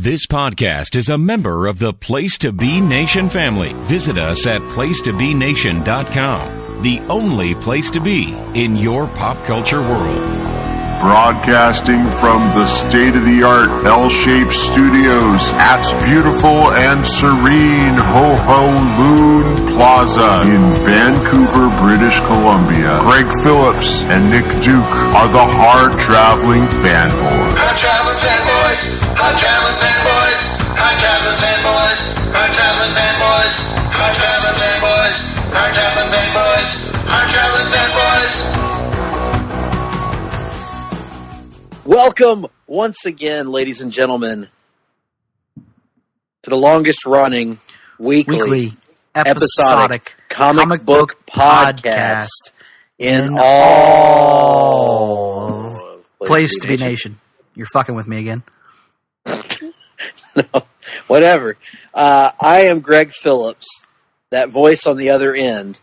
This podcast is a member of the Place to Be Nation family. Visit us at placetobenation.com, the only place to be in your pop culture world. Broadcasting from the state-of-the-art L-shaped studios at beautiful and serene Ho-Ho-Loon Plaza in Vancouver, British Columbia. Greg Phillips and Nick Duke are the Hard-Traveling Fanboys. Hard-Traveling Fanboys! Hard-Traveling Fanboys! Hard-Traveling Fanboys! Hard-Traveling Fanboys! Hard-Traveling Fanboys! Hard-Traveling Fanboys! Hard-Traveling Fanboys! Welcome once again, ladies and gentlemen, to the longest running weekly episodic comic book podcast in all Place to Be Nation. You're fucking with me again. No, whatever. I am Greg Phillips, that voice on the other end.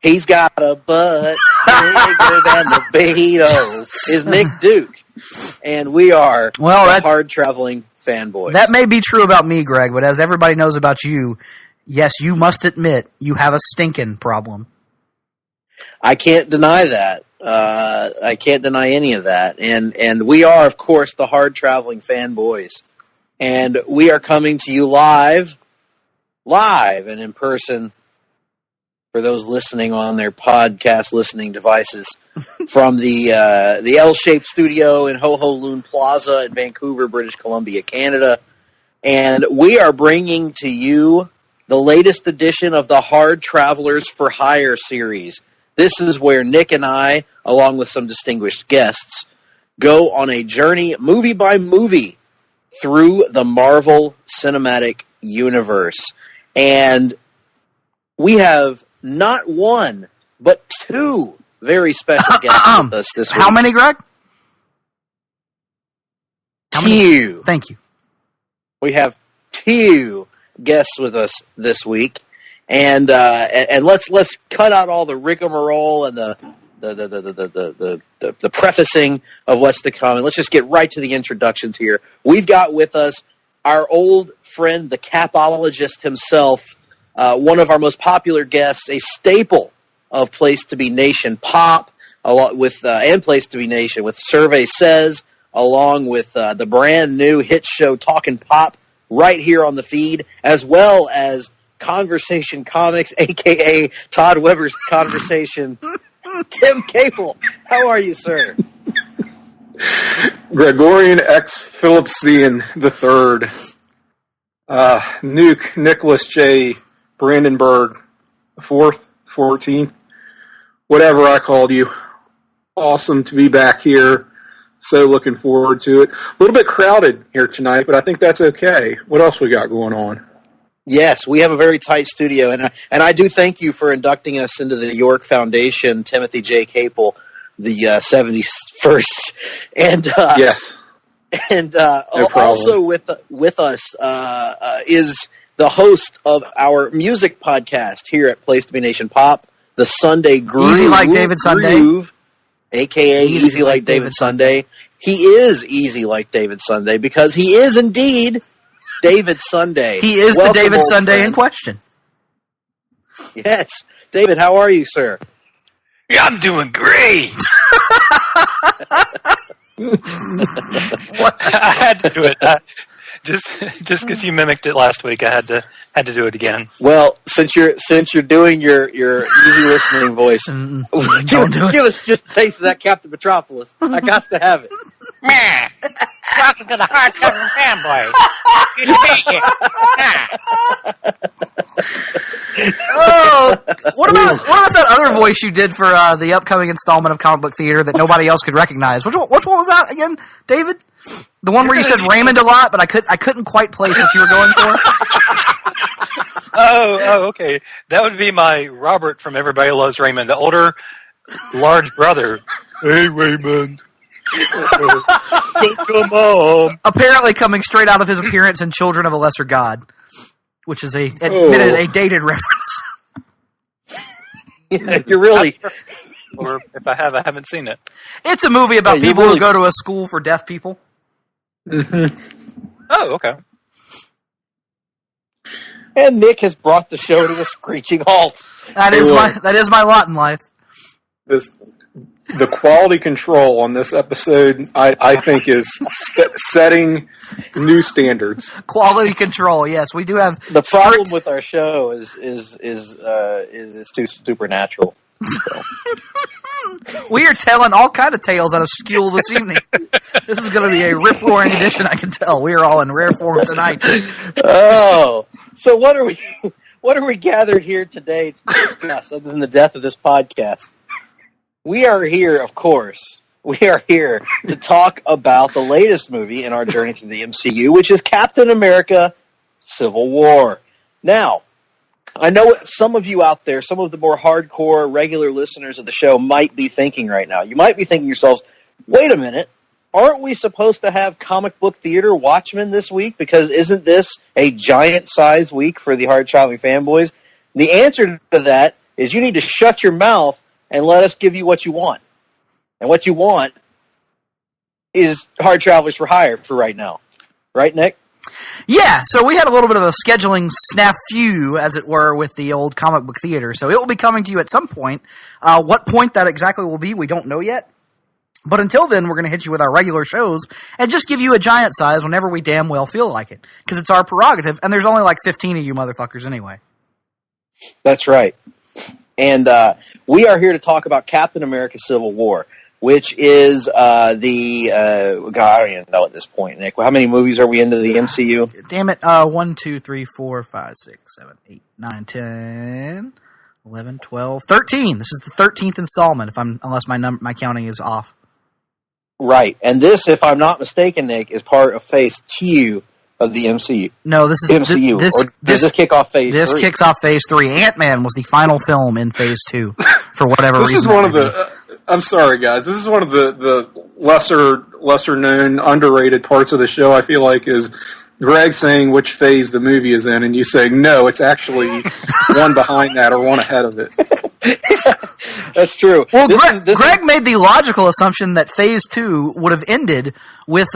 He's got a butt bigger than the Beatles. Is Nick Duke. And we are the Hard-Traveling Fanboys. That may be true about me, Greg, but as everybody knows about you, yes, you must admit you have a stinking problem. I can't deny that. I can't deny any of that. And we are, of course, the Hard-Traveling Fanboys. And we are coming to you live and in person, for those listening on their podcast listening devices, from the L-shaped studio in Ho-Ho-Loon Plaza in Vancouver, British Columbia, Canada. And we are bringing to you the latest edition of the Hard Travelers for Hire series. This is where Nick and I, along with some distinguished guests, go on a journey, movie by movie, through the Marvel Cinematic Universe. And we have not one, but two very special guests with us this week. How many, Greg? Two. Thank you. We have two guests with us this week, and let's cut out all the rigmarole and the prefacing of what's to come, and let's just get right to the introductions here. We've got with us our old friend, the capologist himself. One of our most popular guests, a staple of Place to Be Nation Pop, and Place to Be Nation with Survey Says, along with the brand new hit show Talkin' Pop right here on the feed, as well as Conversation Comics, a.k.a. Todd Weber's Conversation. Tim Capel, how are you, sir? Gregorian X. Phillipsian III. Nuke Nicholas J. Brandenburg, 4th, 14th, whatever I called you. Awesome to be back here. So looking forward to it. A little bit crowded here tonight, but I think that's okay. What else we got going on? Yes, we have a very tight studio, and I do thank you for inducting us into the York Foundation, Timothy J. Capel, the 71st. And yes. And also with us is the host of our music podcast here at Place to Be Nation Pop, the Sunday Groove. Easy Like David Sunday. A.k.a. Easy Like David Sunday. He is easy like David Sunday because he is indeed David Sunday. He is the David Sunday in question. Yes. David, how are you, sir? Yeah, I'm doing great. I had to do it. Just because you mimicked it last week, I had to do it again. Well, since you're doing your easy listening voice, give us just a taste of that Captain Metropolis. I got to have it. Man, welcome to the Hard-Traveling Fanboys. Good to be here. Oh, what about that other voice you did for the upcoming installment of Comic Book Theater that nobody else could recognize? Which one was that again, David? The one where you said Raymond a lot, but I couldn't quite place what you were going for. Oh, okay. That would be my Robert from Everybody Loves Raymond, the older, large brother. Hey, Raymond. Come on. Apparently coming straight out of his appearance in Children of a Lesser God, which is a dated reference. You're really... Or if I haven't seen it. It's a movie about people who go to a school for deaf people. Mm-hmm. Oh, okay. And Nick has brought the show to a screeching halt. That is my lot in life. The quality control on this episode, I think, is setting new standards. Quality control, yes, we do have. The problem with our show is too supernatural. So. We are telling all kind of tales out of school this evening. This is going to be a rip-roaring edition, I can tell. We are all in rare form tonight. Oh, so what are we gathered here today to discuss other than the death of this podcast? We are here, of course. We are here to talk about the latest movie in our journey through the MCU, which is Captain America: Civil War. Now, I know some of you out there, some of the more hardcore, regular listeners of the show might be thinking right now. You might be thinking to yourselves, wait a minute, aren't we supposed to have comic book theater Watchmen this week? Because isn't this a giant-sized week for the Hard-Traveling Fanboys? The answer to that is you need to shut your mouth and let us give you what you want. And what you want is Hard Travelers for Hire for right now. Right, Nick? Yeah, so we had a little bit of a scheduling snafu, as it were, with the old comic book theater. So it will be coming to you at some point. What point that exactly will be, we don't know yet. But until then, we're going to hit you with our regular shows and just give you a giant size whenever we damn well feel like it. Because it's our prerogative, and there's only like 15 of you motherfuckers anyway. That's right. And we are here to talk about Captain America: Civil War, which is God, I don't even know at this point, Nick. How many movies are we into the MCU? Damn it. 1, 2, 3, 4, 5, 6, 7, 8, 9, 10, 11, 12, 13. This is the 13th installment, unless my counting is off. Right. And this, if I'm not mistaken, Nick, is part of Phase 2 of the MCU. No, this is MCU. Does this kick off Phase 3? This kicks off Phase 3. Ant-Man was the final film in Phase 2 for whatever reason. This is one of the... I'm sorry, guys. This is one of the lesser known, underrated parts of the show, I feel like, is Greg saying which phase the movie is in, and you saying, no, it's actually one behind that or one ahead of it. That's true. Well, Greg made the logical assumption that Phase 2 would have ended with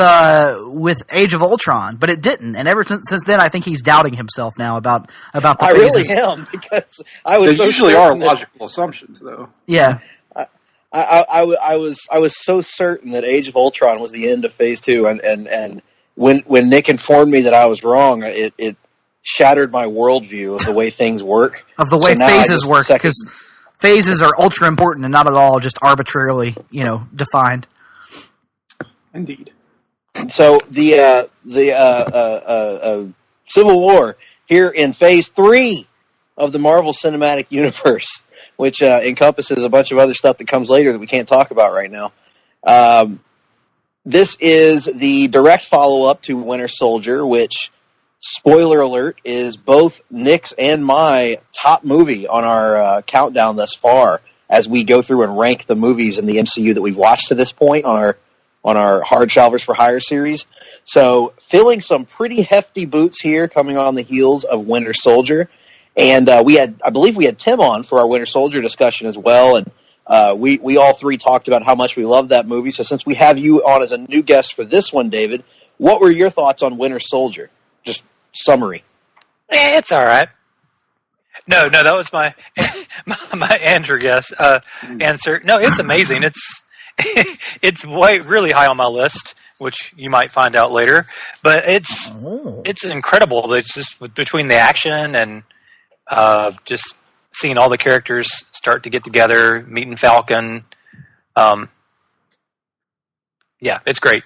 Age of Ultron, but it didn't. And ever since then, I think he's doubting himself now about the phases. I really am, because I was They usually are logical assumptions, though. Yeah. I was so certain that Age of Ultron was the end of Phase 2, and when Nick informed me that I was wrong, it shattered my worldview of the way things work. Of the way phases work, because phases are ultra important and not at all just arbitrarily, defined. Indeed. So the Civil War here in Phase 3 of the Marvel Cinematic Universe, which encompasses a bunch of other stuff that comes later that we can't talk about right now. This is the direct follow-up to Winter Soldier, which, spoiler alert, is both Nick's and my top movie on our countdown thus far, as we go through and rank the movies in the MCU that we've watched to this point on our Hard Travelers for Hire series. So, filling some pretty hefty boots here, coming on the heels of Winter Soldier. And I believe we had Tim on for our Winter Soldier discussion as well, and we all three talked about how much we love that movie. So since we have you on as a new guest for this one, David, what were your thoughts on Winter Soldier? Just summary. It's all right. No, that was my Andrew guess answer. No, it's amazing. It's really high on my list, which you might find out later. But it's incredible. It's just between the action and just seeing all the characters start to get together, meeting Falcon. Yeah, it's great.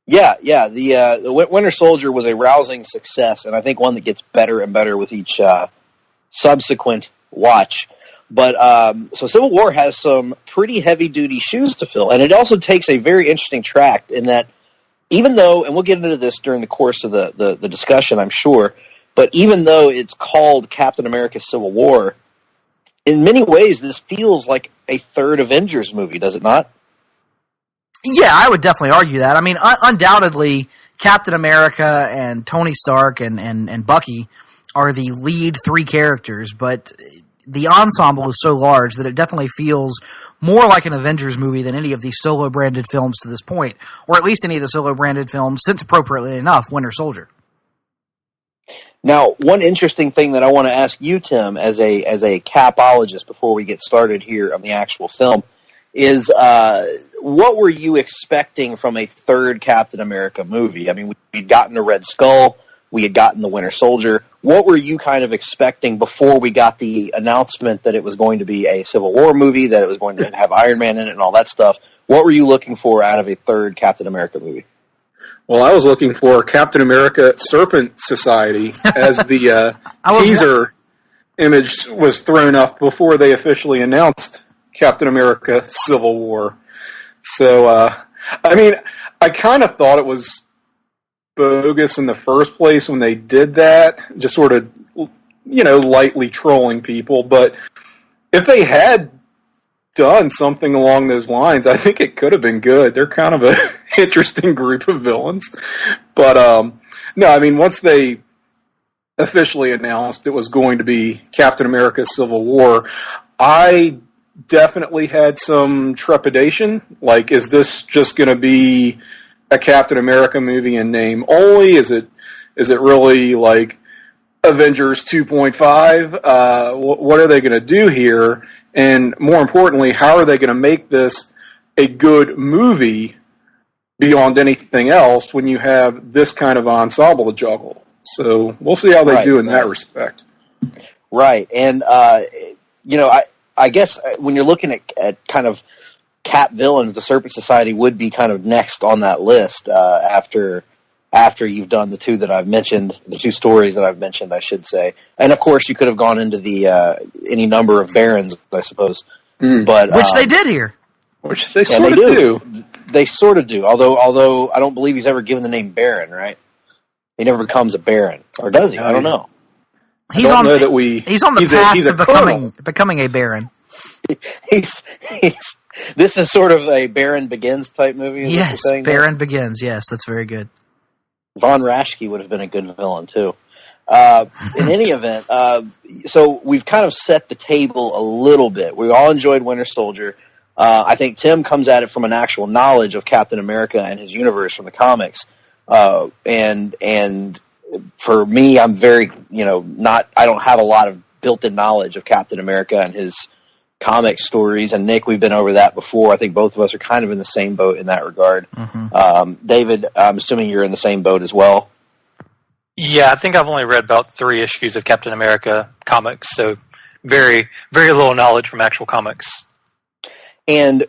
Yeah. The Winter Soldier was a rousing success, and I think one that gets better and better with each subsequent watch. But so Civil War has some pretty heavy-duty shoes to fill, and it also takes a very interesting track in that even though, and we'll get into this during the course of the discussion, I'm sure, but even though it's called Captain America: Civil War, in many ways this feels like a third Avengers movie, does it not? Yeah, I would definitely argue that. I mean, undoubtedly, Captain America and Tony Stark and Bucky are the lead three characters, but the ensemble is so large that it definitely feels more like an Avengers movie than any of the solo-branded films to this point, or at least any of the solo-branded films since, appropriately enough, Winter Soldier. Now, one interesting thing that I want to ask you, Tim, as a capologist before we get started here on the actual film, is what were you expecting from a third Captain America movie? I mean, we'd gotten the Red Skull, we had gotten the Winter Soldier. What were you kind of expecting before we got the announcement that it was going to be a Civil War movie, that it was going to have Iron Man in it and all that stuff? What were you looking for out of a third Captain America movie? Well, I was looking for Captain America Serpent Society as the teaser image was thrown up before they officially announced Captain America Civil War. So, I mean, I kind of thought it was bogus in the first place when they did that, just sort of, lightly trolling people. But if they had done something along those lines, I think it could have been good. They're kind of an interesting group of villains. But, no, I mean, once they officially announced it was going to be Captain America Civil War, I definitely had some trepidation. Like, is this just going to be a Captain America movie in name only? Is it really like Avengers 2.5? What are they going to do here? And more importantly, how are they going to make this a good movie beyond anything else when you have this kind of ensemble to juggle? So we'll see how they do in that respect. Right. And, I guess when you're looking at kind of Cap villains, the Serpent Society would be kind of next on that list after you've done the two that I've mentioned, the two stories that I've mentioned, I should say. And of course, you could have gone into the any number of Barons, I suppose. But which they did here. Which they sort of do. They sort of do. Although I don't believe he's ever given the name Baron, right? He never becomes a Baron, or does he? I don't know. He's on the path to becoming a Baron. This is sort of a Baron Begins type movie. Yes, Baron Begins. Yes, that's very good. Von Raschke would have been a good villain too. In any event, so we've kind of set the table a little bit. We all enjoyed Winter Soldier. I think Tim comes at it from an actual knowledge of Captain America and his universe from the comics. And for me, I'm very, I don't have a lot of built-in knowledge of Captain America and his comic stories. And Nick, we've been over that before. I think both of us are kind of in the same boat in that regard. Mm-hmm. David, I'm assuming you're in the same boat as well. Yeah, I think I've only read about 3 issues of Captain America comics, so very, very little knowledge from actual comics. And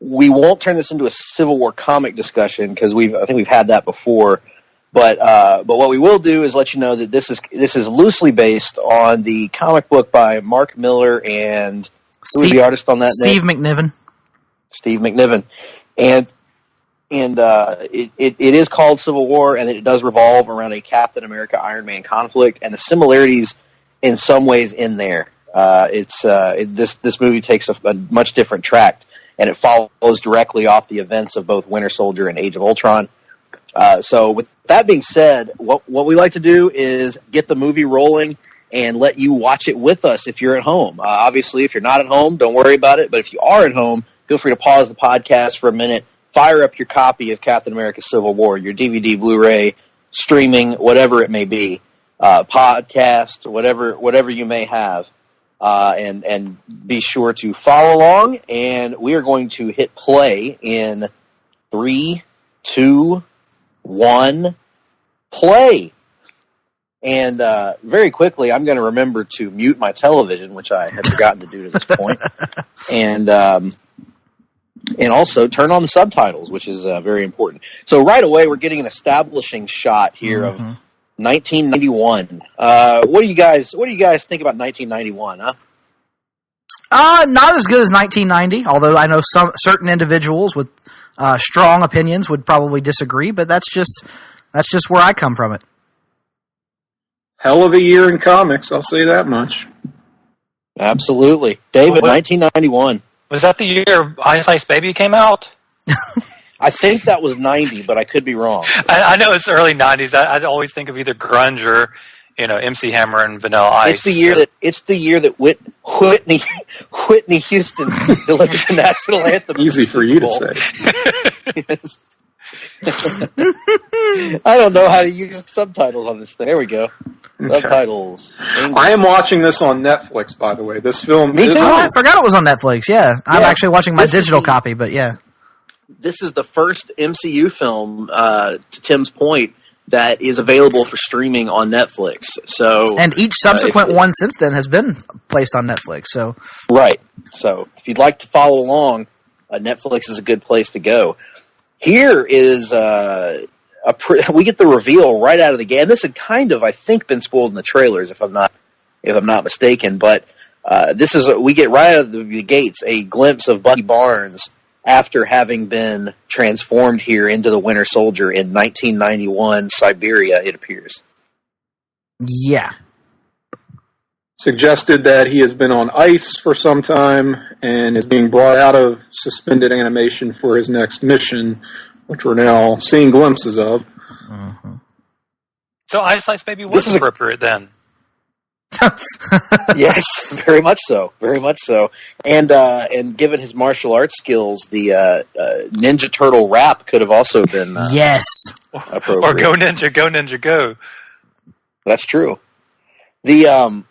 we won't turn this into a Civil War comic discussion because I think we've had that before. But what we will do is let you know that this is loosely based on the comic book by Mark Miller and who was the artist on that? Steve McNiven. Steve McNiven, and it is called Civil War, and it does revolve around a Captain America Iron Man conflict, and the similarities in some ways in there. This movie takes a much different track, and it follows directly off the events of both Winter Soldier and Age of Ultron. So with that being said, what we like to do is get the movie rolling and let you watch it with us if you're at home. Obviously, if you're not at home, don't worry about it. But if you are at home, feel free to pause the podcast for a minute, fire up your copy of Captain America Civil War, your DVD, Blu-ray, streaming, whatever it may be, podcast, whatever you may have. And be sure to follow along, and we are going to hit play in 3, 2, 1, play. And very quickly, I'm going to remember to mute my television, which I had forgotten to do to this point, and also turn on the subtitles, which is very important. So right away, we're getting an establishing shot here of 1991. What do you guys think about 1991? Not as good as 1990. Although I know certain individuals with strong opinions would probably disagree, but that's just where I come from it. Hell of a year in comics, I'll say that much. Absolutely, David. 1991. Was that the year Ice Ice Baby came out? I think that was 90, but I could be wrong. I know it's early 90s. I'd always think of either grunge or, MC Hammer and Vanilla Ice. It's the year that Whitney Houston delivered the national anthem. Easy for you to say. Yes. I don't know how to use subtitles on this thing. There we go. Okay. Subtitles. I am watching this on Netflix, by the way. This film Me is too. Oh, I forgot it was on Netflix. Yeah, I'm actually watching my This is digital the- copy, but yeah. This is the first MCU film, to Tim's point, that is available for streaming on Netflix. So, And each subsequent one since then has been placed on Netflix. So right. So if you'd like to follow along, Netflix is a good place to go. Here is we get the reveal right out of the gate. And this had kind of, I think, been spoiled in the trailers, if I'm not mistaken. But we get right out of the gates a glimpse of Bucky Barnes after having been transformed here into the Winter Soldier in 1991 Siberia. It appears. yeah, suggested that he has been on ice for some time and is being brought out of suspended animation for his next mission, which we're now seeing glimpses of. So Ice Ice Baby was appropriate then. Yes, very much so. Very much so. And given his martial arts skills, the Ninja Turtle rap could have also been yes. appropriate. Or Go Ninja Go. That's true. I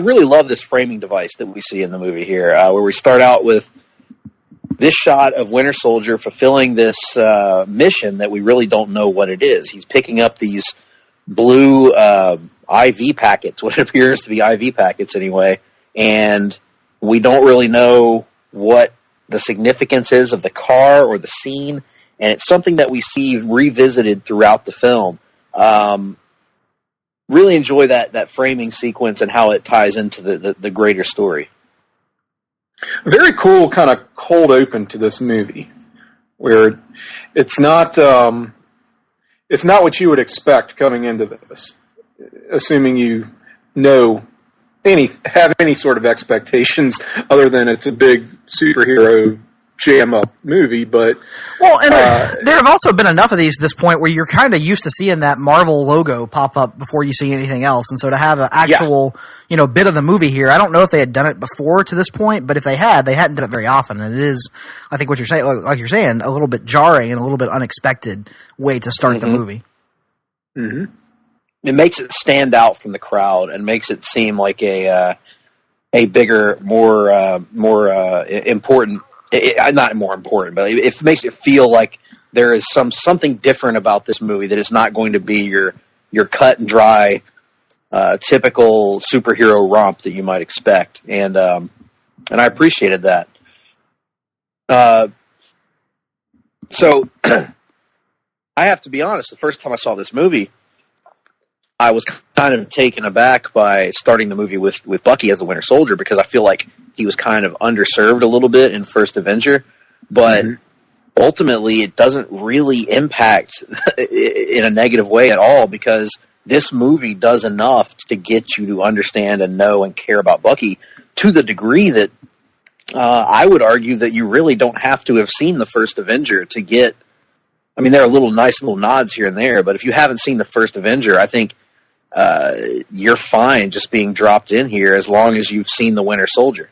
really love this framing device that we see in the movie here, where we start out with this shot of Winter Soldier fulfilling this mission that we really don't know what it is. He's picking up these blue IV packets, what appears to be IV packets anyway, and we don't really know what the significance is of the car or the scene, and it's something that we see revisited throughout the film. Really enjoy that framing sequence and how it ties into the greater story. Very cool kind of cold open to this movie, where it's not what you would expect coming into this, assuming you have any sort of expectations other than it's a big superhero jam up movie. But there have also been enough of these at this point where you're kind of used to seeing that Marvel logo pop up before you see anything else, and so to have an actual bit of the movie here, I don't know if they had done it before to this point, but if they hadn't done it very often, and it is, I think what you're saying, like you're saying, a little bit jarring and a little bit unexpected way to start the movie. Mm-hmm. It makes it stand out from the crowd and makes it seem like a bigger, more important. Not more important, but it makes it feel like there is something different about this movie that is not going to be your cut and dry, typical superhero romp that you might expect, and I appreciated that. So I have to be honest. The first time I saw this movie, I was kind of taken aback by starting the movie with Bucky as the Winter Soldier, because I feel like he was kind of underserved a little bit in First Avenger, but ultimately it doesn't really impact in a negative way at all, because this movie does enough to get you to understand and know and care about Bucky to the degree that I would argue that you really don't have to have seen the First Avenger to get. I mean, there are nice little nods here and there, but if you haven't seen the First Avenger, I think you're fine just being dropped in here as long as you've seen the Winter Soldier.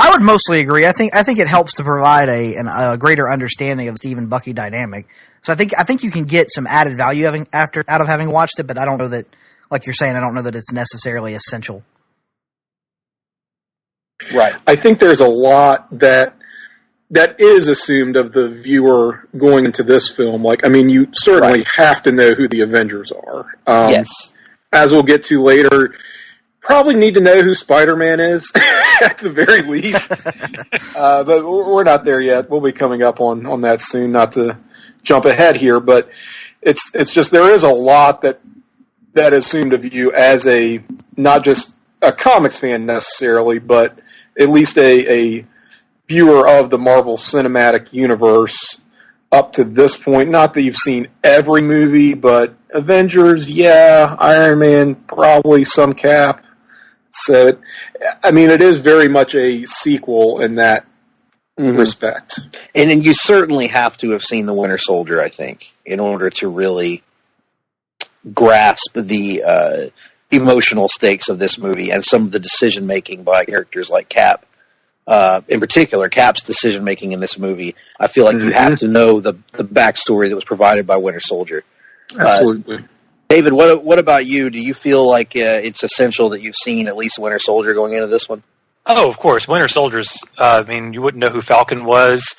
I would mostly agree. I think it helps to provide a greater understanding of the Steve and Bucky dynamic. So I think you can get some added value out of having watched it, but I don't know that, like you're saying, I don't know that it's necessarily essential. Right. I think there's a lot that is assumed of the viewer going into this film. Like, I mean, you certainly have to know who the Avengers are. Yes. As we'll get to later, probably need to know who Spider-Man is, at the very least. But we're not there yet. We'll be coming up on that soon, not to jump ahead here. But it's just, there is a lot that is assumed of you as not just a comics fan necessarily, but at least a viewer of the Marvel Cinematic Universe up to this point. Not that you've seen every movie, but Avengers, yeah, Iron Man, probably some Cap. So, it is very much a sequel in that respect. And then you certainly have to have seen the Winter Soldier, I think, in order to really grasp the emotional stakes of this movie and some of the decision-making by characters like Cap. in particular, Cap's decision making in this movie. I feel like you have to know the backstory that was provided by Winter Soldier. Absolutely. David, what about you? Do you feel like it's essential that you've seen at least Winter Soldier going into this one? Oh, of course. Winter Soldier's, you wouldn't know who Falcon was.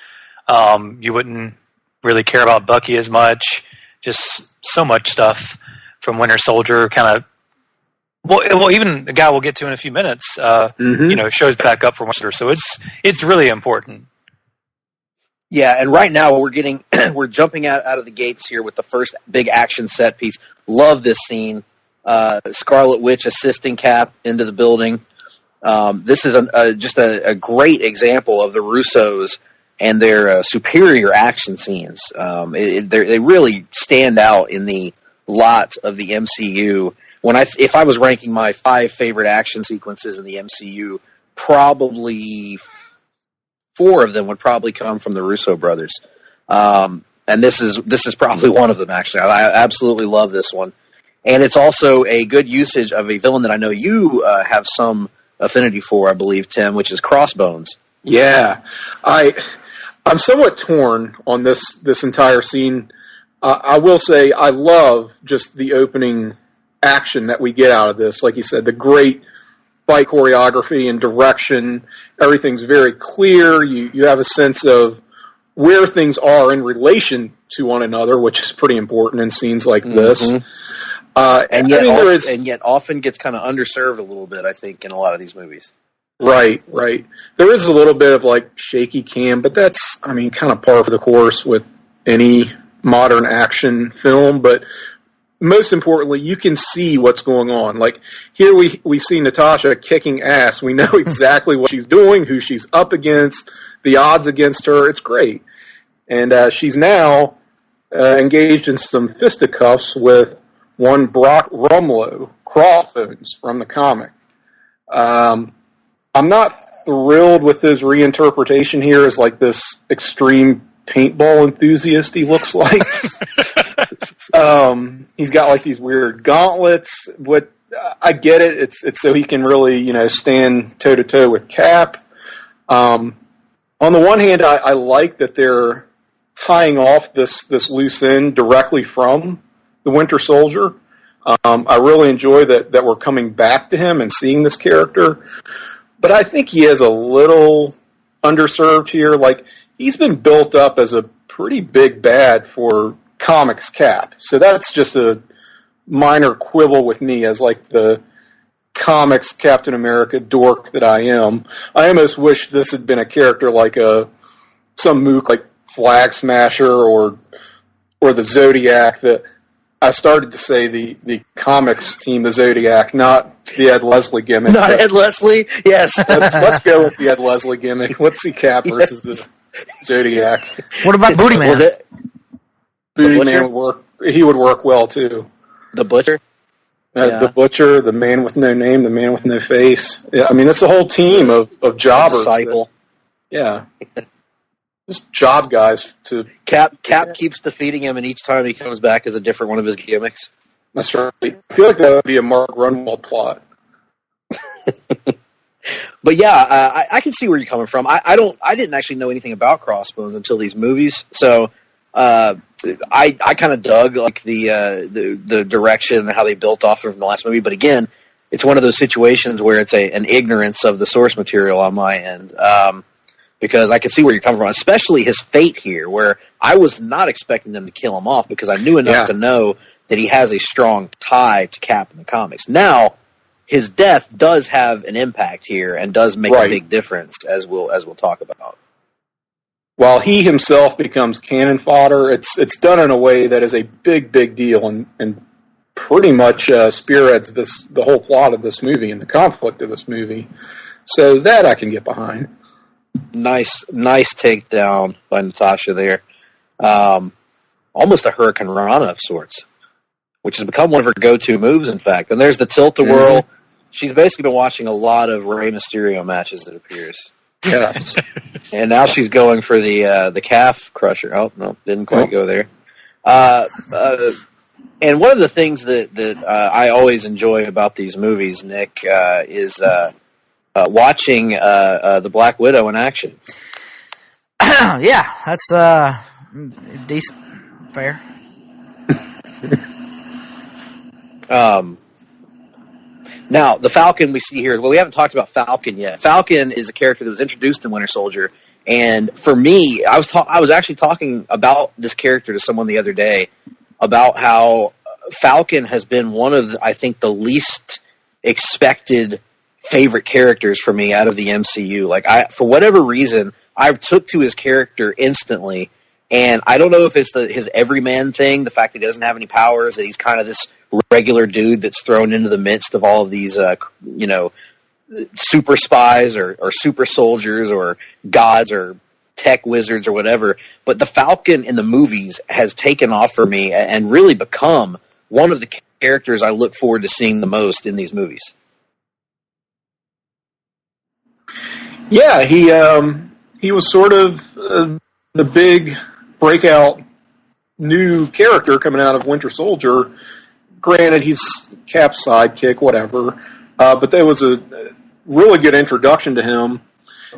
You wouldn't really care about Bucky as much. Just so much stuff from Winter Soldier kind of, well, even the guy we'll get to in a few minutes, shows back up for Winter. So it's really important. Yeah, and right now we're jumping out of the gates here with the first big action set piece. Love this scene. Scarlet Witch assisting Cap into the building. This is just a great example of the Russos and their superior action scenes. They really stand out in the lot of the MCU. If I was ranking my 5 favorite action sequences in the MCU, probably 4 of them would probably come from the Russo brothers. And this is probably one of them, actually. I absolutely love this one. And it's also a good usage of a villain that I know you have some affinity for, I believe, Tim, which is Crossbones. Yeah. I'm somewhat torn on this entire scene. I will say I love just the opening action that we get out of this. Like you said, the great fight choreography and direction. Everything's very clear. You have a sense of where things are in relation to one another, which is pretty important in scenes like this. And yet often gets kind of underserved a little bit, I think, in a lot of these movies. Right. There is a little bit of like shaky cam, but that's, kind of par for the course with any modern action film. But most importantly, you can see what's going on. Like here we see Natasha kicking ass. We know exactly what she's doing, who she's up against, the odds against her. It's great. And she's now engaged in some fisticuffs with one Brock Rumlow, Crossbones, from the comic. I'm not thrilled with his reinterpretation here as like this extreme paintball enthusiast he looks like. He's got like these weird gauntlets. I get it. It's so he can really, stand toe to toe with Cap. On the one hand, I like that they're tying off this loose end directly from the Winter Soldier. I really enjoy that we're coming back to him and seeing this character. But I think he is a little underserved here. Like, he's been built up as a pretty big bad for comics Cap. So that's just a minor quibble with me as like the comics Captain America dork that I am. I almost wish this had been a character like some mook like Flag Smasher or the Zodiac. That I started to say the comics team, the Zodiac, not the Ed Leslie gimmick. Not Ed Leslie? Yes. Let's go with the Ed Leslie gimmick. Let's see Cap versus the Zodiac. What about Booty Man? Booty Man would work. He would work well, too. The Butcher? The Butcher, the Man with No Name, the Man with No Face. Yeah, it's a whole team of jobbers. Disciple. Yeah. Just job guys to... Cap keeps defeating him, and each time he comes back is a different one of his gimmicks. That's right. I feel like that would be a Mark Grunwald plot. But yeah, I can see where you're coming from. I didn't actually know anything about Crossbones until these movies, so I kind of dug like the direction and how they built off from the last movie. But again, it's one of those situations where it's an ignorance of the source material on my end. Because I can see where you're coming from, especially his fate here, where I was not expecting them to kill him off because I knew enough to know that he has a strong tie to Cap in the comics. Now, his death does have an impact here and does make a big difference, as we'll talk about. While he himself becomes cannon fodder, it's done in a way that is a big, big deal and pretty much spearheads the whole plot of this movie and the conflict of this movie. So that I can get behind. Nice takedown by Natasha there. Almost a Hurricane Rana of sorts, which has become one of her go-to moves, in fact. And there's the tilt-a-whirl. Mm-hmm. She's basically been watching a lot of Rey Mysterio matches, it appears. Yes. And now she's going for the calf crusher. Oh, no, didn't quite go there. And one of the things that I always enjoy about these movies, Nick, is watching the Black Widow in action. Yeah, that's decent, fair. Now, the Falcon we see here, well, we haven't talked about Falcon yet. Falcon is a character that was introduced in Winter Soldier, and for me, I was actually talking about this character to someone the other day, about how Falcon has been one of, I think, the least expected favorite characters for me out of the MCU. Like, for whatever reason, I took to his character instantly, and I don't know if it's his everyman thing, the fact that he doesn't have any powers, that he's kind of this regular dude that's thrown into the midst of all of these, super spies or super soldiers or gods or tech wizards or whatever. But the Falcon in the movies has taken off for me and really become one of the characters I look forward to seeing the most in these movies. Yeah, he was sort of the big breakout new character coming out of Winter Soldier. Granted, he's Cap's sidekick, whatever. But there was a really good introduction to him.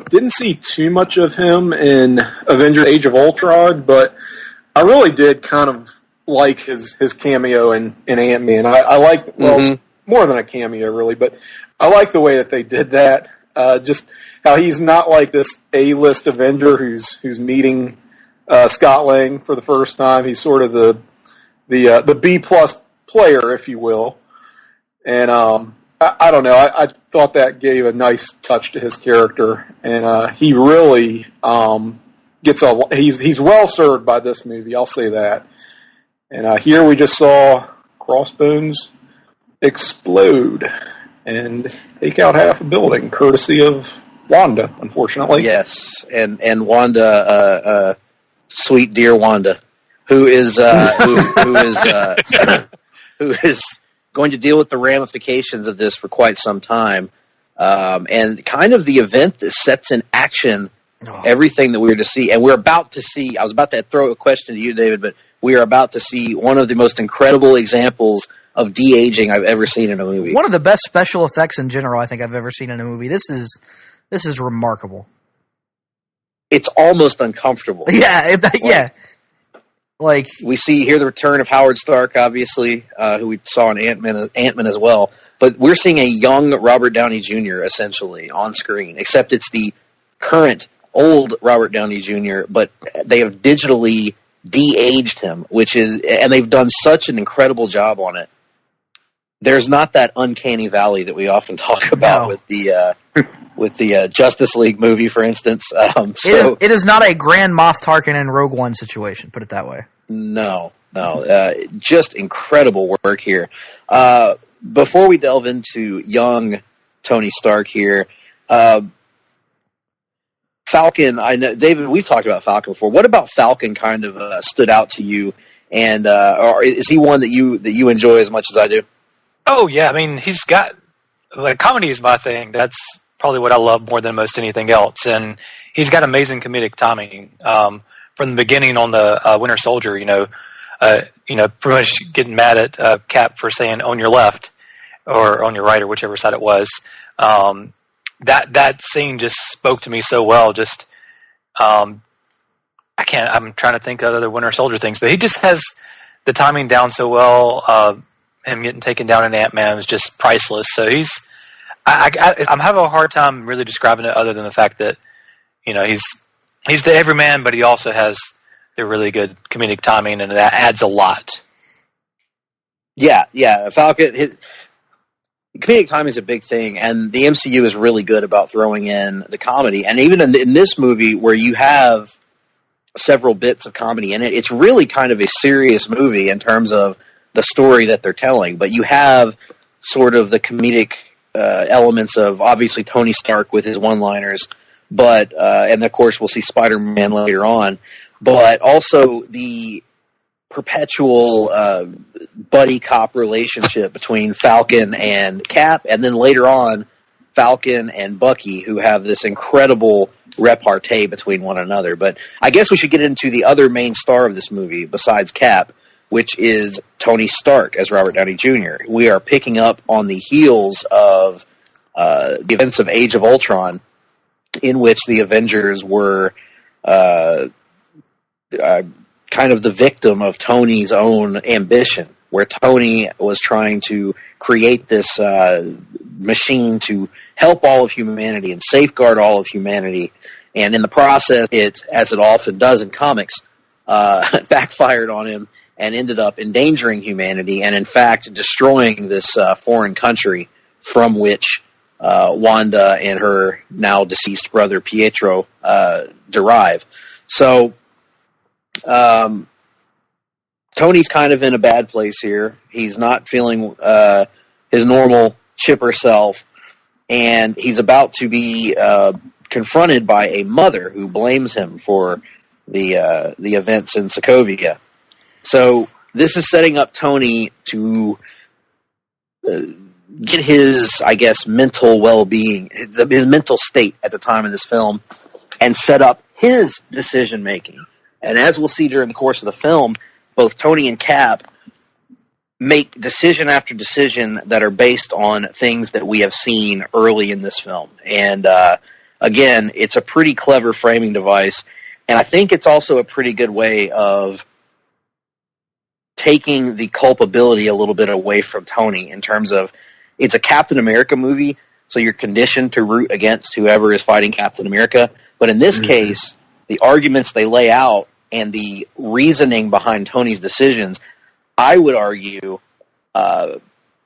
Didn't see too much of him in Avengers Age of Ultron, but I really did kind of like his cameo in Ant-Man. I like, well, more than a cameo, really, but I like the way that they did that. Just how he's not like this A-list Avenger who's meeting Scott Lang for the first time. He's sort of the B-plus player, if you will. And I don't know. I thought that gave a nice touch to his character, and he really gets he's well served by this movie. I'll say that. And here we just saw Crossbones explode and take out half a building, courtesy of Wanda, unfortunately. Yes, and Wanda, sweet dear Wanda, who is who is going to deal with the ramifications of this for quite some time, and kind of the event that sets in action everything that we're to see. And we're about to see, I was about to throw a question to you, David, but we are about to see one of the most incredible examples of de-aging I've ever seen in a movie. One of the best special effects in general I think I've ever seen in a movie. This is remarkable. It's almost uncomfortable. Yeah, yeah. Like, we see here the return of Howard Stark, obviously, who we saw in Ant-Man as well. But we're seeing a young Robert Downey Jr. essentially on screen, except it's the current old Robert Downey Jr., but they have digitally de-aged him, and they've done such an incredible job on it. There's not that uncanny valley that we often talk about with the Justice League movie, for instance. It is not a Grand Moff Tarkin and Rogue One situation, put it that way. No. Just incredible work here. Before we delve into young Tony Stark here, Falcon, I know, David, we've talked about Falcon before. What about Falcon kind of stood out to you? And or is he one that you enjoy as much as I do? Oh, yeah. I mean, he's got, like, comedy is my thing. That's probably what I love more than most anything else. And he's got amazing comedic timing. From the beginning on the Winter Soldier, pretty much getting mad at Cap for saying on your left or on your right or whichever side it was. That scene just spoke to me so well. Just, I'm trying to think of other Winter Soldier things, but he just has the timing down so well. Him getting taken down in Ant-Man is just priceless. So I'm having a hard time really describing it other than the fact that, he's the everyman, but he also has the really good comedic timing, and that adds a lot. Yeah. Falcon, comedic timing is a big thing, and the MCU is really good about throwing in the comedy. And even in this movie, where you have several bits of comedy in it, it's really kind of a serious movie in terms of the story that they're telling. But you have sort of the comedic elements of, obviously, Tony Stark with his one-liners, but and of course we'll see Spider-Man later on, but also the perpetual buddy cop relationship between Falcon and Cap, and then later on Falcon and Bucky, who have this incredible repartee between one another. But I guess we should get into the other main star of this movie besides Cap, which is Tony Stark as Robert Downey Jr. We are picking up on the heels of the events of Age of Ultron, in which the Avengers were kind of the victim of Tony's own ambition, where Tony was trying to create this machine to help all of humanity and safeguard all of humanity. And in the process, it, as it often does in comics, backfired on him and ended up endangering humanity and, in fact, destroying this foreign country from which Wanda and her now deceased brother Pietro derive. So Tony's kind of in a bad place here. He's not feeling his normal chipper self, and he's about to be confronted by a mother who blames him for the events in Sokovia. So this is setting up Tony to get his, I guess, mental well-being, his mental state at the time of this film, and set up his decision-making. And as we'll see during the course of the film, both Tony and Cap make decision after decision that are based on things that we have seen early in this film. And again, it's a pretty clever framing device, and I think it's also a pretty good way of taking the culpability a little bit away from Tony, in terms of, it's a Captain America movie, so you're conditioned to root against whoever is fighting Captain America. But in this case, the arguments they lay out and the reasoning behind Tony's decisions, I would argue,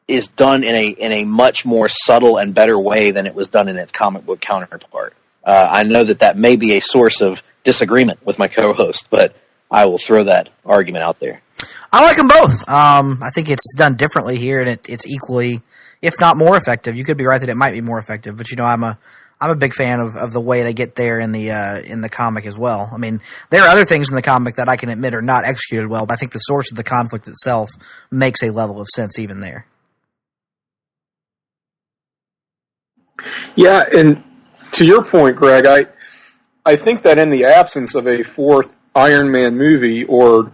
is done in a much more subtle and better way than it was done in its comic book counterpart. I know that may be a source of disagreement with my co-host, but I will throw that argument out there. I like them both. I think it's done differently here, and it's equally, if not more effective. You could be right that it might be more effective, but I'm a big fan of the way they get there in the comic as well. I mean, there are other things in the comic that I can admit are not executed well, but I think the source of the conflict itself makes a level of sense even there. Yeah, and to your point, Greg, I think that in the absence of a fourth Iron Man movie, or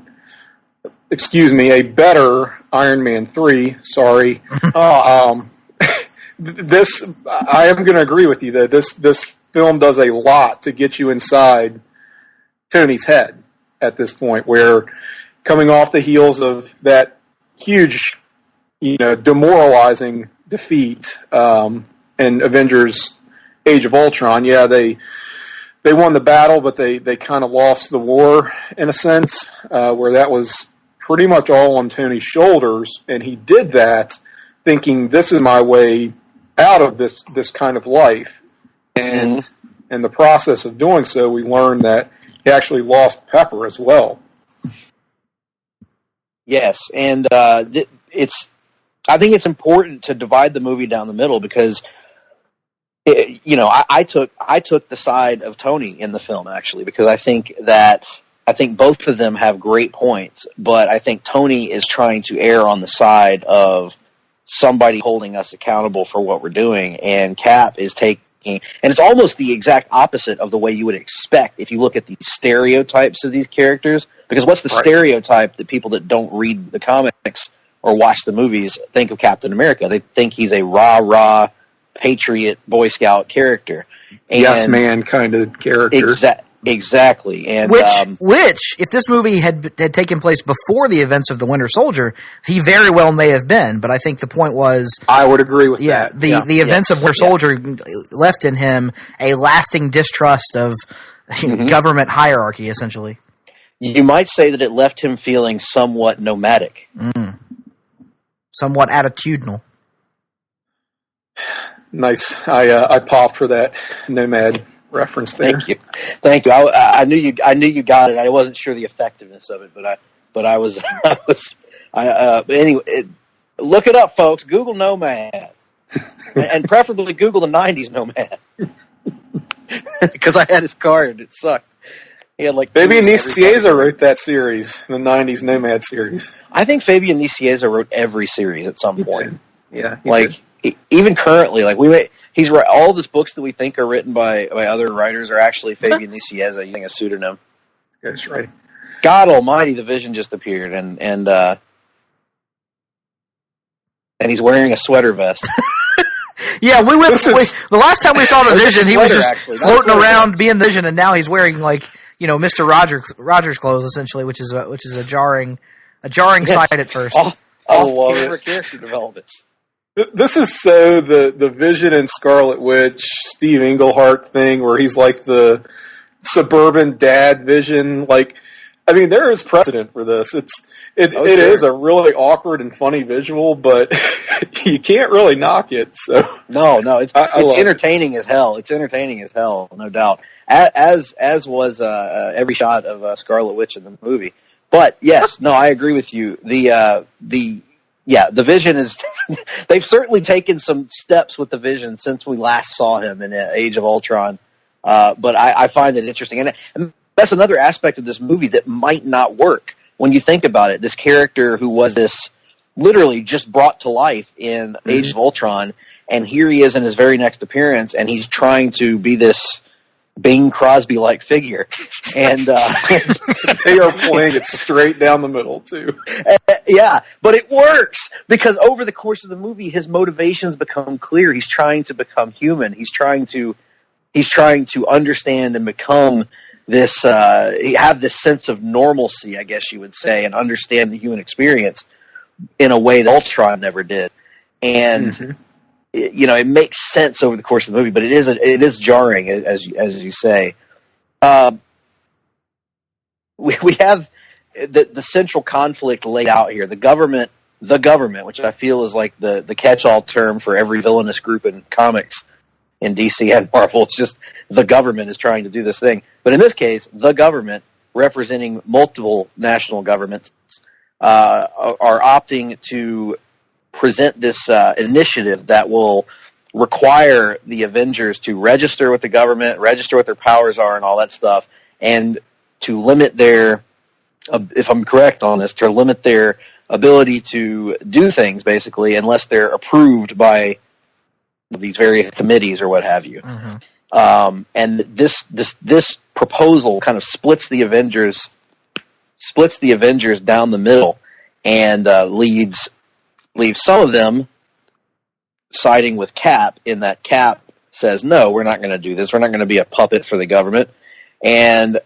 a better Iron Man 3, sorry, this, I am going to agree with you that this film does a lot to get you inside Tony's head at this point, where coming off the heels of that huge, demoralizing defeat in Avengers Age of Ultron, they won the battle, but they kind of lost the war in a sense, where that was pretty much all on Tony's shoulders, and he did that thinking, this is my way out of this kind of life. And in the process of doing so, we learned that he actually lost Pepper as well. Yes, and I think it's important to divide the movie down the middle, because I took the side of Tony in the film, actually, because I think both of them have great points, but I think Tony is trying to err on the side of somebody holding us accountable for what we're doing, and Cap is taking, and it's almost the exact opposite of the way you would expect if you look at the stereotypes of these characters, because what's the stereotype that people that don't read the comics or watch the movies think of Captain America? They think he's a rah-rah patriot Boy Scout character. And yes man kind of character. Exactly. And which, if this movie had taken place before the events of the Winter Soldier, he very well may have been. But I think the point was, I would agree with that. The events of Winter Soldier left in him a lasting distrust of government hierarchy, essentially. You might say that it left him feeling somewhat nomadic. Somewhat attitudinal. Nice. I popped for that nomad reference there. Thank you. I knew you got it. I wasn't sure the effectiveness of it, but I was anyway. Look it up, folks. Google Nomad, and preferably Google the '90s Nomad, because I had his card. It sucked. He had Fabian Nicieza wrote that series, the '90s Nomad series. I think Fabian Nicieza wrote every series at some point. Yeah, even currently, he's all these books that we think are written by other writers are actually Fabian Nicieza using a pseudonym. That's right. God Almighty, the Vision just appeared, and he's wearing a sweater vest. Yeah, we went. The last time we saw the Vision, he was just actually. floating around being the Vision, and now he's wearing Mr. Rogers clothes essentially, which is a jarring sight at first. All favorite character developments. This is so the Vision and Scarlet Witch Steve Englehart thing, where he's like the suburban dad Vision. Like, I mean, there is precedent for this. It is a really awkward and funny visual, but you can't really knock it. So no, it's entertaining as hell. It's entertaining as hell, no doubt. As was every shot of Scarlet Witch in the movie. But yes, no, I agree with you. The Vision is. They've certainly taken some steps with the Vision since we last saw him in Age of Ultron. But I find it interesting, and that's another aspect of this movie that might not work when you think about it. This character who was this literally just brought to life in Age of Ultron, and here he is in his very next appearance, and he's trying to be this Bing Crosby-like figure, and they are playing it straight down the middle too. Yeah, but it works because over the course of the movie, his motivations become clear. He's trying to become human. He's trying to understand and become this. Have this sense of normalcy, I guess you would say, and understand the human experience in a way that Ultron never did, and. It makes sense over the course of the movie, but it is jarring, as you say. We have the central conflict laid out here. The government, which I feel is like the catch-all term for every villainous group in comics in DC and Marvel. It's just the government is trying to do this thing. But in this case, the government, representing multiple national governments, are opting to present this initiative that will require the Avengers to register with the government, register what their powers are and all that stuff, and to limit their, if I'm correct on this, to limit their ability to do things, basically, unless they're approved by these various committees or what have you. And this proposal kind of splits the Avengers down the middle and leaves some of them siding with Cap, in that Cap says, no, we're not going to do this. We're not going to be a puppet for the government. And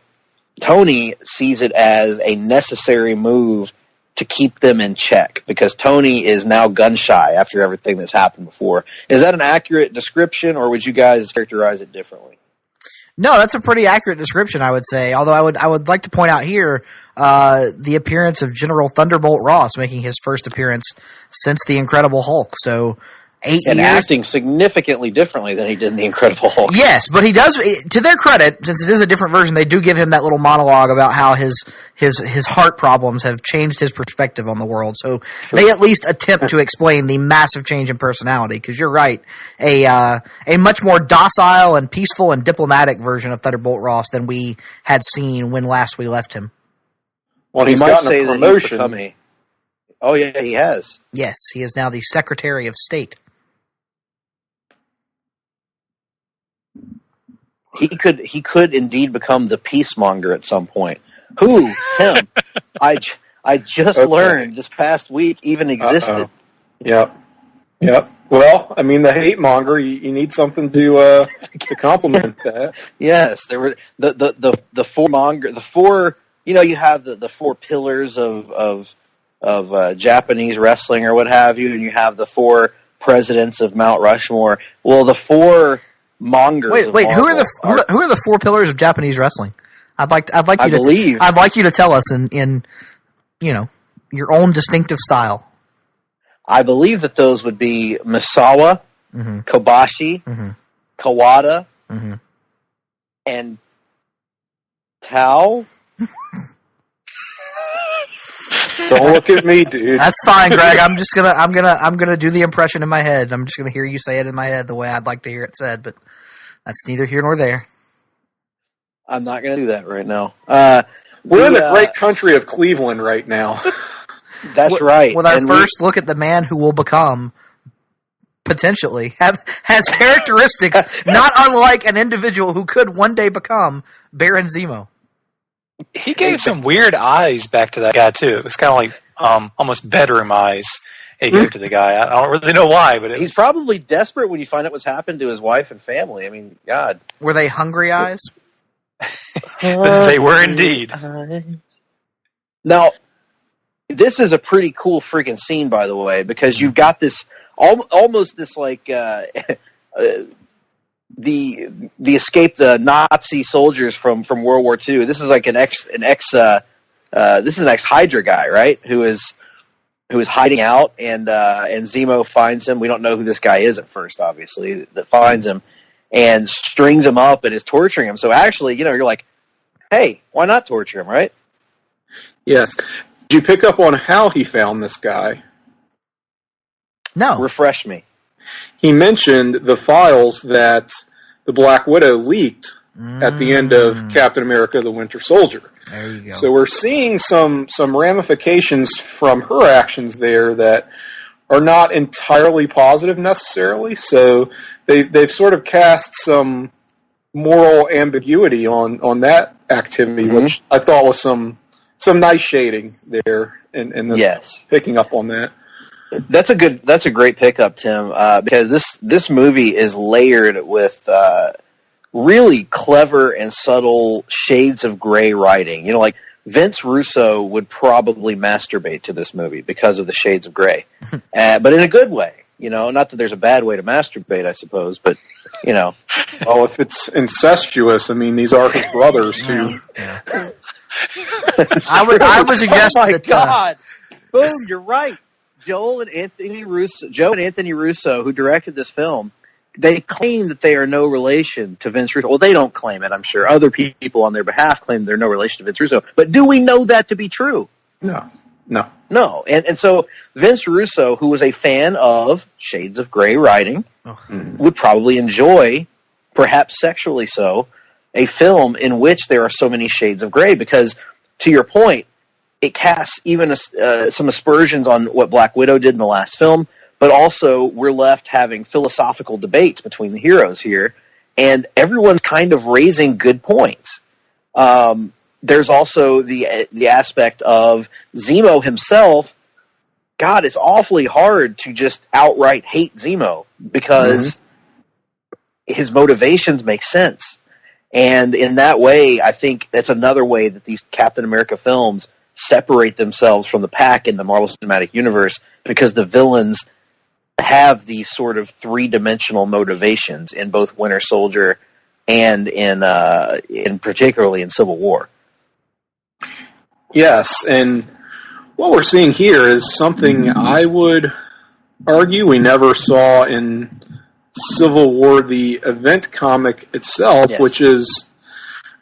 Tony sees it as a necessary move to keep them in check, because Tony is now gun-shy after everything that's happened before. Is that an accurate description, or would you guys characterize it differently? No, that's a pretty accurate description, I would say. Although I would like to point out here the appearance of General Thunderbolt Ross, making his first appearance since the Incredible Hulk. So 8 years. Acting significantly differently than he did in the Incredible Hulk. Yes, but he does. To their credit, since it is a different version, they do give him that little monologue about how his heart problems have changed his perspective on the world. So they at least attempt to explain the massive change in personality. Because you're right, a much more docile and peaceful and diplomatic version of Thunderbolt Ross than we had seen when last we left him. Well, he's gotten a promotion. Oh yeah, he has. Yes, he is now the Secretary of State. He could indeed become the peacemonger at some point. Who? Him. I just learned this past week even existed. Yep. Well, I mean, the hate monger. You need something to complement that. Yes, there were the four monger. The four. You have the four pillars of Japanese wrestling or what have you, and you have the four presidents of Mount Rushmore. Well, the four mongers. Wait. Who are the four pillars of Japanese wrestling? I'd like you to tell us in your own distinctive style. I believe that those would be Misawa, Kobashi, Kawada, and Tao. Don't look at me, dude. That's fine, Greg. I'm gonna do the impression in my head. I'm just gonna hear you say it in my head the way I'd like to hear it said, but that's neither here nor there. I'm not gonna do that right now. We're in the great country of Cleveland right now. That's right. With our first look at the man who will become, potentially, has characteristics not unlike an individual who could one day become Baron Zemo. He gave some weird eyes back to that guy too. It was kind of like almost bedroom eyes, he gave it to the guy. I don't really know why, but He's probably desperate when you find out what's happened to his wife and family. I mean, God. Were they hungry eyes? they were indeed. Now, this is a pretty cool freaking scene, by the way, because you've got this almost this like the the Nazi soldiers from World War II. This is like an ex Hydra guy, right? Who is hiding out, and Zemo finds him. We don't know who this guy is at first, obviously, that finds him and strings him up and is torturing him. So actually, you're like, hey, why not torture him, right? Yes. Did you pick up on how he found this guy? No. Refresh me. He mentioned the files that the Black Widow leaked at the end of Captain America: The Winter Soldier. There you go. So we're seeing some ramifications from her actions there that are not entirely positive necessarily. So they've sort of cast some moral ambiguity on that activity, which I thought was some nice shading there in this, yes, picking up on that. That's a great pickup, Tim, because this movie is layered with really clever and subtle shades of gray writing. Like Vince Russo would probably masturbate to this movie because of the shades of gray, but in a good way. Not that there's a bad way to masturbate, I suppose, but Well, if it's incestuous, I mean, these are his brothers who. Yeah. I would suggest oh my that. God! Boom! You're right. Joe and Anthony Russo, who directed this film, they claim that they are no relation to Vince Russo. Well, they don't claim it, I'm sure. Other people on their behalf claim they're no relation to Vince Russo. But do we know that to be true? No. No. And so Vince Russo, who was a fan of shades of gray writing, would probably enjoy, perhaps sexually so, a film in which there are so many shades of gray. Because, to your point, it casts even some aspersions on what Black Widow did in the last film, but also we're left having philosophical debates between the heroes here, and everyone's kind of raising good points. There's also the aspect of Zemo himself. God, it's awfully hard to just outright hate Zemo because his motivations make sense. And in that way, I think that's another way that these Captain America films separate themselves from the pack in the Marvel Cinematic Universe, because the villains have these sort of three-dimensional motivations in both Winter Soldier and in particularly in Civil War. Yes, and what we're seeing here is something I would argue we never saw in Civil War, the event comic itself, yes, which is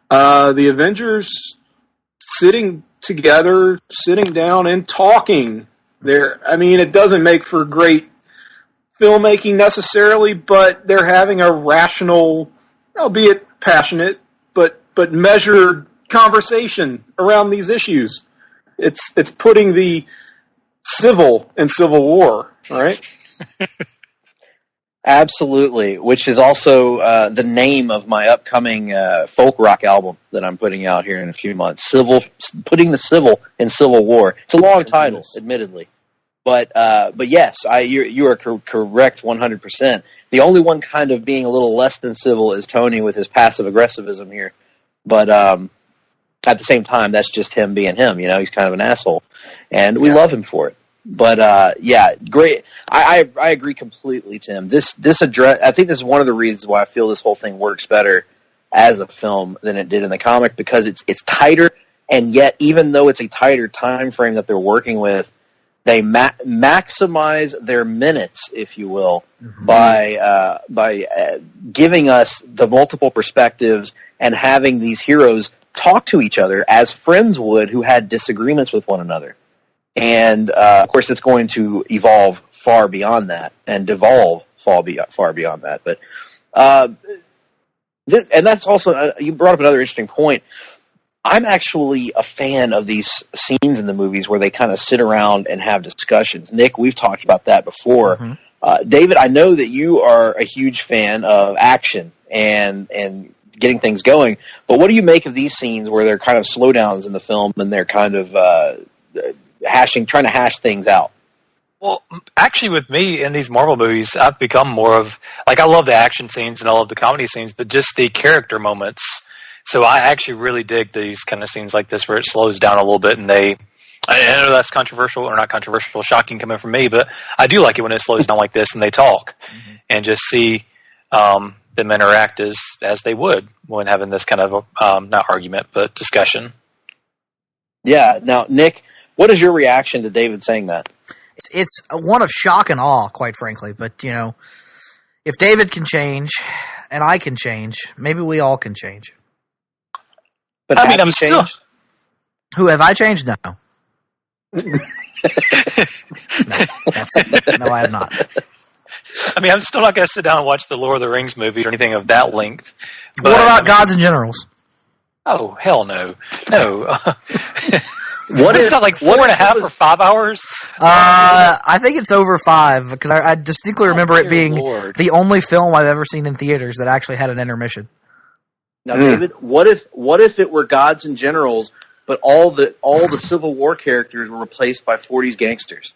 the Avengers sitting together, sitting down and talking. I mean, it doesn't make for great filmmaking necessarily, but they're having a rational, albeit passionate, but measured conversation around these issues. It's putting the civil in Civil War, right? Absolutely, which is also the name of my upcoming folk rock album that I'm putting out here in a few months. Putting the civil in Civil War. It's a long title, admittedly, but yes, you are correct 100%. The only one kind of being a little less than civil is Tony with his passive aggressivism here, but at the same time, that's just him being him. He's kind of an asshole, and we love him for it. But great. I agree completely, Tim. This address. I think this is one of the reasons why I feel this whole thing works better as a film than it did in the comic, because it's tighter, and yet even though it's a tighter time frame that they're working with, they maximize their minutes, if you will, by giving us the multiple perspectives and having these heroes talk to each other as friends would who had disagreements with one another. And, of course, it's going to evolve far beyond that and devolve far beyond that. But and that's also, you brought up another interesting point. I'm actually a fan of these scenes in the movies where they kind of sit around and have discussions. Nick, we've talked about that before. David, I know that you are a huge fan of action and getting things going, but what do you make of these scenes where they're kind of slowdowns in the film and they're kind of trying to hash things out? Well, actually, with me in these Marvel movies, I've become more of like I love the action scenes and I love the comedy scenes, but just the character moments. So I actually really dig these kind of scenes like this where it slows down a little bit, and I know that's controversial or not controversial, shocking coming from me, but I do like it when it slows down like this and they talk and just see them interact as they would when having this kind of not argument but discussion. Yeah. Now, Nick, what is your reaction to David saying that? It's one of shock and awe, quite frankly. But, if David can change and I can change, maybe we all can change. But I mean, I'm still... Who, have I changed? No. No, I have not. I mean, I'm still not going to sit down and watch the Lord of the Rings movie or anything of that length. But, what about Gods and Generals? Oh, hell no. No. What is that, like 4.5 or 5 hours? I think it's over 5, because I distinctly remember it being the only film I've ever seen in theaters that actually had an intermission. Now, David, what if it were Gods and Generals, but all the Civil War characters were replaced by 40s gangsters?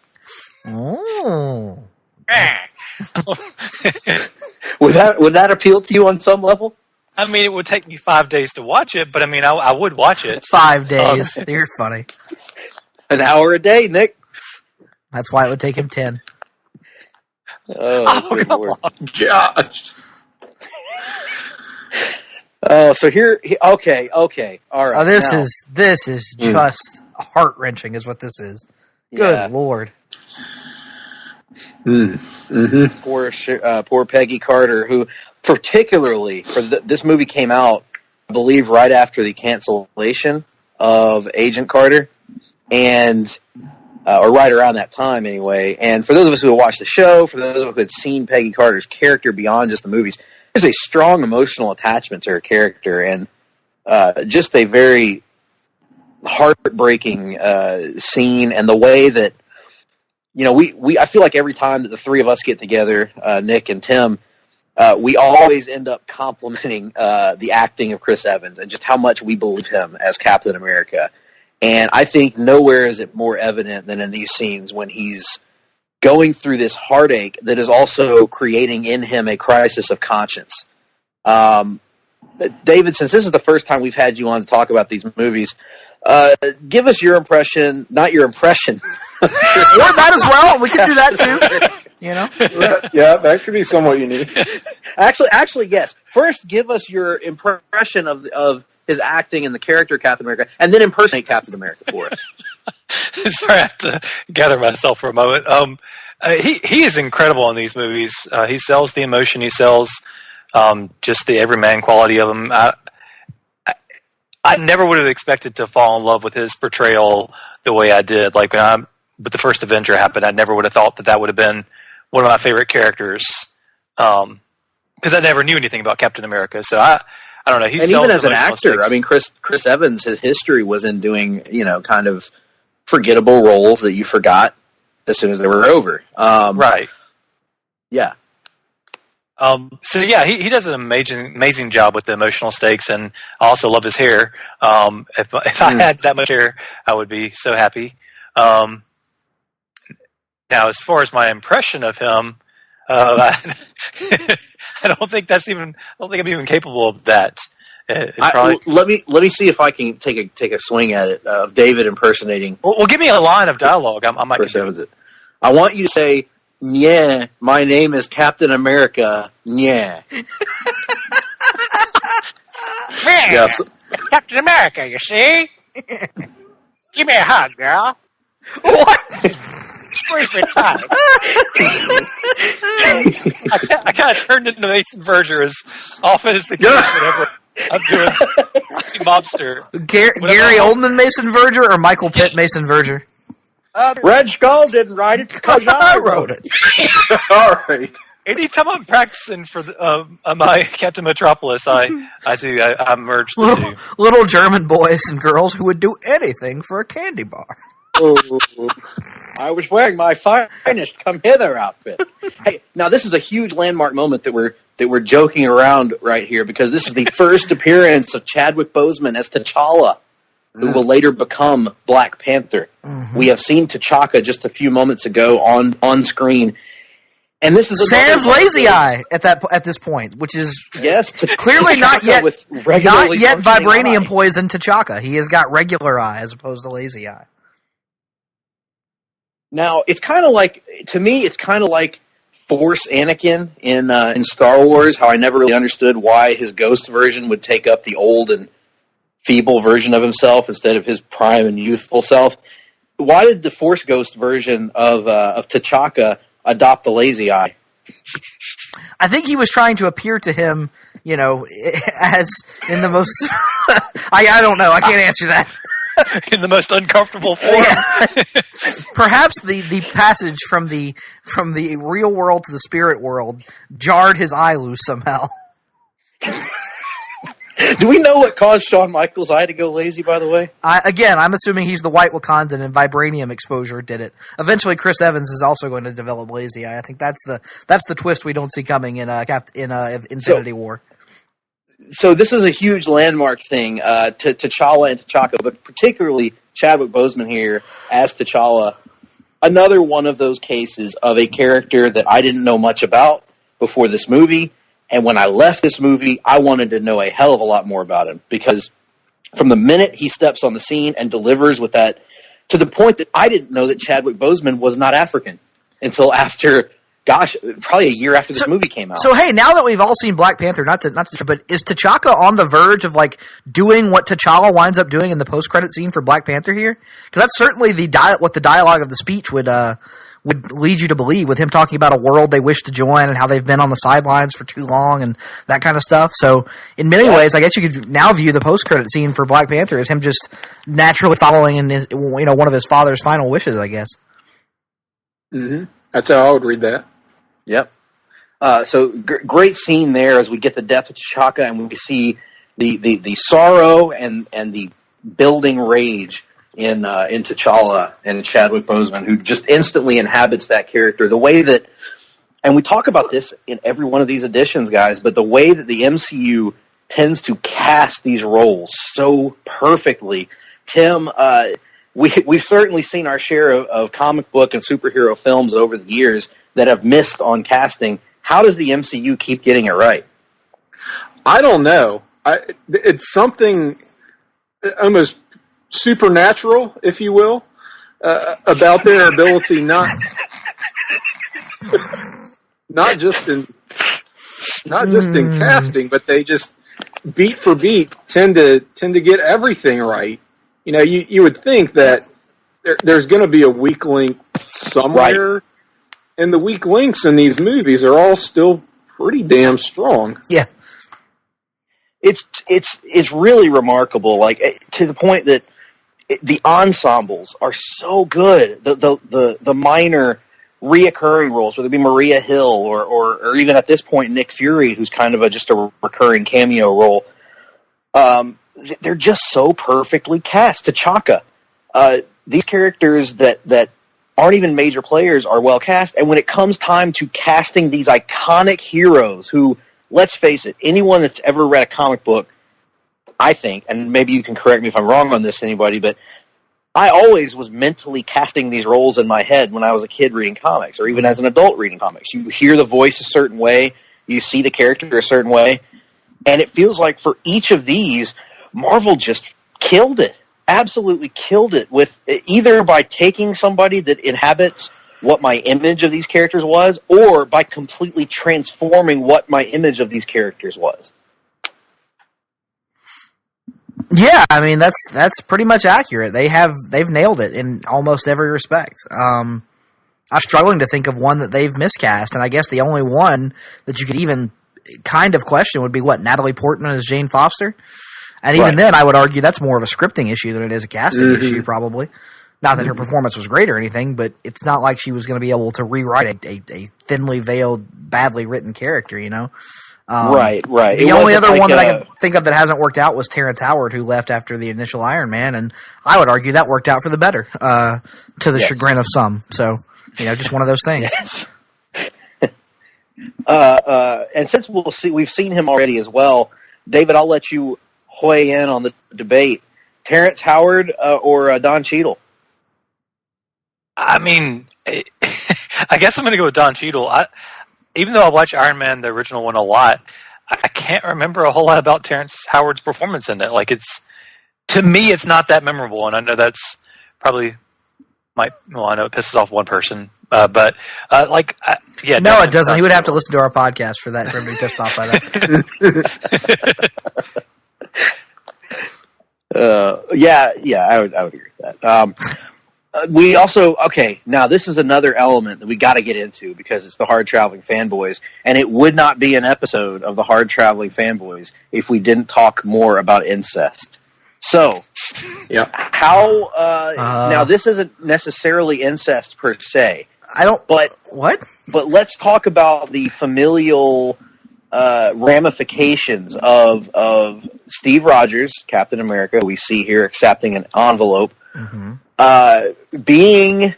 Oh. Would that appeal to you on some level? I mean, it would take me 5 days to watch it, but I mean, I would watch it. 5 days. You're funny. An hour a day, Nick. That's why it would take him 10. Oh, good Lord. Gosh. Oh, so here. Okay, all right. This is just heart wrenching, is what this is. Good Lord. Poor Peggy Carter, who particularly for this movie came out, I believe, right after the cancellation of Agent Carter, and or right around that time anyway. And for those of us who have watched the show, for those of us who had seen Peggy Carter's character beyond just the movies, there's a strong emotional attachment to her character, and just a very heartbreaking scene, and the way that I feel like every time that the three of us get together, Nick and Tim, we always end up complimenting the acting of Chris Evans and just how much we believe him as Captain America. And I think nowhere is it more evident than in these scenes when he's going through this heartache that is also creating in him a crisis of conscience. David, since this is the first time we've had you on to talk about these movies, give us your impression, not your impression. Or that as well. We can do that too. Yeah, that could be somewhat unique. Actually, yes. First, give us your impression of his acting and the character of Captain America, and then impersonate Captain America for us. Sorry, I have to gather myself for a moment. He is incredible in these movies. He sells the emotion. He sells just the everyman quality of him. I never would have expected to fall in love with his portrayal the way I did. Like when the first Avenger happened, I never would have thought that would have been one of my favorite characters, because I never knew anything about Captain America. So I don't know. And even as an actor, I mean, Chris Evans, his history was in doing kind of forgettable roles that you forgot as soon as they were over. Right. Yeah. So yeah, he does an amazing job with the emotional stakes, and I also love his hair. If I had that much hair, I would be so happy. Now, as far as my impression of him, I don't think I'm even capable of that. Let me see if I can take a swing at it of David impersonating. Well, give me a line of dialogue. I might Chris Evans. I want you to say, "Yeah, my name is Captain America." Yeah. Yes. Captain America, you see? Give me a hug, girl. What? Squeeze me tight. I kind of turned into Mason Verger as often as the case whenever I'm doing mobster. Gary Oldman Mason Verger or Michael Pitt Mason Verger? Red Skull didn't write it because I wrote it. All right. Anytime I'm practicing for my Captain Metropolis, I merge the two. Little German boys and girls who would do anything for a candy bar. Oh, I was wearing my finest come hither outfit. Hey, now this is a huge landmark moment that we're joking around right here, because this is the first appearance of Chadwick Boseman as T'Challa who will later become Black Panther. We have seen T'Chaka just a few moments ago on screen. And this is Sans lazy eye at this point, which is clearly not yet vibranium poison T'Chaka. He has got regular eye as opposed to lazy eye. Now it's kind of like, to me, it's kind of like Force Anakin in Star Wars. How I never really understood why his ghost version would take up the old and feeble version of himself instead of his prime and youthful self. Why did the Force Ghost version of T'Chaka adopt the lazy eye? I think he was trying to appear to him, as in the most... I don't know. I can't answer that. In the most uncomfortable form. Yeah. Perhaps the passage from the real world to the spirit world jarred his eye loose somehow. Do we know what caused Shawn Michaels' eye to go lazy, by the way? I'm assuming he's the white Wakandan and vibranium exposure did it. Eventually, Chris Evans is also going to develop lazy eye. I think that's the twist we don't see coming in Infinity War. So this is a huge landmark thing to T'Challa and T'Chaka, but particularly Chadwick Boseman here as T'Challa. Another one of those cases of a character that I didn't know much about before this movie. And when I left this movie, I wanted to know a hell of a lot more about him, because from the minute he steps on the scene and delivers with that, to the point that I didn't know that Chadwick Boseman was not African until after, probably a year after this movie came out. So hey, now that we've all seen Black Panther, but is T'Chaka on the verge of doing what T'Challa winds up doing in the post-credit scene for Black Panther here? Because that's certainly what the dialogue of the speech would lead you to believe, with him talking about a world they wish to join and how they've been on the sidelines for too long and that kind of stuff. So in many ways, I guess you could now view the post-credit scene for Black Panther as him just naturally following in his, one of his father's final wishes, I guess. Mm-hmm. That's how I would read that. Yep. So great scene there as we get the death of T'Chaka and we see the sorrow and the building rage in T'Challa and Chadwick Boseman, who just instantly inhabits that character. The way that, and we talk about this in every one of these editions, guys, but the way that the MCU tends to cast these roles so perfectly. Tim, we've certainly seen our share of comic book and superhero films over the years that have missed on casting. How does the MCU keep getting it right? I don't know. It's something almost supernatural, if you will, about their ability not just in casting, but they just beat for beat tend to get everything right. You would think that there's going to be a weak link somewhere, right, and the weak links in these movies are all still pretty damn strong. Yeah. It's really remarkable, to the point that the ensembles are so good. The minor reoccurring roles, whether it be Maria Hill or even at this point Nick Fury, who's kind of just a recurring cameo role. They're just so perfectly cast. T'Chaka, these characters that aren't even major players are well cast. And when it comes time to casting these iconic heroes who, let's face it, anyone that's ever read a comic book, I think, and maybe you can correct me if I'm wrong on this, anybody, but I always was mentally casting these roles in my head when I was a kid reading comics, or even as an adult reading comics. You hear the voice a certain way, you see the character a certain way, and it feels like for each of these, Marvel just killed it. Absolutely killed it, with either by taking somebody that inhabits what my image of these characters was, or by completely transforming what my image of these characters was. Yeah, I mean that's pretty much accurate. They've nailed it in almost every respect. I'm struggling to think of one that they've miscast, and I guess the only one that you could even kind of question would be Natalie Portman as Jane Foster. And even then, I would argue that's more of a scripting issue than it is a casting issue, probably. Not that her performance was great or anything, but it's not like she was going to be able to rewrite a thinly veiled, badly written character, Right. The only other one that I can think of that hasn't worked out was Terrence Howard, who left after the initial Iron Man, and I would argue that worked out for the better, to the chagrin of some. So, just one of those things. Yes. And since we've seen him already as well, David, I'll let you weigh in on the debate. Terrence Howard or Don Cheadle? I mean, I guess I'm going to go with Don Cheadle. Even though I watch Iron Man, the original one, a lot, I can't remember a whole lot about Terrence Howard's performance in it. Like, to me, it's not that memorable, and I know that's probably I know it pisses off one person, but yeah. No, it doesn't. He would have to listen to our podcast for that, for him to be pissed off by that. Yeah, I would agree with that. We also, now this is another element that we got to get into because it's the Hard-Traveling Fanboys, and it would not be an episode of the Hard-Traveling Fanboys if we didn't talk more about incest. So, how, now this isn't necessarily incest per se. What? But let's talk about the familial ramifications of Steve Rogers, Captain America, who we see here accepting an envelope, being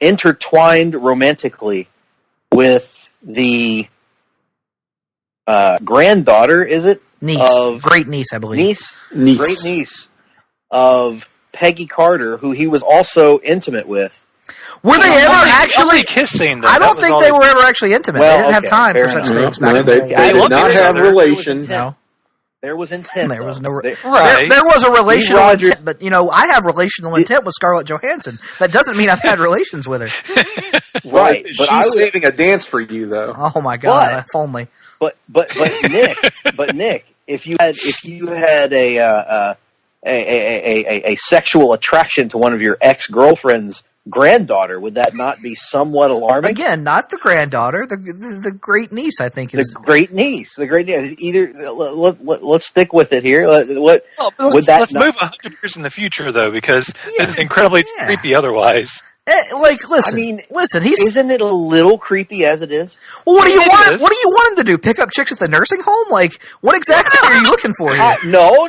intertwined romantically with the granddaughter, is it? Niece. Great niece, I believe. Great niece of Peggy Carter, who he was also intimate with. Were they ever actually kissing? I don't think they were ever actually intimate. They didn't have time for such things. No, they did not have relations. No. There was intent. There was no right. There was a relational intent, but I have relational intent with Scarlett Johansson. That doesn't mean I've had relations with her. Right, but she's saving a dance for you, though. Oh my god! If only. But Nick, if you had a sexual attraction to one of your ex-girlfriend's granddaughter, would that not be somewhat alarming? Again, not the granddaughter, the great niece. I think is the great niece. Either let's stick with it here. Let's move 100 years in the future though, because this is incredibly creepy otherwise. Listen. Isn't it a little creepy as it is? Well, what do you want? What do you want him to do? Pick up chicks at the nursing home? Like, what exactly are you looking for here? No.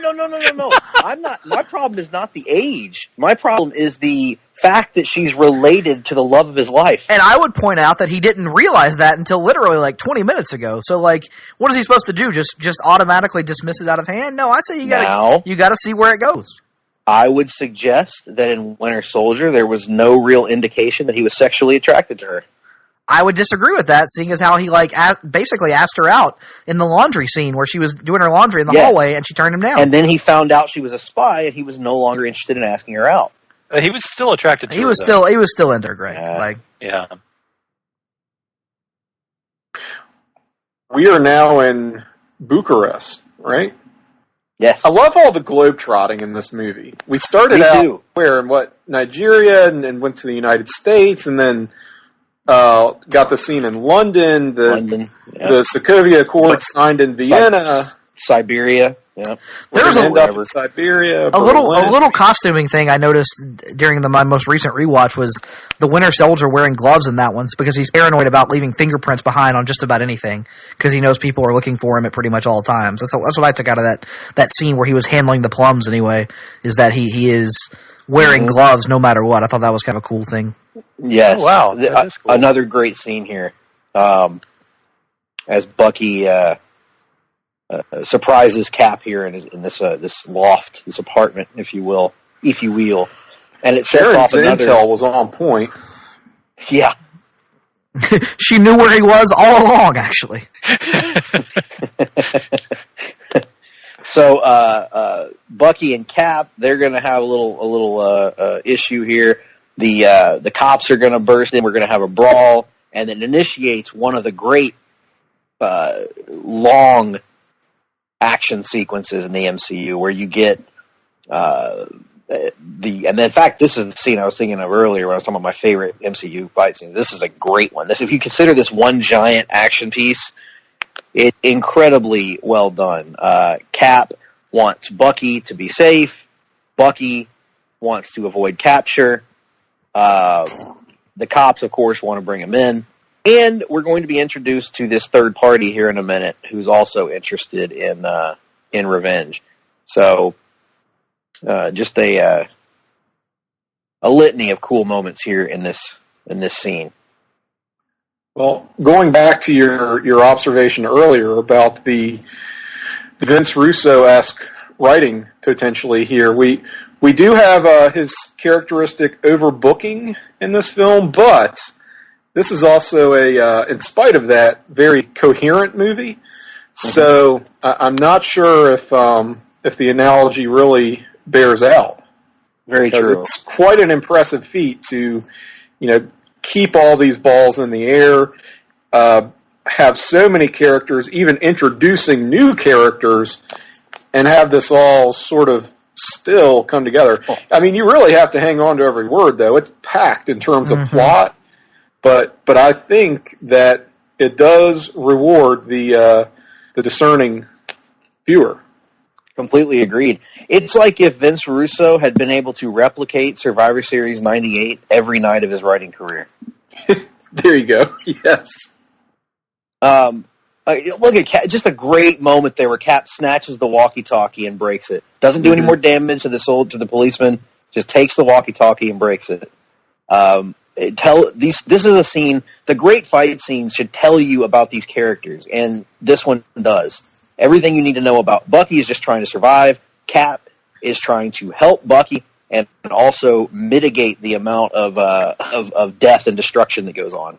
I'm not. My problem is not the age. My problem is the fact that she's related to the love of his life. And I would point out that he didn't realize that until literally like 20 minutes ago. So, like, what is he supposed to do? Just automatically dismiss it out of hand? No, I say you gotta see where it goes. I would suggest that in Winter Soldier, there was no real indication that he was sexually attracted to her. I would disagree with that, seeing as how he basically asked her out in the laundry scene where she was doing her laundry in the hallway and she turned him down. And then he found out she was a spy and he was no longer interested in asking her out. He was still attracted to her. He was still into her, Greg. Yeah. We are now in Bucharest, right? Yes. I love all the globetrotting in this movie. We started out Nigeria, and went to the United States, and then got the scene in London. The Sokovia Accord signed in Vienna. Siberia. Yeah. There's Siberia. A little costuming thing I noticed during my most recent rewatch was the Winter Soldier wearing gloves in that one because he's paranoid about leaving fingerprints behind on just about anything because he knows people are looking for him at pretty much all times. That's what I took out of that scene where he was handling the plums anyway, is that he is wearing gloves no matter what. I thought that was kind of a cool thing. Yes. Oh, wow. That is cool. Another great scene here. As Bucky surprises Cap here in this loft, this apartment, if you will, and it sets off another. Intel was on point. Yeah, she knew where he was all along, actually. So Bucky and Cap, they're going to have a little issue here. The cops are going to burst in. We're going to have a brawl, and it initiates one of the great long action sequences in the MCU where you get and in fact, this is the scene I was thinking of earlier when I was talking about my favorite MCU fight scene. This is a great one. If you consider this one giant action piece, it's incredibly well done. Cap wants Bucky to be safe. Bucky wants to avoid capture. The cops, of course, want to bring him in. And we're going to be introduced to this third party here in a minute who's also interested in revenge. So just a litany of cool moments here in this scene. Well, going back to your observation earlier about the Vince Russo-esque writing potentially here. We do have his characteristic overbooking in this film, but this is also in spite of that, very coherent movie. So I'm not sure if the analogy really bears out. Very because true. it's quite an impressive feat to, keep all these balls in the air, have so many characters, even introducing new characters, and have this all sort of still come together. I mean, you really have to hang on to every word, though. It's packed in terms of plot, but I think that it does reward the discerning viewer. Completely agreed. It's like if Vince Russo had been able to replicate Survivor Series 98 every night of his writing career. There you go. Yes. Look at Cap, just a great moment there where Cap snatches the walkie-talkie and breaks it. Doesn't do any more damage to the policeman. Just takes the walkie-talkie and breaks it. This is a scene. The great fight scenes should tell you about these characters, and this one does. Everything you need to know about Bucky is just trying to survive. Cap is trying to help Bucky and also mitigate the amount of death and destruction that goes on.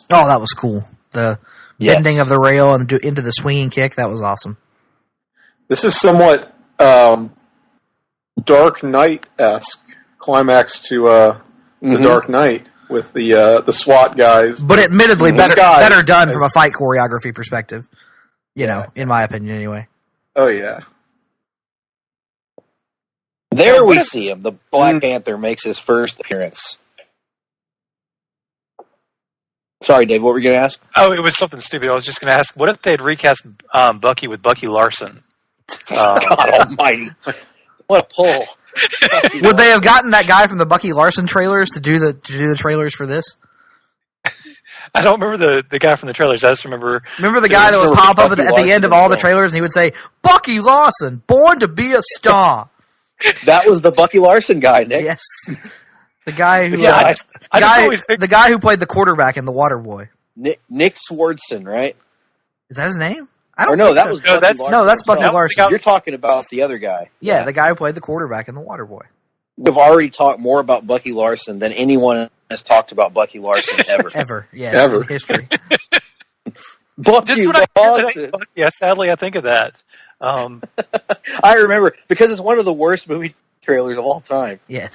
Oh, that was cool. The bending of the rail and into the swinging kick, that was awesome. This is somewhat Dark Knight-esque climax to the Dark Knight with the SWAT guys. But admittedly, better done from a fight choreography perspective. In my opinion, anyway. Oh, yeah. There we see him. The Black Panther makes his first appearance. Sorry, Dave, what were you going to ask? Oh, it was something stupid. I was just going to ask, what if they had recast Bucky with Bucky Larson? God almighty. What a pull. Would they have gotten that guy from the Bucky Larson trailers to do the trailers for this? I don't remember the guy from the trailers. I just remember the guy that would pop up at the end of all the trailers and he would say, Bucky Larson, born to be a star. That was the Bucky Larson guy, Nick. Yes. The guy who the guy who played the quarterback in The Waterboy. Nick Swardson, right? Is that his name? I don't know. That was that's Bucky Larson. You're talking about the other guy. Yeah, the guy who played the quarterback in The Waterboy. We've already talked more about Bucky Larson than anyone has talked about Bucky Larson ever. Ever, yes, ever. in history. Bucky Larson. Yeah, sadly, I think of that. I remember, because it's one of the worst movie trailers of all time. Yes.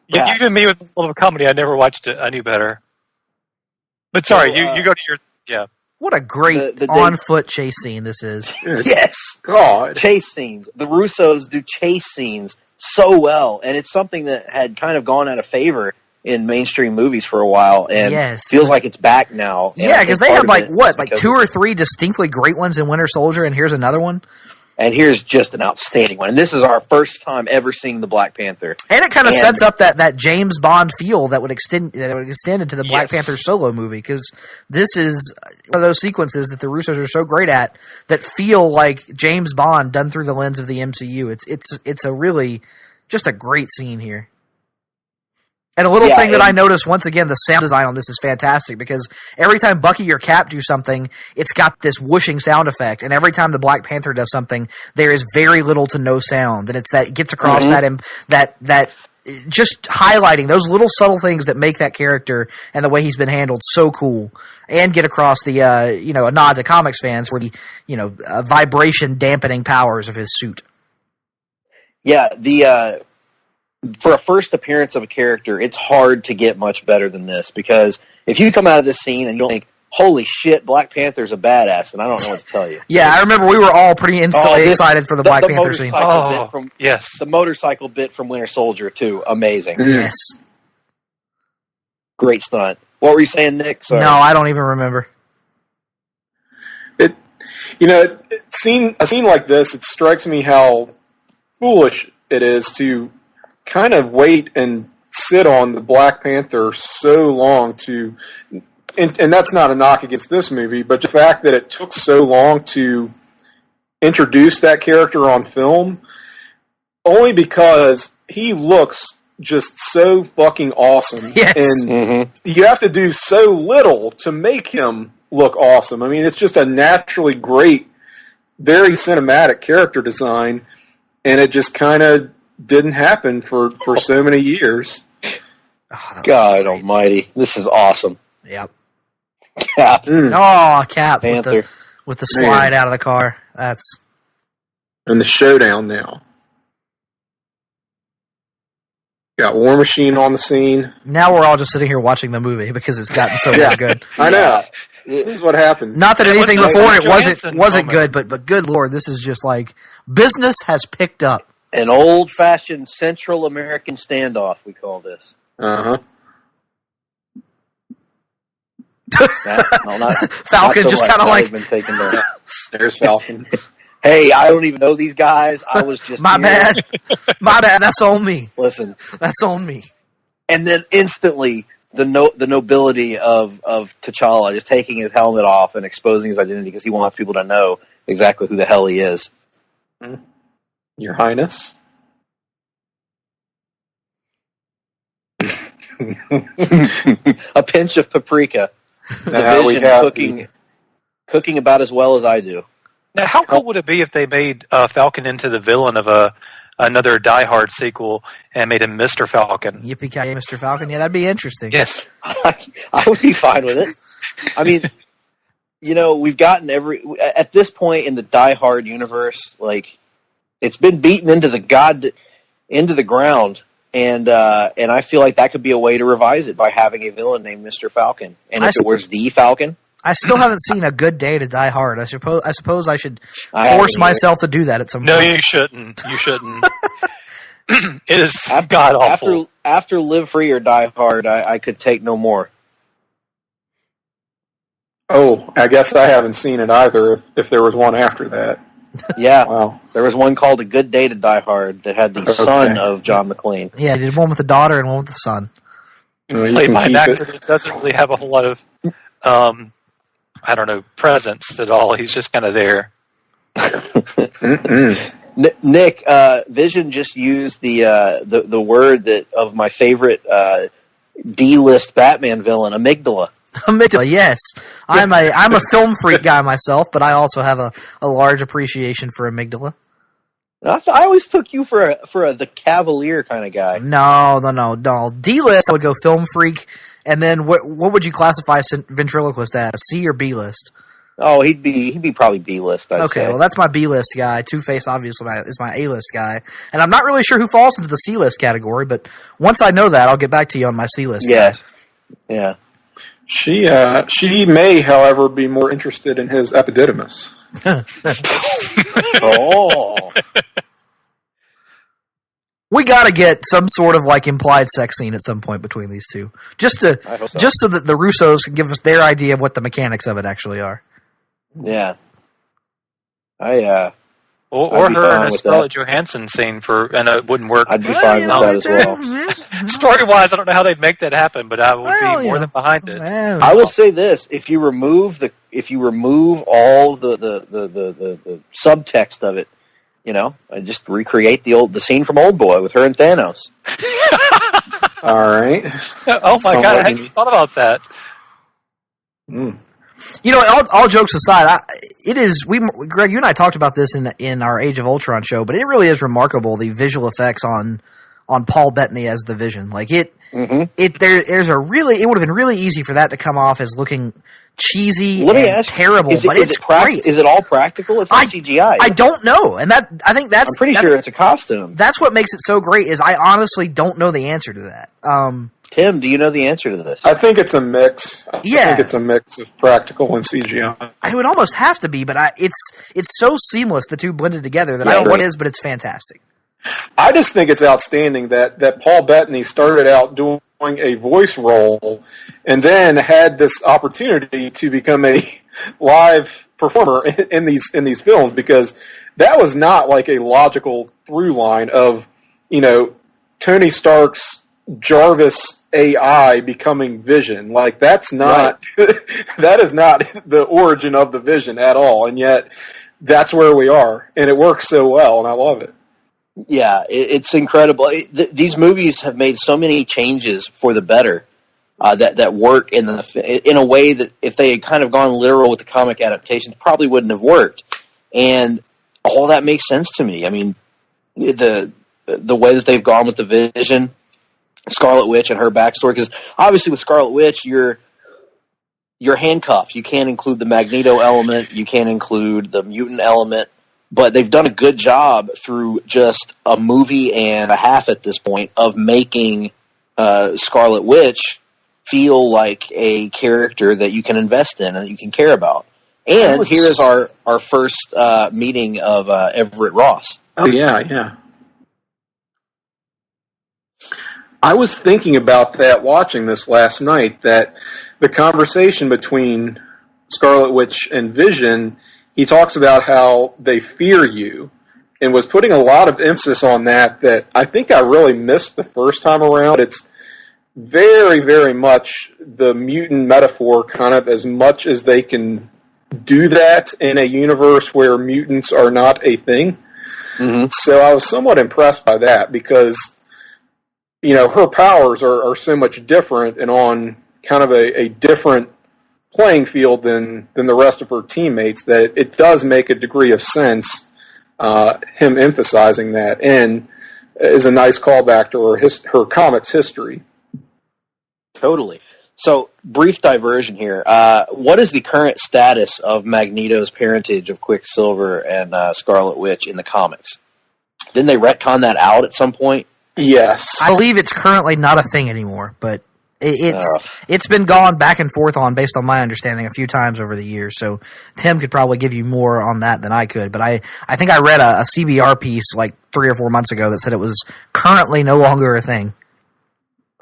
Yeah. Even me with a little comedy, I never watched it. I knew better. But sorry, you go to your... Yeah. What a great on-foot chase scene this is. Yes. God. Chase scenes. The Russos do chase scenes so well, and it's something that had kind of gone out of favor in mainstream movies for a while, and feels like it's back now. Yeah, because they had like 2 or 3 distinctly great ones in Winter Soldier, and here's another one. And here's just an outstanding one. And this is our first time ever seeing the Black Panther. And it kind of sets up that James Bond feel that would extend into the Black Panther solo movie, because this is one of those sequences that the Russos are so great at that feel like James Bond done through the lens of the MCU. It's a really just a great scene here. And a little thing that I noticed, once again, the sound design on this is fantastic, because every time Bucky or Cap do something, it's got this whooshing sound effect. And every time the Black Panther does something, there is very little to no sound. And it's it gets across that just highlighting those little subtle things that make that character and the way he's been handled so cool. And get across the, a nod to comics fans for the, vibration dampening powers of his suit. Yeah, for a first appearance of a character, it's hard to get much better than this, because if you come out of this scene and you don't think, holy shit, Black Panther's a badass, then I don't know what to tell you. Yeah, I remember we were all pretty instantly excited for the Black Panther scene. The motorcycle bit from Winter Soldier, too. Amazing. Yes. Great stunt. What were you saying, Nick? Sorry. No, I don't even remember. A scene like this, it strikes me how foolish it is to kind of wait and sit on the Black Panther so long and that's not a knock against this movie, but the fact that it took so long to introduce that character on film, only because he looks just so fucking awesome. Yes. And you have to do so little to make him look awesome. I mean, it's just a naturally great, very cinematic character design. and it just kind of didn't happen for so many years. Oh, God almighty. This is awesome. Yep. Cap. Oh, Cap Panther. with the slide out of the car. That's And the showdown now. Got War Machine on the scene. now we're all just sitting here watching the movie because it's gotten so damn good. I know. This is what happens. Not that anything What's the before it Johansson wasn't moment? good, but good lord, this is just like business has picked up. An old-fashioned Central American standoff, we call this. Uh-huh. Falcon just kind of like been taken down. There's Falcon. Hey, I don't even know these guys. I was just my here. bad. That's on me. Listen, That's on me. and then instantly the nobility of T'Challa just taking his helmet off and exposing his identity because he wants people to know exactly who the hell he is. Your Highness. A pinch of paprika. The Now we Vision have cooking about as well as I do. Now, how cool would it be if they made Falcon into the villain of another Die Hard sequel and made him Mr. Falcon? Yippee-ki-yay, Mr. Falcon. Yeah, that'd be interesting. Yes. I would be fine with it. I mean, we've gotten at this point in the Die Hard universe, like it's been beaten into the ground, and I feel like that could be a way to revise it by having a villain named Mr. Falcon, and if it was the Falcon. I still haven't seen A Good Day to Die Hard. I suppose I should I haven't force either. myself to do that at some No, point. you shouldn't. You shouldn't. It is god awful. After Live Free or Die Hard, I could take no more. Oh, I guess I haven't seen it either, if there was one after that. Yeah, Wow. there was one called A Good Day to Die Hard that had the son of John McClane. Yeah, he did one with the daughter and one with the son. You Played can by an keep actor it. that doesn't really have a whole lot of, I don't know, presence at all. He's just kind of there. Nick, Vision just used the word that of my favorite D-list Batman villain, amygdala. Amygdala, yes. I'm a film freak guy myself, but I also have a large appreciation for Amygdala. I always took you for the Cavalier kind of guy. No. D-list, I would go film freak, and then what would you classify ventriloquist as? C or B-list? Oh, he'd be probably B-list. I'd Okay, say. well that's my B-list guy. Two-Face obviously is my A-list guy, and I'm not really sure who falls into the C-list category. But once I know that, I'll get back to you on my C-list. Yeah, guy. yeah. She may, however, be more interested in his epididymis. Oh, We got to get some sort of like implied sex scene at some point between these two, just so that the Russos can give us their idea of what the mechanics of it actually are. yeah. Or I'd be her fine in a with Scarlett Johansson scene and it wouldn't work. I'd be fine with that as well. Story-wise, I don't know how they'd make that happen, but I would be more than behind it. I will say this: if you remove all the subtext of it, I just recreate the scene from Old Boy with her and Thanos. All right. Oh my god, I hadn't thought about that. All jokes aside, Greg, you and I talked about this in our Age of Ultron show, but it really is remarkable the visual effects on Paul Bettany as the Vision. Like it would have been really easy for that to come off as looking cheesy and terrible, but it's great. Is it all practical? It's not CGI. I don't know, and I think that's. I'm pretty sure it's a costume. That's what makes it so great. Is I honestly don't know the answer to that. Tim, do you know the answer to this? I think it's a mix. I Yeah. think it's a mix of practical and CGI. It would almost have to be, but it's so seamless, the two blended together, that I don't know what it is, but it's fantastic. I just think it's outstanding that Paul Bettany started out doing a voice role and then had this opportunity to become a live performer in these films, because that was not like a logical through line of, Tony Stark's Jarvis AI becoming Vision. Like that's not that is not the origin of the Vision at all, and yet that's where we are, and it works so well, and I love it. Yeah, it's incredible. These movies have made so many changes for the better that work in a way that if they had kind of gone literal with the comic adaptations, probably wouldn't have worked. And all that makes sense to me. I mean, the way that they've gone with the Vision, Scarlet Witch, and her backstory. Because obviously with Scarlet Witch, you're handcuffed. You can't include the Magneto element. You can't include the mutant element. But they've done a good job through just a movie and a half at this point of making Scarlet Witch feel like a character that you can invest in and that you can care about. And here is our first meeting of Everett Ross. Oh, yeah. I was thinking about that watching this last night, that the conversation between Scarlet Witch and Vision, he talks about how they fear you, and was putting a lot of emphasis on that I think I really missed the first time around. It's very, very much the mutant metaphor, kind of as much as they can do that in a universe where mutants are not a thing. Mm-hmm. So I was somewhat impressed by that, because her powers are so much different and on kind of a different playing field than the rest of her teammates, that it does make a degree of sense, him emphasizing that, and is a nice callback to her comics history. Totally. So, brief diversion here. What is the current status of Magneto's parentage of Quicksilver and Scarlet Witch in the comics? Didn't they retcon that out at some point? Yes. I believe it's currently not a thing anymore, but it's been gone back and forth on, based on my understanding, a few times over the years. So Tim could probably give you more on that than I could. But I think I read a CBR piece like 3 or 4 months ago that said it was currently no longer a thing.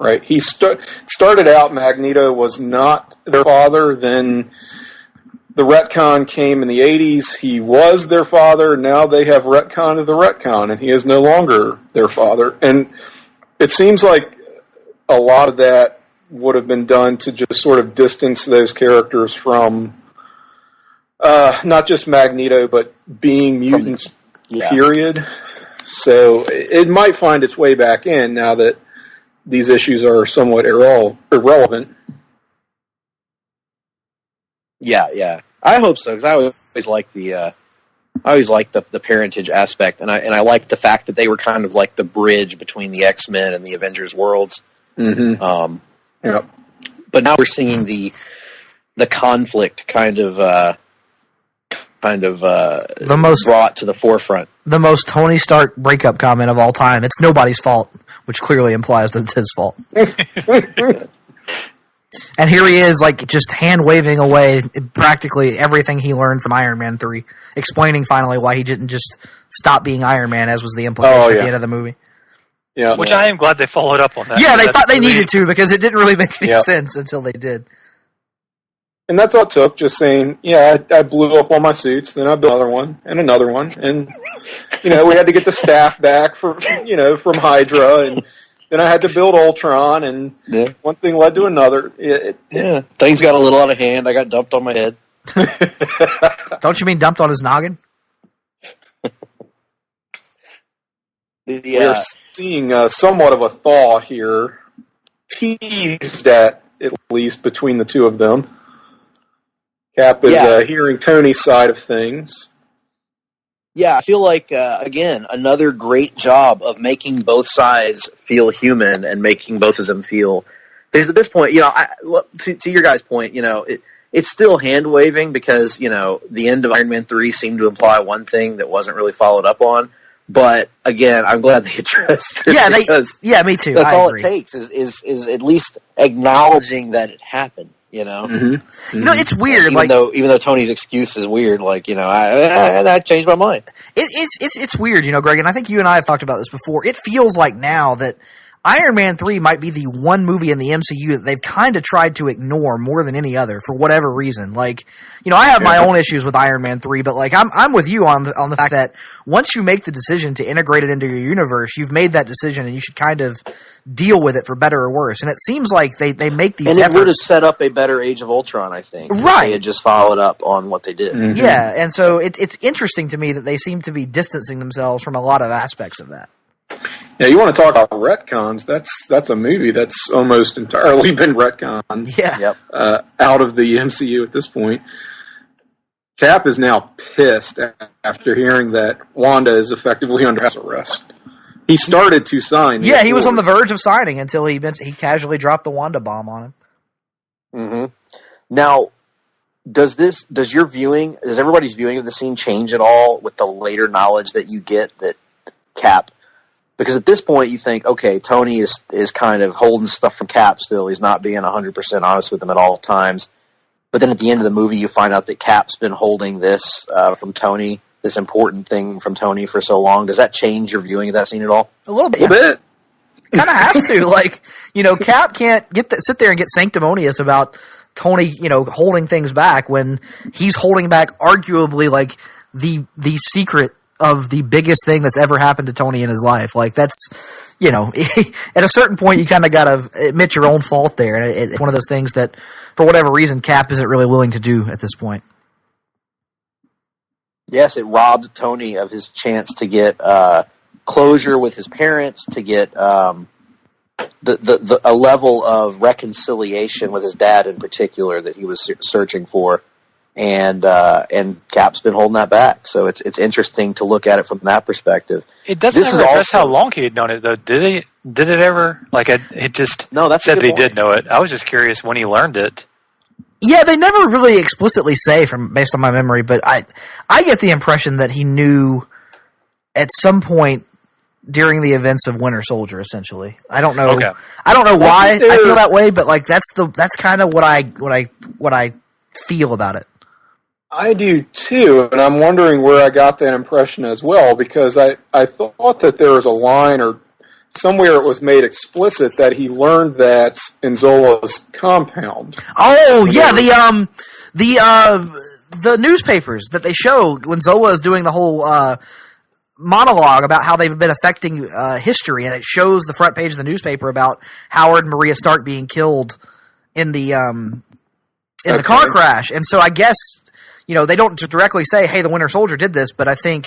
Right. He started out, Magneto was not their father. Then the retcon came in the 80s. He was their father. Now they have retcon of the retcon, and he is no longer their father. And it seems like a lot of that would have been done to just sort of distance those characters from not just Magneto, but being mutants, period. So it might find its way back in now that these issues are somewhat irrelevant. Yeah. I hope so, because I always like the parentage aspect, and I like the fact that they were kind of like the bridge between the X-Men and the Avengers worlds. Mm-hmm. But now we're seeing the conflict kind of the most brought to the forefront. The most Tony Stark breakup comment of all time. It's nobody's fault, which clearly implies that it's his fault. And here he is, like, just hand-waving away practically everything he learned from Iron Man 3, explaining finally why he didn't just stop being Iron Man, as was the implication at the end of the movie. Yeah, Which I am glad they followed up on that. Yeah, they thought they needed to, because it didn't really make any sense until they did. And that's all it took, just saying, I blew up all my suits, then I built another one, and we had to get the staff back from Hydra, and then I had to build Ultron, and one thing led to another. Things got a little out of hand. I got dumped on my head. Don't you mean dumped on his noggin? We are seeing somewhat of a thaw here, teased at least between the two of them. Cap is hearing Tony's side of things. Yeah, I feel like, again, another great job of making both sides feel human and making both of them feel... Because at this point, to your guys' point, it's still hand-waving because, the end of Iron Man 3 seemed to imply one thing that wasn't really followed up on. But, again, I'm glad they addressed it. Me too. That's all it takes is at least acknowledging that it happened. Mm-hmm. It's weird. Even though Tony's excuse is weird, I changed my mind. It's weird, Greg, and I think you and I have talked about this before. It feels like now that Iron Man 3 might be the one movie in the MCU that they've kind of tried to ignore more than any other for whatever reason. I have my own issues with Iron Man 3, but I'm with you on the fact that once you make the decision to integrate it into your universe, you've made that decision and you should kind of deal with it for better or worse. And it seems like they make these efforts. And it would have set up a better Age of Ultron, I think. Right. If they had just followed up on what they did. Mm-hmm. Yeah, and so it's interesting to me that they seem to be distancing themselves from a lot of aspects of that. Yeah, you want to talk about retcons? That's a movie that's almost entirely been retconned. Yeah. Out of the MCU at this point. Cap is now pissed after hearing that Wanda is effectively under house arrest. He started to sign. Yeah, he was on the verge of signing until he casually dropped the Wanda bomb on him. Mm-hmm. Now, does everybody's viewing of the scene change at all with the later knowledge that you get that Cap? Because at this point you think, okay, Tony is kind of holding stuff from Cap still. He's not being 100% honest with him at all times. But then at the end of the movie, you find out that Cap's been holding this from Tony, this important thing from Tony for so long. Does that change your viewing of that scene at all? A little bit. A bit. Kind of has to. Like, Cap can't sit there and get sanctimonious about Tony, holding things back when he's holding back arguably like the secret of the biggest thing that's ever happened to Tony in his life. Like, that's, at a certain point you kind of got to admit your own fault there. And it's one of those things that, for whatever reason, Cap isn't really willing to do at this point. Yes, it robbed Tony of his chance to get closure with his parents, to get a level of reconciliation with his dad in particular that he was searching for, and Cap's been holding that back. So it's interesting to look at it from that perspective. It doesn't ever address how long he had known it, though. Did it? Did it ever? Like, it just that's said that he did know it. I was just curious when he learned it. Yeah, they never really explicitly say, based on my memory, but I get the impression that he knew at some point during the events of Winter Soldier. Essentially, I don't know. Okay. I don't know why I feel that way, but like that's kind of what I feel about it. I do too, and I'm wondering where I got that impression as well, because I thought that there was a line or somewhere it was made explicit that he learned that in Zola's compound. Oh yeah, the newspapers that they show when Zola is doing the whole monologue about how they've been affecting history, and it shows the front page of the newspaper about Howard and Maria Stark being killed in the the car crash. And so I guess they don't directly say, "Hey, the Winter Soldier did this," but I think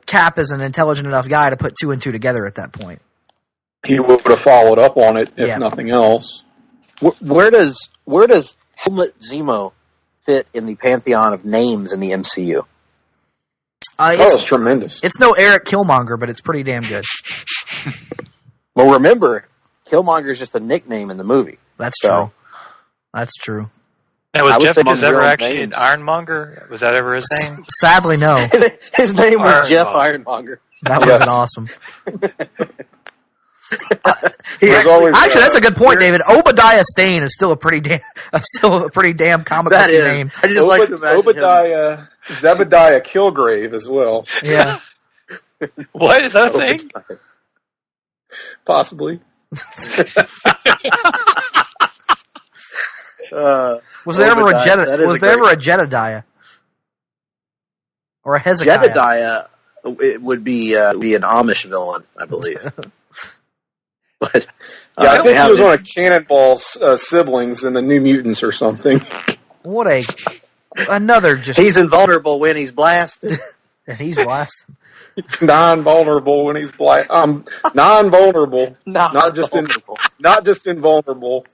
Cap is an intelligent enough guy to put two and two together at that point. He would have followed up on it if nothing else. Where does Helmut Zemo fit in the pantheon of names in the MCU? It's tremendous. It's no Eric Killmonger, but it's pretty damn good. Well, remember, Killmonger is just a nickname in the movie. That's true. That's true. Now, was Jeff Bridges ever actually an Ironmonger? Was that ever his name? Sadly, no. His name was Jeff Ironmonger. That would have been awesome. Actually, that's a good point, David. Obadiah Stane is still a pretty damn comic book name. I just like to imagine Obadiah Zebediah Kilgrave as well. Yeah. What is that a thing? Possibly. Was there ever a Jedediah? Or a Hezekiah? Jedediah it would be an Amish villain, I believe. But I think he was one of Cannonball's siblings in the New Mutants or something. What another just... He's invulnerable when he's blasted. And he's blasted. He's non-vulnerable when he's non-vulnerable. Not just invulnerable.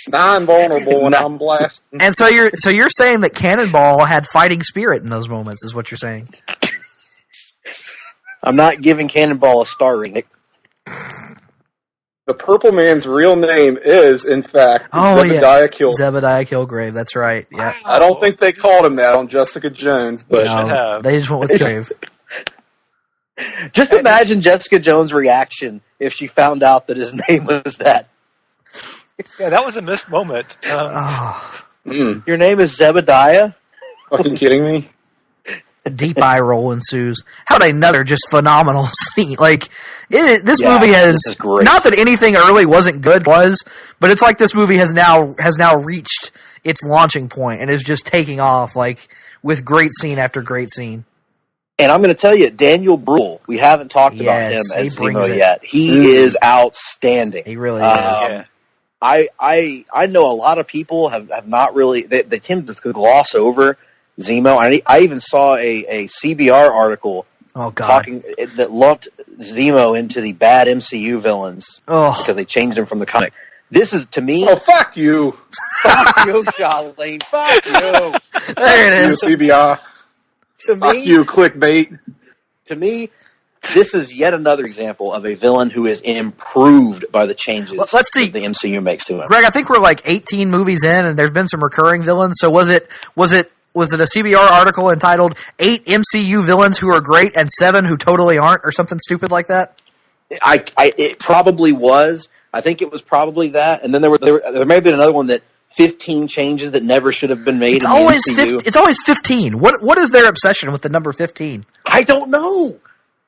Non-vulnerable when I'm blasted. And so you're saying that Cannonball had fighting spirit in those moments, is what you're saying? I'm not giving Cannonball a star rating. The Purple Man's real name is, in fact, Zebediah Kilgrave. Zebediah Kilgrave, that's right. Yeah. I don't think they called him that on Jessica Jones, but they just went with Grave. Just imagine Jessica Jones' reaction if she found out that his name was that. Yeah, that was a missed moment. Your name is Zebediah? Fucking kidding me? A deep eye roll ensues. How about another just phenomenal scene? Like, this movie has, not that anything early wasn't good, but it's like this movie has now reached its launching point and is just taking off, like, with great scene after great scene. And I'm going to tell you, Daniel Bruhl, we haven't talked about him as Zemo yet. He is outstanding. He really is. I know a lot of people have not really, they tend to gloss over Zemo. I even saw a CBR article that lumped Zemo into the bad MCU villains because they changed him from the comic. This is, to me... Oh, fuck you! Fuck you, Charlene! Fuck you! There it is. You CBR. Fuck you, clickbait. To me, this is yet another example of a villain who is improved by the changes Let's see. that the MCU makes to him. Greg, I think we're like 18 movies in, and there's been some recurring villains. So was it a CBR article entitled 8 MCU villains who are great and 7 who totally aren't, or something stupid like that? It probably was. I think it was probably that. And then there may have been another one that 15 changes that never should have been made in the MCU. It's always 15. What is their obsession with the number 15? I don't know.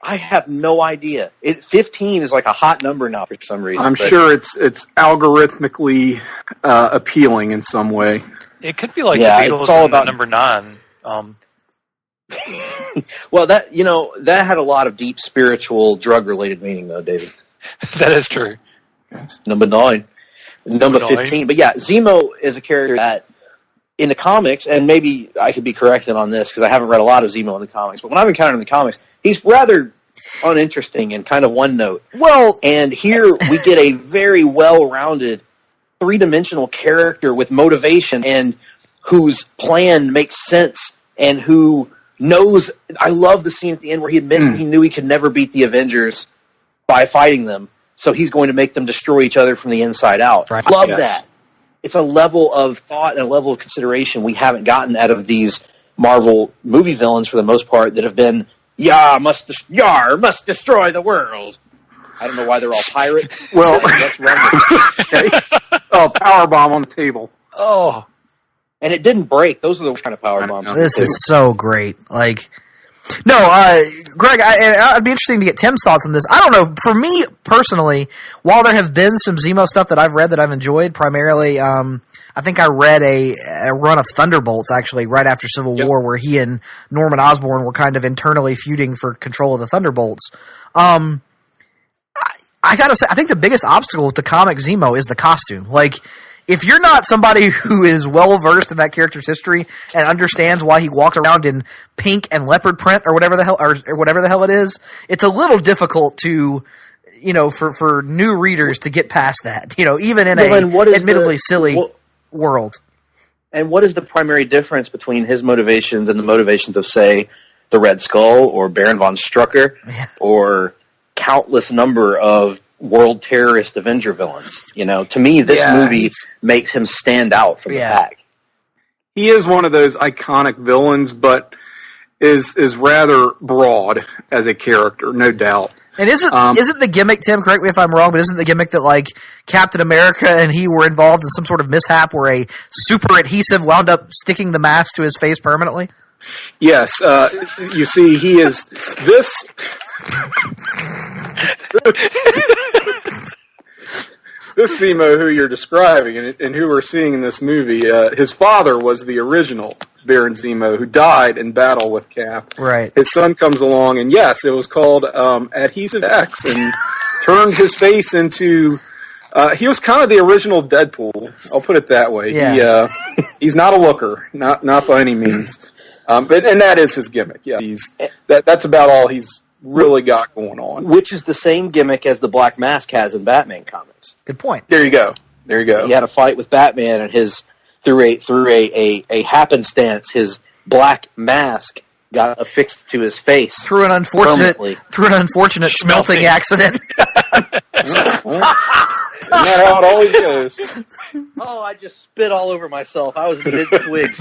I have no idea. 15 is like a hot number now for some reason. I'm sure it's algorithmically appealing in some way. It could be like the Beatles it's all and about number 9. Well, that had a lot of deep spiritual drug-related meaning, though, David. That is true. Number 9. Number 15. But yeah, Zemo is a character that, in the comics, and maybe I could be corrected on this because I haven't read a lot of Zemo in the comics, but when I've encountered him in the comics, he's rather uninteresting and kind of one note. Well, and here we get a very well-rounded, three-dimensional character with motivation and whose plan makes sense and who knows. I love the scene at the end where he admits that he knew he could never beat the Avengers by fighting them, so he's going to make them destroy each other from the inside out. Right. Love that. It's a level of thought and a level of consideration we haven't gotten out of these Marvel movie villains for the most part that have been Yar must destroy the world. I don't know why they're all pirates. Well, let's run okay. Oh, power bomb on the table. Oh, and it didn't break. Those are the kind of power bombs. This is so great. Like, no, Greg, I'd be interesting to get Tim's thoughts on this. I don't know. For me personally, while there have been some Zemo stuff that I've read that I've enjoyed, primarily, I think I read a run of Thunderbolts actually right after Civil War, where he and Norman Osborn were kind of internally feuding for control of the Thunderbolts. I gotta say, I think the biggest obstacle to comic Zemo is the costume. Like, if you're not somebody who is well versed in that character's history and understands why he walked around in pink and leopard print or whatever the hell it is, it's a little difficult to, for new readers to get past that. Even in admittedly silly world. And what is the primary difference between his motivations and the motivations of, say, the Red Skull or Baron von Strucker or countless number of world terrorist Avenger villains? To me, this movie makes him stand out from the pack. He is one of those iconic villains, but is rather broad as a character, no doubt. And isn't the gimmick, Tim, correct me if I'm wrong, but isn't the gimmick that, like, Captain America and he were involved in some sort of mishap where a super adhesive wound up sticking the mask to his face permanently? Yes. You see, he is this... This Zemo who you're describing and who we're seeing in this movie, his father was the original Baron Zemo who died in battle with Cap. Right. His son comes along, and yes, it was called Adhesive X, and turned his face into... he was kind of the original Deadpool. I'll put it that way. Yeah. He's not a looker, not by any means. And that is his gimmick. Yeah, that's about all he's really got going on. Which is the same gimmick as the Black Mask has in Batman comics. Good point. There you go. He had a fight with Batman, and through a happenstance, his black mask got affixed to his face through an unfortunate smelting accident. Isn't that how it always goes? Oh, I just spit all over myself. I was mid-swig.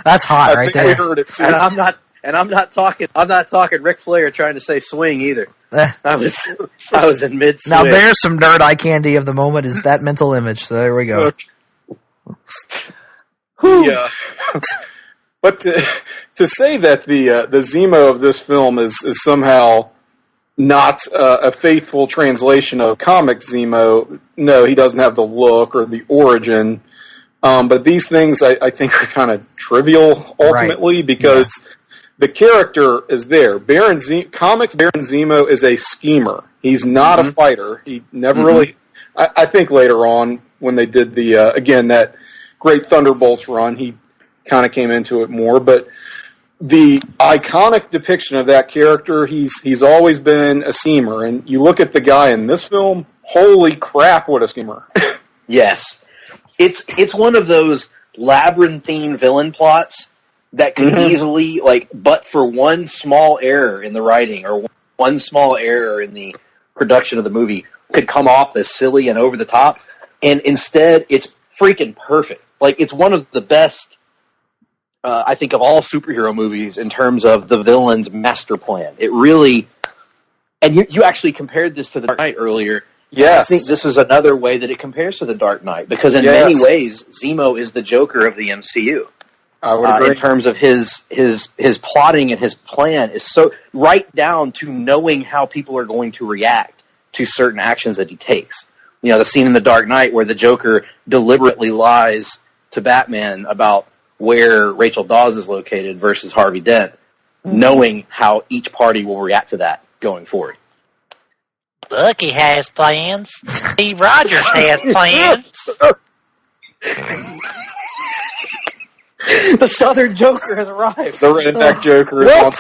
That's hot right there. We heard it too. And I'm not talking Ric Flair trying to say swing either. I was in mid-swig. Now there's some nerd eye candy of the moment, is that mental image. So there we go. Yeah. But to say that the Zemo of this film is somehow not a faithful translation of comic Zemo, no, he doesn't have the look or the origin. But these things I think are kind of trivial ultimately, because the character is there. Comics Baron Zemo is a schemer. He's not a fighter. He never really... I think later on when they did that great Thunderbolts run, he kind of came into it more. But the iconic depiction of that character, he's always been a schemer. And you look at the guy in this film, holy crap, what a schemer. Yes. It's one of those labyrinthine villain plots that could easily, like, but for one small error in the writing or one small error in the production of the movie, could come off as silly and over the top. And instead, it's freaking perfect. Like, it's one of the best, I think, of all superhero movies in terms of the villain's master plan. It really, and you actually compared this to The Dark Knight earlier. Yes. I think this is another way that it compares to The Dark Knight, because in many ways, Zemo is the Joker of the MCU. I would agree. In terms of his plotting and his plan is so right down to knowing how people are going to react to certain actions that he takes. You know, the scene in The Dark Knight where the Joker deliberately lies to Batman about where Rachel Dawes is located versus Harvey Dent, knowing how each party will react to that going forward. Bucky has plans. Steve Rogers has plans. The Southern Joker has arrived. The redneck Joker is on.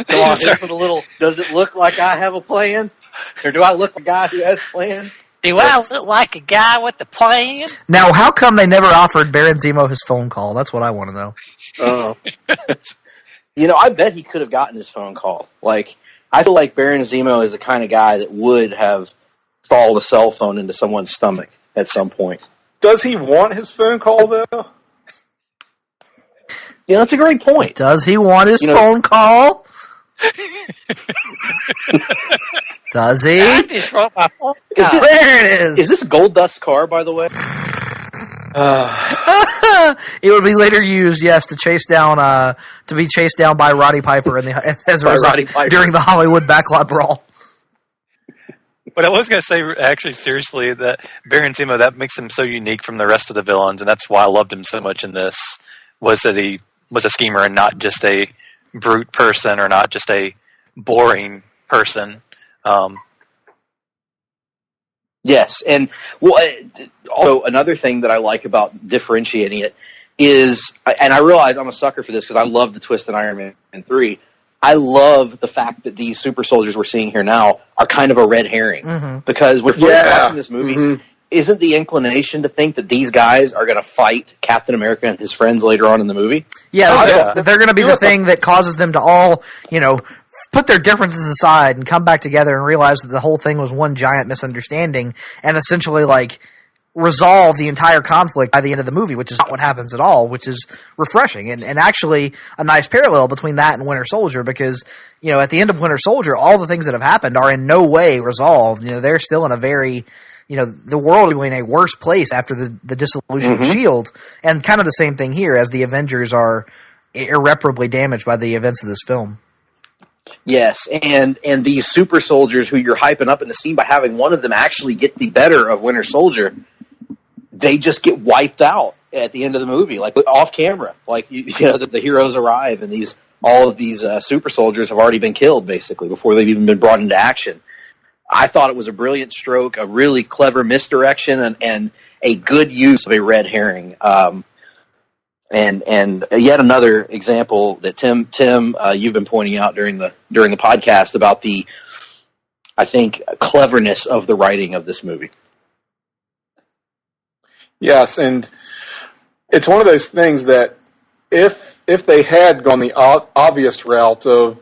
Come on, sir. For the little, does it look like I have a plan? Or do I look like a guy who has plans? Do I look like a guy with a plan? Now, how come they never offered Baron Zemo his phone call? That's what I want to know. You know, I bet he could have gotten his phone call. Like, I feel like Baron Zemo is the kind of guy that would have installed a cell phone into someone's stomach at some point. Does he want his phone call, though? Yeah, that's a great point. Does he want his phone call? Does he? I just wrote my phone. There it is. Is this Gold Dust's car, by the way? It would be later used, yes, to be chased down by Roddy Piper as a result during the Hollywood backlot brawl. But I was going to say, actually, seriously, that Baron Zemo, that makes him so unique from the rest of the villains, and that's why I loved him so much in this, was that he was a schemer and not just a brute person or not just a boring person. Yes, and also another thing that I like about differentiating it is, and I realize I'm a sucker for this because I love the twist in Iron Man 3, I love the fact that these super soldiers we're seeing here now are kind of a red herring. Because we're watching this movie, isn't the inclination to think that these guys are going to fight Captain America and his friends later on in the movie? Yeah, they're going to be the thing that causes them to all, put their differences aside and come back together and realize that the whole thing was one giant misunderstanding and essentially, resolve the entire conflict by the end of the movie, which is not what happens at all, which is refreshing and actually a nice parallel between that and Winter Soldier because, at the end of Winter Soldier, all the things that have happened are in no way resolved. They're still in a very, the world is in a worse place after the dissolution of S.H.I.E.L.D. And kind of the same thing here as the Avengers are irreparably damaged by the events of this film. Yes, and these super soldiers who you're hyping up in the scene by having one of them actually get the better of Winter Soldier, they just get wiped out at the end of the movie, off camera. The heroes arrive and all of these super soldiers have already been killed, basically, before they've even been brought into action. I thought it was a brilliant stroke, a really clever misdirection, and a good use of a red herring. And yet another example that Tim, you've been pointing out during the podcast about the, I think, cleverness of the writing of this movie. Yes, and it's one of those things that if they had gone the obvious route of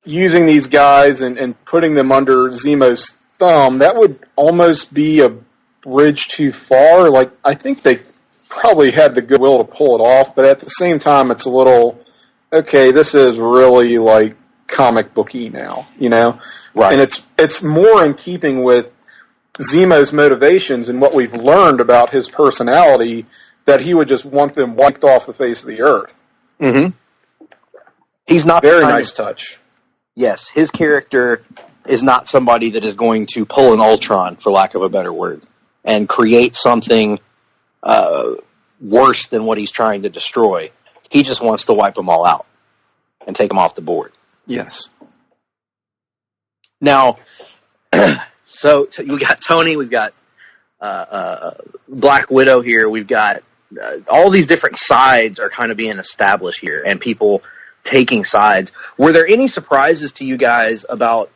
using these guys and putting them under Zemo's thumb, that would almost be a bridge too far. I think they probably had the goodwill to pull it off, but at the same time, it's a little, okay, this is really comic booky now, Right. And it's more in keeping with Zemo's motivations and what we've learned about his personality that he would just want them wiped off the face of the earth. Mm-hmm. He's not very nice touch. Yes, his character is not somebody that is going to pull an Ultron, for lack of a better word, and create something worse than what he's trying to destroy. He just wants to wipe them all out and take them off the board. Yes. Now, so we got Tony, we've got Black Widow here, we've got all these different sides are kind of being established here, and people taking sides. Were there any surprises to you guys about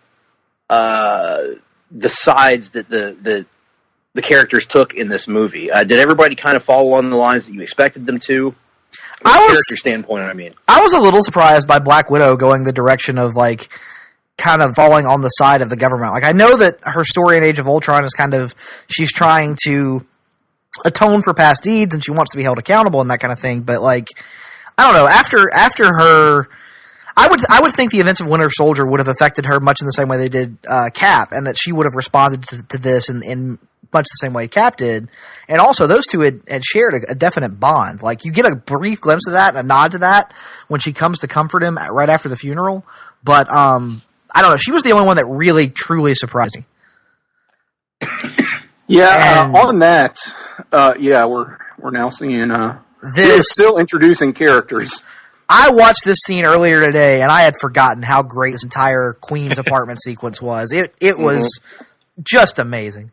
the sides that the the characters took in this movie. Did everybody kind of fall along the lines that you expected them to? From a character standpoint, I mean. I was a little surprised by Black Widow going the direction of, like, kind of falling on the side of the government. Like, I know that her story in Age of Ultron is kind of, she's trying to atone for past deeds and she wants to be held accountable and that kind of thing, but, like, I don't know, after her, I would think the events of Winter Soldier would have affected her much in the same way they did Cap, and that she would have responded to this in much the same way Cap did. And also, those two had shared a definite bond. Like, you get a brief glimpse of that and a nod to that when she comes to comfort him right after the funeral. But, I don't know, she was the only one that really, truly surprised me. Yeah, on that, we're now seeing, we're still introducing characters. I watched this scene earlier today, and I had forgotten how great this entire Queen's apartment sequence was. It was just amazing.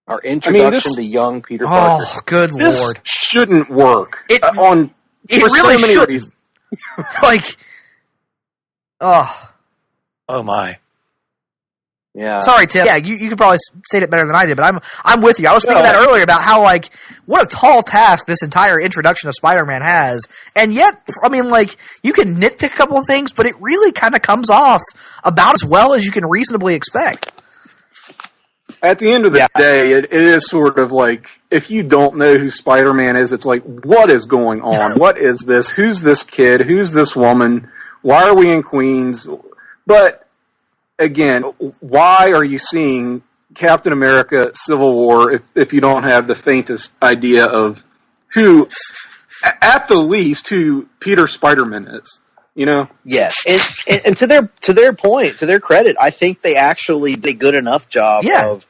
Our introduction to young Peter Parker. Oh, good this Lord. Shouldn't work. It so really many shouldn't. reasons. Like, oh my. Yeah. Sorry, Tim. Yeah, you could probably state it better than I did, but I'm with you. I was thinking that earlier about how, like, what a tall task this entire introduction of Spider-Man has, and yet, I mean, like, you can nitpick a couple of things, but it really kind of comes off about as well as you can reasonably expect. At the end of the day, it is sort of like, if you don't know who Spider-Man is, it's like, what is going on? What is this? Who's this kid? Who's this woman? Why are we in Queens? But, again, why are you seeing Captain America Civil War if you don't have the faintest idea of who, at the least, who Peter Spider-Man is? You know? Yes, and to their point, to their credit, I think they actually did a good enough job of,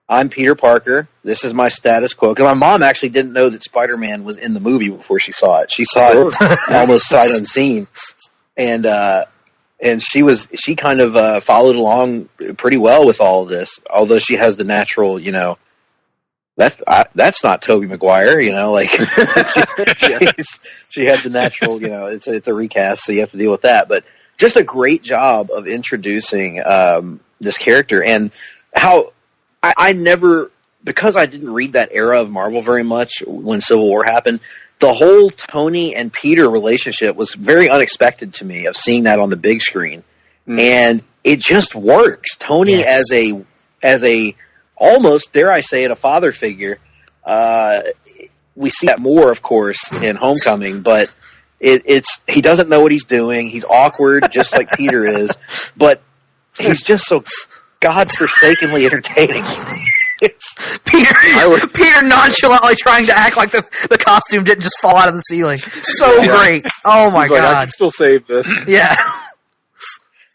I'm Peter Parker, this is my status quo. Because my mom actually didn't know that Spider-Man was in the movie before she saw it. She saw it almost sight unseen. And she kind of followed along pretty well with all of this, although she has the natural, you know, that's not Tobey Maguire, you know, like she had the natural, you know, it's a recast, so you have to deal with that. But just a great job of introducing this character, and how I never, because I didn't read that era of Marvel very much when Civil War happened. The whole Tony and Peter relationship was very unexpected to me, of seeing that on the big screen, and it just works. Tony as a almost, dare I say it, a father figure. We see that more, of course, in Homecoming, but he doesn't know what he's doing. He's awkward, just like Peter is, but he's just so godforsakenly entertaining. Peter nonchalantly trying to act like the costume didn't just fall out of the ceiling. So great. Oh my God. I can still save this. Yeah.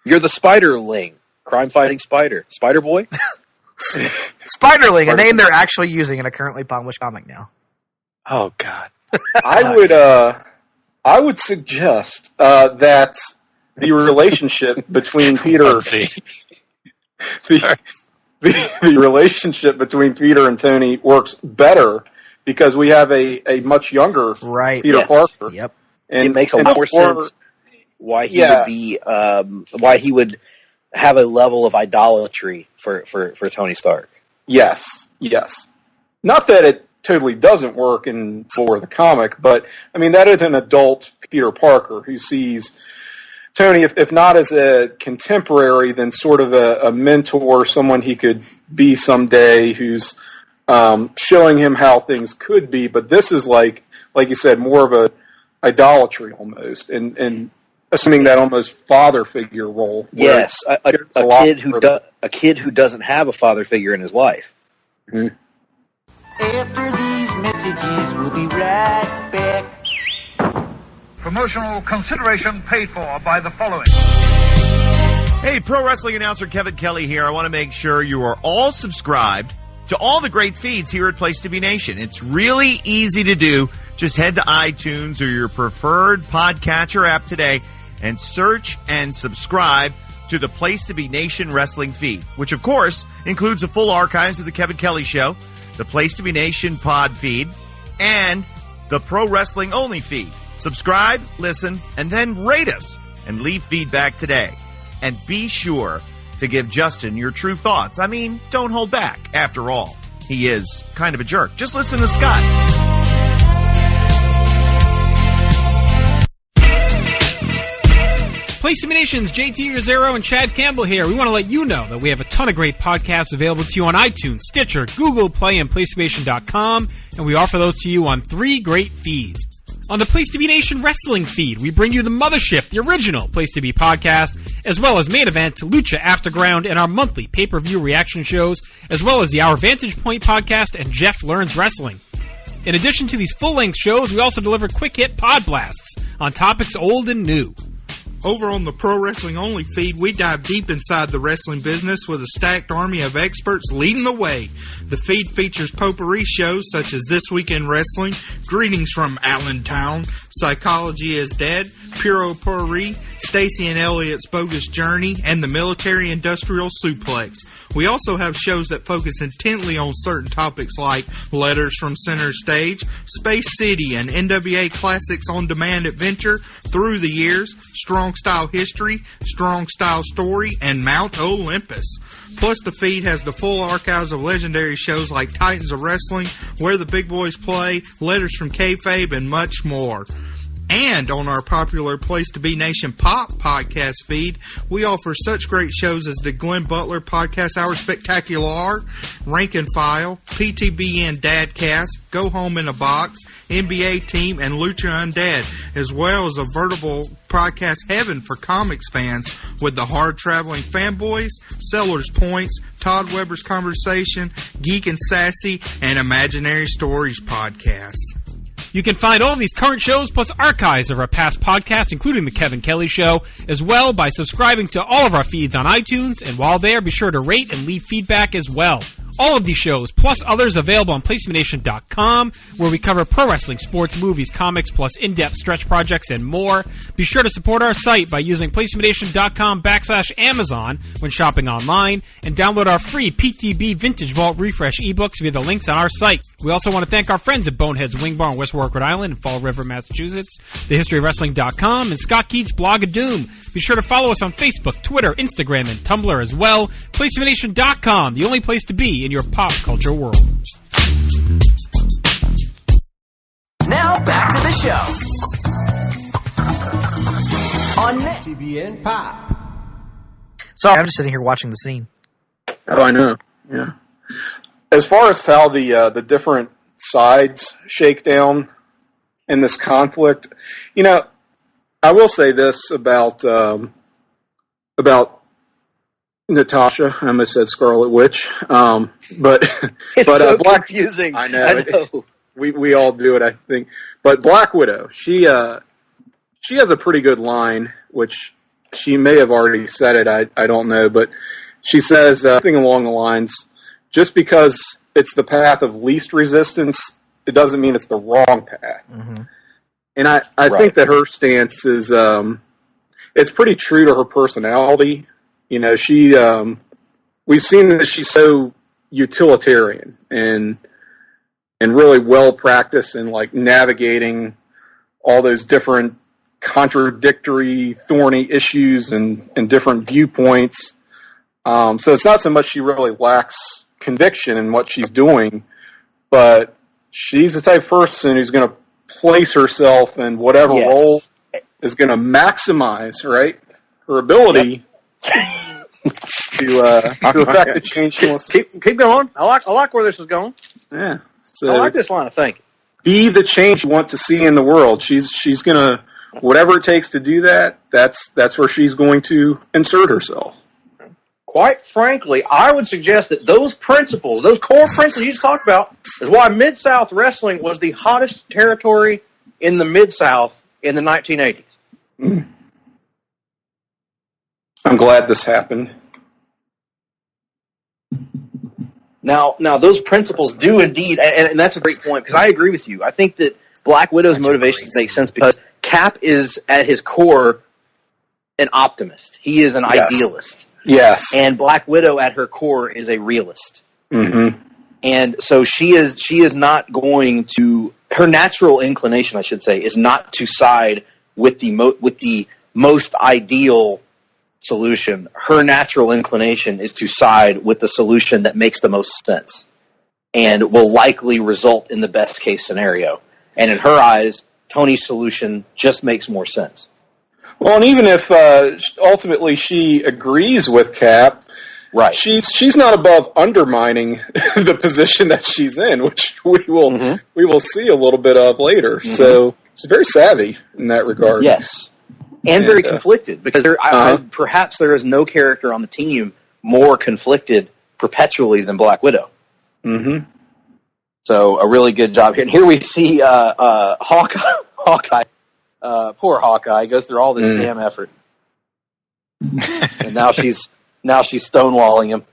You're the Spiderling, crime-fighting spider. Spider Boy? Spiderling, a name they're actually using in a currently published comic now. Oh God. I would suggest that the relationship between Peter the relationship between Peter and Tony works better because we have a much younger Peter Parker. Yep. And it makes a lot more sense why he would be why he would have a level of idolatry for Tony Stark. Yes. Not that it totally doesn't work in the comic, but I mean that is an adult Peter Parker who sees Tony, if not as a contemporary, then sort of a mentor, someone he could be someday, who's showing him how things could be. But this is like you said, more of a idolatry almost, and assuming that almost father figure role. Yes, a kid who doesn't have a father figure in his life. Mm-hmm. After these messages, we'll be right back. Promotional consideration paid for by the following. Hey, pro wrestling announcer Kevin Kelly here. I want to make sure you are all subscribed to all the great feeds here at Place to Be Nation. It's really easy to do. Just head to iTunes or your preferred podcatcher app today and search and subscribe to the Place to Be Nation wrestling feed, which of course includes the full archives of the Kevin Kelly Show, the Place to Be Nation pod feed, and the Pro Wrestling Only feed. Subscribe, listen, and then rate us and leave feedback today. And be sure to give Justin your true thoughts. I mean, don't hold back. After all, he is kind of a jerk. Just listen to Scott. Place to Be Nation's JT Rosero and Chad Campbell here. We want to let you know that we have a ton of great podcasts available to you on iTunes, Stitcher, Google Play, and PlayStation.com, and we offer those to you on 3 great feeds. On the Place to Be Nation Wrestling feed, we bring you the Mothership, the original Place to Be podcast, as well as Main Event, Lucha Afterground, and our monthly pay-per-view reaction shows, as well as the Our Vantage Point podcast and Jeff Learns Wrestling. In addition to these full-length shows, we also deliver quick-hit pod blasts on topics old and new. Over on the Pro Wrestling Only feed, we dive deep inside the wrestling business with a stacked army of experts leading the way. The feed features potpourri shows such as This Week in Wrestling, Greetings from Allentown, Psychology is Dead, Puro Potpourri, Stacy and Elliot's Bogus Journey, and the Military Industrial Suplex. We also have shows that focus intently on certain topics like Letters from Center Stage, Space City, and NWA Classics On Demand Adventure, Through the Years, Strong Style History, Strong Style Story, and Mount Olympus. Plus, the feed has the full archives of legendary shows like Titans of Wrestling, Where the Big Boys Play, Letters from Kayfabe, and much more. And on our popular Place to Be Nation Pop podcast feed, we offer such great shows as the Glenn Butler Podcast Hour Spectacular, Rank and File, PTBN Dadcast, Go Home in a Box, NBA Team, and Lucha Undead, as well as a veritable podcast heaven for comics fans with the Hard-Traveling Fanboys, Sellers Points, Todd Weber's Conversation, Geek and Sassy, and Imaginary Stories podcasts. You can find all of these current shows plus archives of our past podcasts, including The Kevin Kelly Show, as well by subscribing to all of our feeds on iTunes, and while there, be sure to rate and leave feedback as well. All of these shows, plus others, available on PlaceToBeNation.com, where we cover pro wrestling, sports, movies, comics, plus in-depth stretch projects and more. Be sure to support our site by using PlaceToBeNation.com/Amazon when shopping online, and download our free PTB Vintage Vault Refresh ebooks via the links on our site. We also want to thank our friends at Bonehead's Wing Bar in West Warwick, Rhode Island, and Fall River, Massachusetts, TheHistoryOfWrestling.com, and Scott Keats' Blog of Doom. Be sure to follow us on Facebook, Twitter, Instagram, and Tumblr as well. PlaceToBeNation.com, the only place to be in your pop culture world. Now back to the show. On PTBN Pop. Sorry, I'm just sitting here watching the scene. Oh, I know. Yeah. As far as how the different sides shake down in this conflict, you know, I will say this about Natasha. I almost said Scarlet Witch, but it's so confusing. I know. We all do it, I think. But Black Widow, she has a pretty good line, which she may have already said it. I don't know, but she says something along the lines: just because it's the path of least resistance, it doesn't mean it's the wrong path. Mm-hmm. And I think that her stance is it's pretty true to her personality. You know, we've seen that she's so utilitarian and really well practiced in like navigating all those different contradictory, thorny issues and different viewpoints. So it's not so much she really lacks conviction in what she's doing, but she's the type of person who's going to place herself in whatever role is going to maximize, right, her ability to affect the change she wants to keep going. I like where this is going. Yeah. So I like this line of thinking. Be the change you want to see in the world. She's going to, whatever it takes to do that, that's where she's going to insert herself. Quite frankly, I would suggest that those principles, those core principles you just talked about, is why Mid-South Wrestling was the hottest territory in the Mid-South in the 1980s. Mm. I'm glad this happened. Now, those principles do indeed, and that's a great point, because I agree with you. I think that Black Widow's motivations make sense because Cap is, at his core, an optimist. He is an idealist. Yes. And Black Widow, at her core, is a realist. Mm-hmm. And so she is not going to, her natural inclination, I should say, is not to side with the most ideal solution, her natural inclination is to side with the solution that makes the most sense and will likely result in the best case scenario. And in her eyes, Tony's solution just makes more sense. Well, and even if ultimately she agrees with Cap, right? She's not above undermining the position that she's in, which we will see a little bit of later. Mm-hmm. So she's very savvy in that regard. Yes, and very conflicted, because perhaps there is no character on the team more conflicted perpetually than Black Widow. Mm-hmm. So a really good job here. And here we see Hawkeye. Poor Hawkeye goes through all this damn effort, and now she's stonewalling him.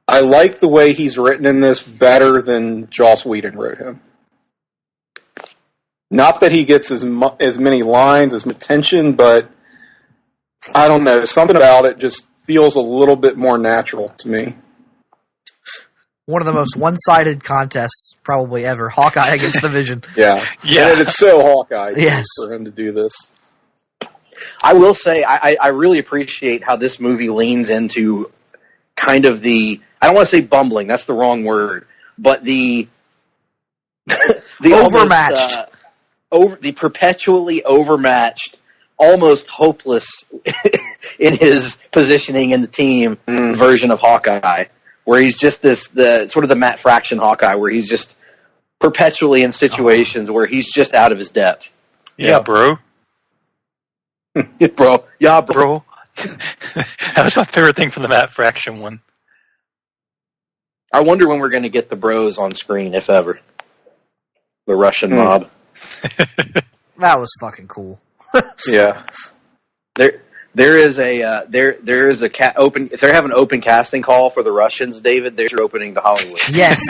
I like the way he's written in this better than Joss Whedon wrote him. Not that he gets as many lines, as much attention, but I don't know. Something about it just feels a little bit more natural to me. One of the most one-sided contests probably ever. Hawkeye against the Vision. Yeah. And it's so Hawkeye for him to do this. I will say, I really appreciate how this movie leans into kind of the, I don't want to say bumbling, that's the wrong word, but the overmatched. The perpetually overmatched, almost hopeless in his positioning in the team version of Hawkeye, where he's just the sort of the Matt Fraction Hawkeye, where he's just perpetually in situations where he's just out of his depth. Yeah, bro. Yeah, bro. That was my favorite thing from the Matt Fraction one. I wonder when we're going to get the bros on screen, if ever. The Russian mob. That was fucking cool. Yeah. There is a open. If they have an open casting call for the Russians, David, there's your opening to Hollywood. Yes,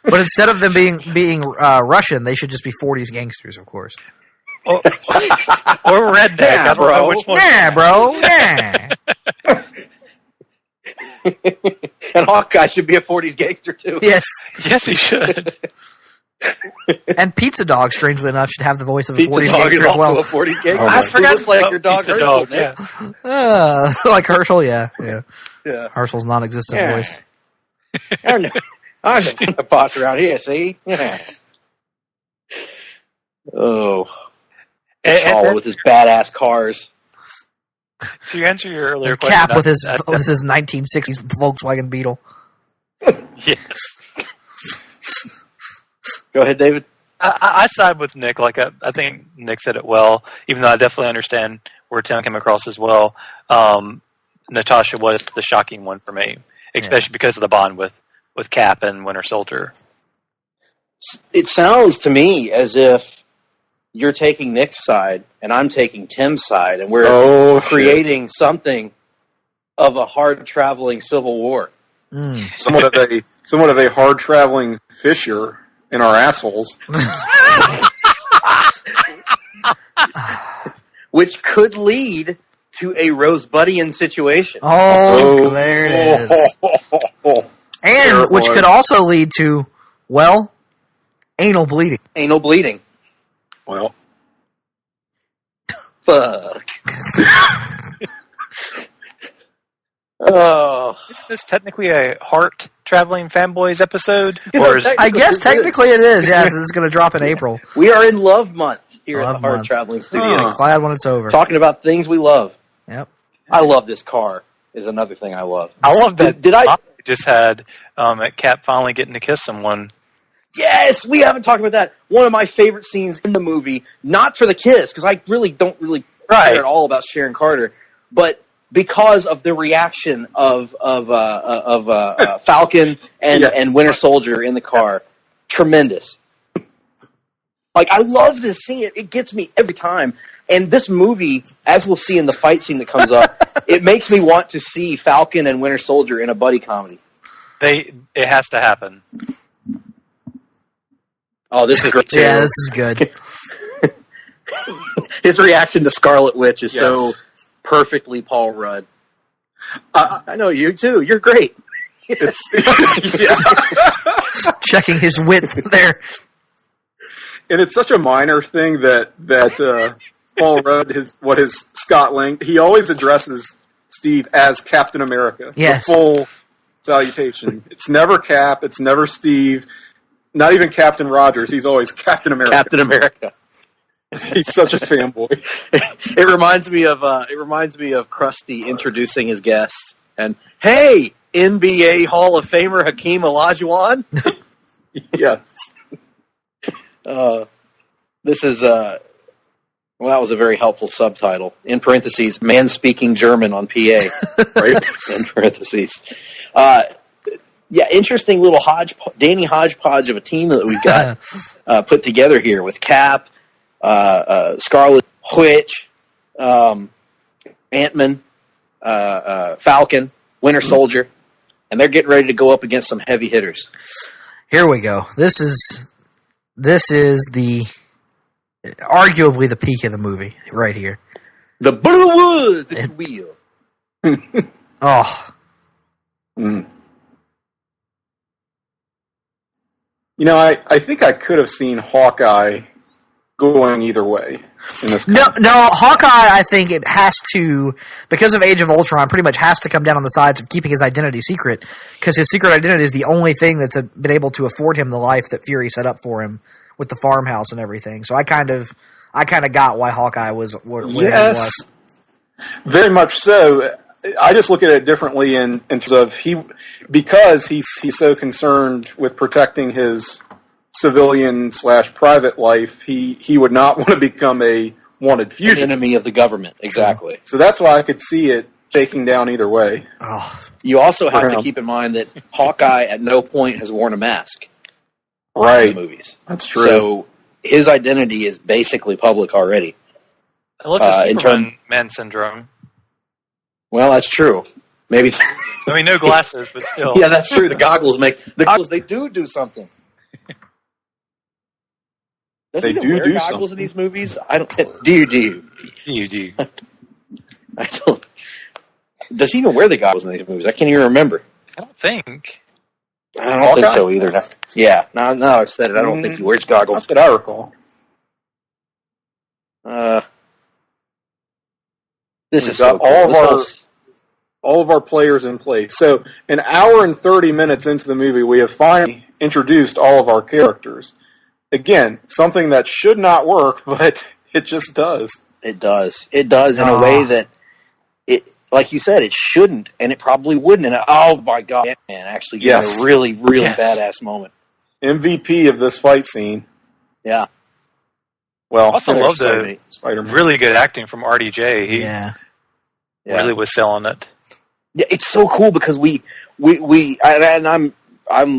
but instead of them being Russian, they should just be 40s gangsters, of course. Or redneck. Yeah, bro. Which one. Yeah, bro. Yeah. And Hawkeye should be a 40s gangster too. Yes, he should. And Pizza Dog, strangely enough, should have the voice of a Pizza 40s Dog gangster is as well. also a 40s gangster. I forgot Looks like your dog Pizza Herschel. Dog, yeah. Like Herschel, yeah. Yeah. Herschel's non-existent voice. I'm the boss around here, see? Yeah. Oh. Shaw with his badass cars. To answer your earlier question, Cap with his 1960s Volkswagen Beetle. Yes. Go ahead, David. I side with Nick. Like I think Nick said it well, even though I definitely understand where Tim came across as well. Natasha was the shocking one for me, especially because of the bond with Cap and Winter Soldier. It sounds to me as if you're taking Nick's side and I'm taking Tim's side, and we're creating something of a hard-traveling civil war. Somewhat of a hard-traveling fissure in our assholes. Which could lead to a Rosebudian situation. There it is. And which could also lead to, well, anal bleeding. Anal bleeding. Well. Fuck. Oh. Isn't this technically a Hard-Traveling Fanboys episode? I guess technically it is. Yeah, this is going to drop in April. We are in Love Month here at the Hard-Traveling Studio. Glad when it's over. Talking about things we love. Yep. I love this car. Is another thing I love. I love that. Did I just had at Cap finally getting to kiss someone? Yes, we haven't talked about that. One of my favorite scenes in the movie, not for the kiss, because I don't really care at all about Sharon Carter, but because of the reaction of Falcon and Winter Soldier in the car. Tremendous. Like, I love this scene. It gets me every time. And this movie, as we'll see in the fight scene that comes up, it makes me want to see Falcon and Winter Soldier in a buddy comedy. It has to happen. Oh, this is great too. Yeah, this is good. His reaction to Scarlet Witch is so perfectly Paul Rudd. I know you too. You're great. Checking his width there. And it's such a minor thing that Paul Rudd, his Scott Lang, he always addresses Steve as Captain America. Yes. The full salutation. It's never Cap. It's never Steve. Not even Captain Rogers. He's always Captain America. Captain America. He's such a fanboy. It reminds me of Krusty introducing his guests. And hey, NBA Hall of Famer Hakeem Olajuwon. Yes. This is well, that was a very helpful subtitle. In parentheses, man speaking German on PA. Right? In parentheses. Yeah, interesting little Danny hodgepodge of a team that we've got put together here with Cap, Scarlet Witch, Ant-Man, Falcon, Winter Soldier, and they're getting ready to go up against some heavy hitters. Here we go. This is the arguably the peak of the movie right here. The Blue Woods wheel. Oh. Mm. You know, I think I could have seen Hawkeye going either way in this. No, Hawkeye, I think it has to, because of Age of Ultron, pretty much has to come down on the sides of keeping his identity secret, because his secret identity is the only thing that's been able to afford him the life that Fury set up for him with the farmhouse and everything. So I kind of got why Hawkeye was where he was. Very much so. I just look at it differently in terms of because he's so concerned with protecting his civilian/private life, he would not want to become a wanted fugitive. An enemy of the government, exactly. So that's why I could see it shaking down either way. Oh. You also have to keep in mind that Hawkeye at no point has worn a mask. Right. In the movies. That's true. So his identity is basically public already. Unless it's Superman Man syndrome. Well, that's true. Maybe. I mean, no glasses, but still. Yeah, that's true. The goggles they do something. Does he wear goggles something in these movies? I don't. Do you? I don't. Does he even wear the goggles in these movies? I can't even remember. I don't think. I don't think so either. Yeah. Now I've said it. I don't think he wears goggles. Not that I recall. This is so cool. All of our players in place. So, an hour and 30 minutes into the movie, we have finally introduced all of our characters. Again, something that should not work, but it just does. It does. It does in a way that it, like you said, it shouldn't, and it probably wouldn't. And oh my God, man, actually, getting a really, really badass moment. MVP of this fight scene. Yeah. Well, I also love the really good acting from RDJ. He really was selling it. Yeah, it's so cool because I'm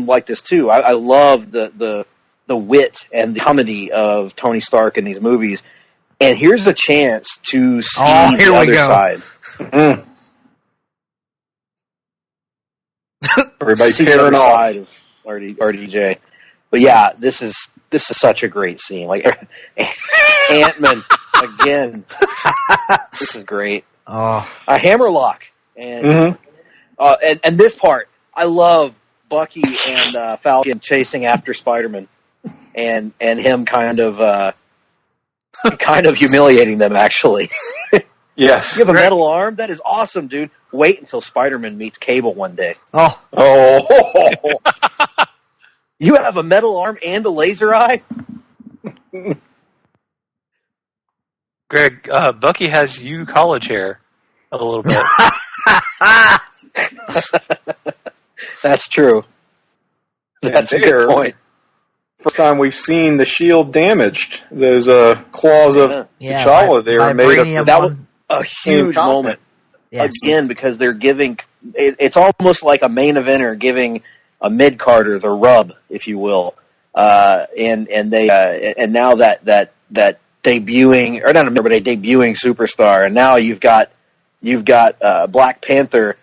like this too. I love the wit and the comedy of Tony Stark in these movies. And here's the chance to see the other side. Everybody's see the other side of RDJ. But yeah, this is such a great scene. Like Ant-Man again. This is great. A hammerlock. And and this part, I love Bucky and Falcon chasing after Spider-Man, and him kind of humiliating them. Actually, yes. You have a metal arm? That is awesome, dude. Wait until Spider-Man meets Cable one day. Oh. You have a metal arm and a laser eye? Greg, Bucky has you college hair a little bit. That's true. That's a good point. First time we've seen the shield damaged. Those claws of T'Challa there made that was a huge moment. Yes. Again, because they're giving it's almost like a main eventer giving a mid-carder the rub, if you will. And now that debuting, or not a but a debuting superstar, and now you've got Black Panther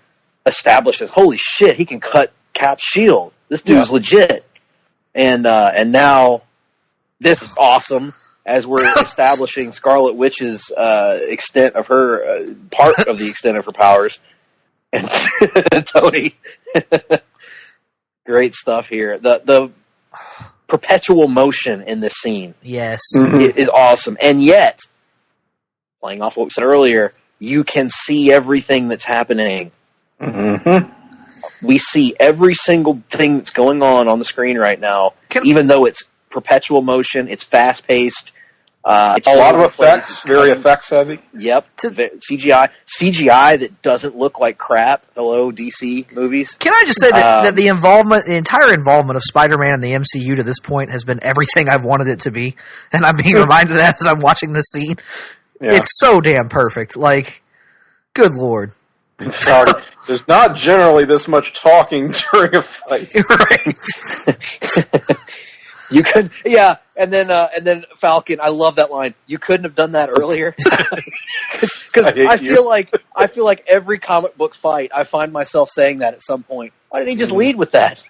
established as, holy shit, he can cut Cap's shield. This dude's legit. And now this is awesome as we're establishing Scarlet Witch's extent of her part of the extent of her powers. And Tony, great stuff here. The perpetual motion in this scene, yes, is awesome. And yet, playing off what we said earlier, you can see everything that's happening. Mm-hmm. We see every single thing that's going on the screen right now, even though it's perpetual motion, it's fast-paced. It's a lot of effects, very effects heavy. Yep, CGI that doesn't look like crap. Hello, DC movies. Can I just say that the entire involvement of Spider-Man in the MCU to this point has been everything I've wanted it to be, and I'm being reminded of that as I'm watching this scene. Yeah. It's so damn perfect. Like, good lord. There's not generally this much talking during a fight. Right. You could, yeah, and then Falcon. I love that line. You couldn't have done that earlier, because I feel like every comic book fight, I find myself saying that at some point. Why didn't he just lead with that?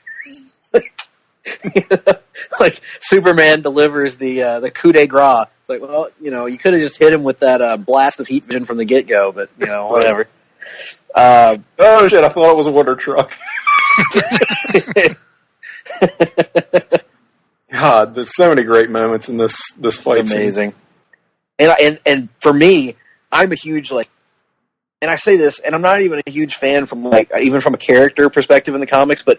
Like Superman delivers the coup de grace. It's like, well, you could have just hit him with that blast of heat vision from the get go, but whatever. Oh shit! I thought it was a water truck. God, there's so many great moments in this fight. It's amazing. And for me, I'm a huge and I say this, and I'm not even a huge fan from even from a character perspective in the comics, but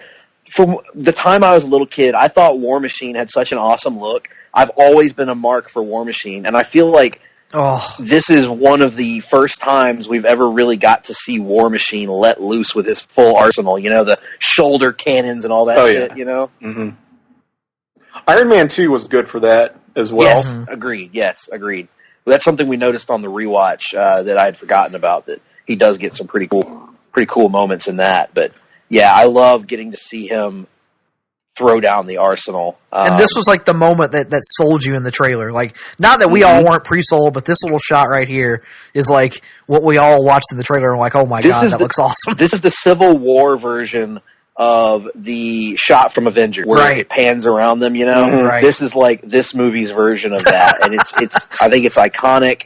from the time I was a little kid, I thought War Machine had such an awesome look. I've always been a mark for War Machine, and I feel like this is one of the first times we've ever really got to see War Machine let loose with his full arsenal. The shoulder cannons and all that shit. Yeah. Mm-hmm. Iron Man 2 was good for that as well. Yes, agreed. Yes, agreed. That's something we noticed on the rewatch that I had forgotten about. That he does get some pretty cool moments in that. But yeah, I love getting to see him throw down the arsenal. And this was like the moment that sold you in the trailer. Like, not that we all weren't pre-sold, but this little shot right here is like what we all watched in the trailer and like, oh my god, that looks awesome. This is the Civil War version of the shot from Avengers where it pans around them, Mm-hmm. Right. This is like this movie's version of that, and it's I think it's iconic.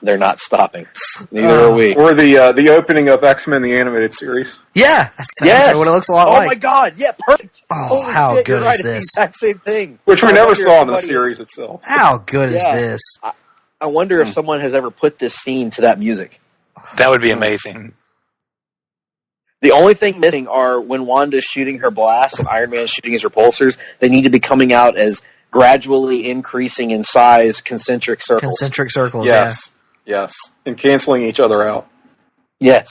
They're not stopping. Neither are we. Or the opening of X-Men the Animated Series. Yeah, that's what it looks a lot like. Oh my god, yeah, perfect. Oh, holy how shit, good you're right, is this? It's the exact same thing. Which we never saw in the series itself. How good is this? I wonder if someone has ever put this scene to that music. That would be amazing. The only thing missing are when Wanda's shooting her blast and Iron Man's shooting his repulsors, they need to be coming out as gradually increasing in size concentric circles. Concentric circles, yes. Yes. And canceling each other out. Yes.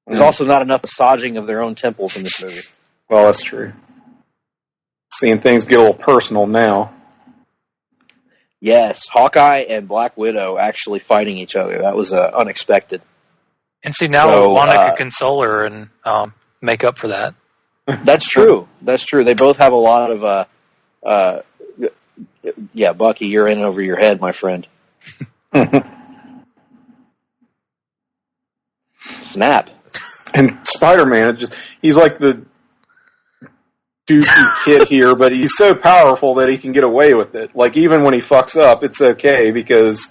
There's also not enough massaging of their own temples in this movie. Well, that's true. Seeing things get a little personal now. Yes, Hawkeye and Black Widow actually fighting each other. That was unexpected. And see, now Wanda could console her and make up for that. That's true. That's true. They both have a lot of... yeah, Bucky, you're in over your head, my friend. Snap. And Spider-Man, he's like the dookie kid here, but he's so powerful that he can get away with it. Like, even when he fucks up, it's okay because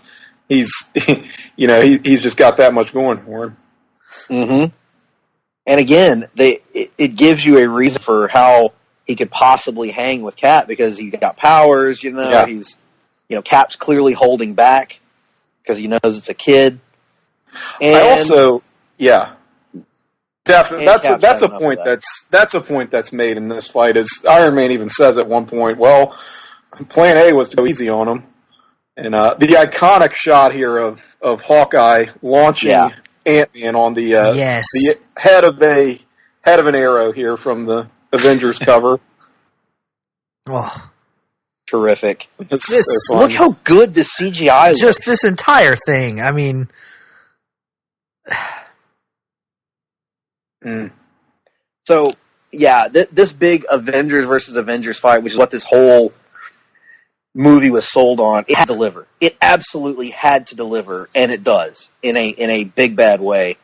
he's just got that much going for him. Mm-hmm. And again, it gives you a reason for how he could possibly hang with Cap because he got powers, he's, Cap's clearly holding back because he knows it's a kid. And I also, definitely, that's a point that's made in this fight. Is Iron Man even says at one point, well, Plan A was to go easy on him, and the iconic shot here of Hawkeye launching Ant-Man on the head of an arrow here from the Avengers cover. Oh, terrific! Look how good the CGI looks. Just this entire thing. I mean, so this big Avengers versus Avengers fight, which is what this whole movie was sold on, it had to deliver. It absolutely had to deliver, and it does in a big bad way.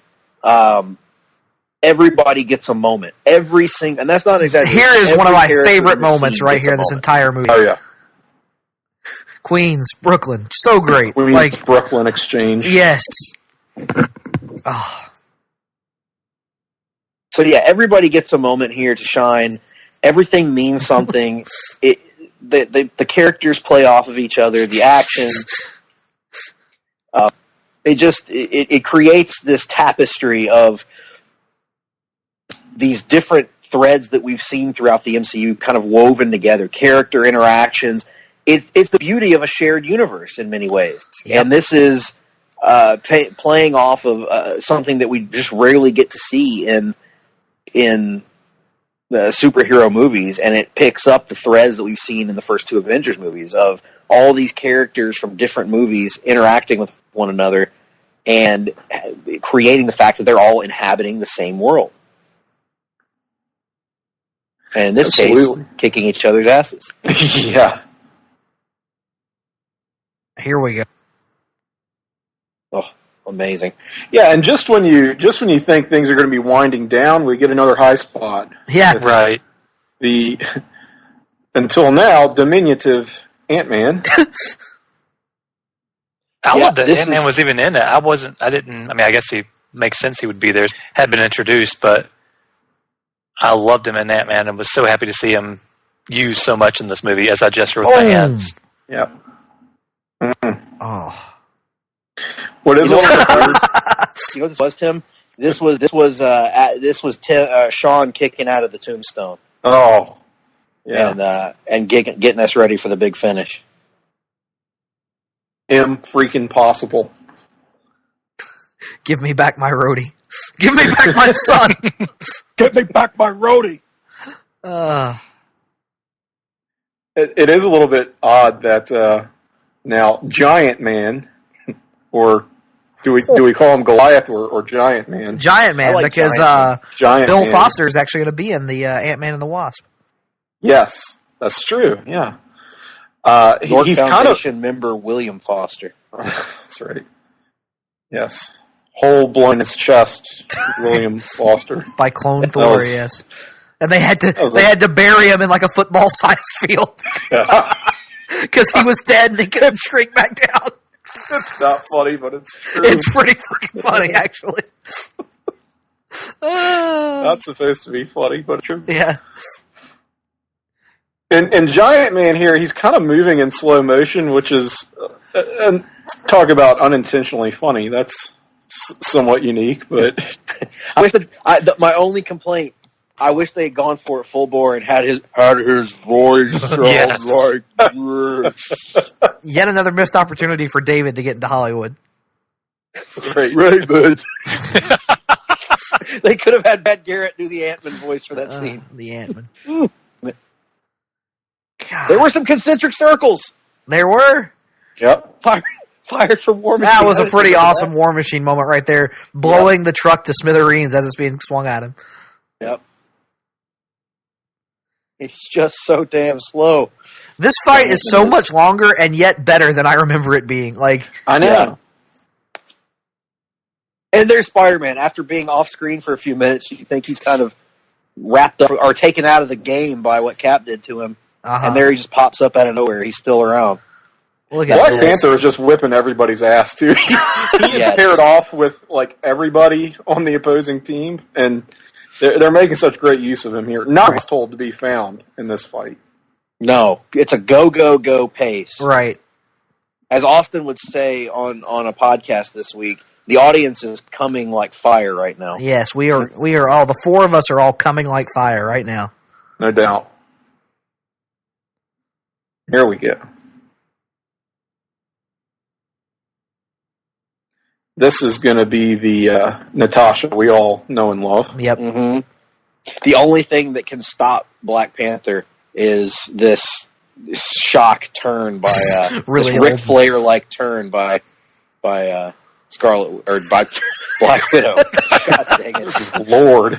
Everybody gets a moment. And that's not exactly. Here is one of my favorite moments right here in this entire movie. Oh yeah, Queens, Brooklyn, so great. Queens, Brooklyn exchange. Yes. Oh. So yeah, everybody gets a moment here to shine. Everything means something. The characters play off of each other. The action. It creates this tapestry of these different threads that we've seen throughout the MCU kind of woven together, character interactions. It's the beauty of a shared universe in many ways. Yep. And this is playing off of something that we just rarely get to see in the superhero movies, and it picks up the threads that we've seen in the first two Avengers movies of all these characters from different movies interacting with one another and creating the fact that they're all inhabiting the same world. And in this case, kicking each other's asses. Yeah. Here we go. Oh, amazing. Yeah, and just when you think things are going to be winding down, we get another high spot. Yeah. Right. The until now diminutive Ant-Man. I love that Ant-Man was even in it. I guess he makes sense he would be there. Had been introduced, but I loved him in Ant-Man and was so happy to see him used so much in this movie, as I just wrote my hands. Yep. Oh. What is it? You know what this was, Tim? This was Sean kicking out of the tombstone. Oh. Yeah. And getting us ready for the big finish. Freaking possible. Give me back my roadie. Give me back my son. Give me back my roadie. It is a little bit odd that now Giant Man, or do we call him Goliath or Giant Man? Giant Man, because Giant Bill Man. Foster is actually going to be in the Ant-Man and the Wasp. Yes, that's true. Yeah, he's Foundation kind of member William Foster. That's right. Yes. Hole blown in his chest, William Foster. By Clone Thor, yes. And they had to bury him in like a football-sized field. Because he was dead and they couldn't shrink back down. It's not funny, but it's true. It's pretty freaking funny, actually. Not supposed to be funny, but true. Yeah. And Giant Man here, he's kind of moving in slow motion, which is, and talk about unintentionally funny. That's somewhat unique, but I wish that my only complaint, I wish they had gone for it full bore and had his voice sound like yet another missed opportunity for David to get into Hollywood. Right, bud. They could have had Matt Garrett do the Ant-Man voice for that scene. The Ant-Man. There were some concentric circles. There were. Yep. Fired from War Machine. That was a pretty awesome War Machine moment right there, blowing the truck to smithereens as it's being swung at him. Yep. It's just so damn slow. This fight is so much longer and yet better than I remember it being. Like, I know. Yeah. And there's Spider-Man. After being off screen for a few minutes, you think he's kind of wrapped up or taken out of the game by what Cap did to him. And there he just pops up out of nowhere. He's still around. Black Panther is just whipping everybody's ass, too. He gets paired off with like everybody on the opposing team, and they're making such great use of him here. Not told to be found in this fight. No, it's a go pace. Right. As Austin would say on a podcast this week, the audience is coming like fire right now. Yes, we are all, the four of us are all coming like fire right now. No doubt. Here we go. This is going to be the Natasha we all know and love. Yep. Mm-hmm. The only thing that can stop Black Panther is this shock turn by really this Ric Flair-like turn by Scarlet or by Black Widow. God dang it, Lord.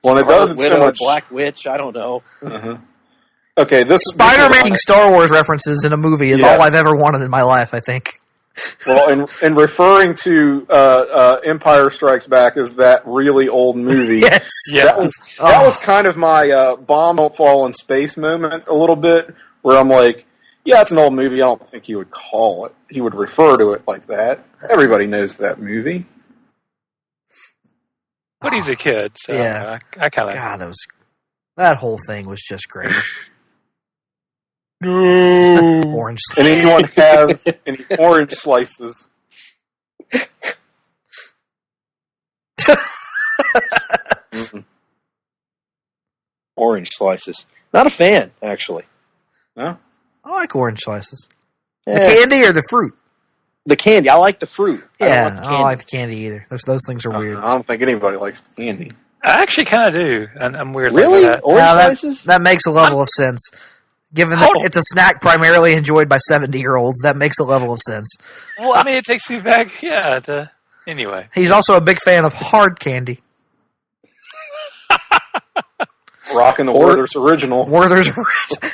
Well, it doesn't Widow, so much. Black Witch. I don't know. Uh-huh. Okay, Spider making Star Wars references in a movie is all I've ever wanted in my life, I think. Well, and referring to Empire Strikes Back as that really old movie. Yes. Yeah. That was kind of my bomb don't fall in space moment a little bit, where I'm like, yeah, it's an old movie. I don't think he would call it. He would refer to it like that. Everybody knows that movie. But he's a kid, so I kind of... God, that whole thing was just great. No. Orange. And anyone have any orange slices? Orange slices. Not a fan, actually. No? I like orange slices. Yeah. The candy or the fruit? The candy. I like the fruit. Yeah, I don't like the candy either. Those things are weird. I don't think anybody likes the candy. I actually kind of do. I'm weird. Really? Like that. Orange slices? That makes a level of sense. Given that it's a snack primarily enjoyed by 70-year-olds, that makes a level of sense. Well, I mean, it takes me back, anyway. He's also a big fan of hard candy. Rocking the Werther's Original. Werther's Original.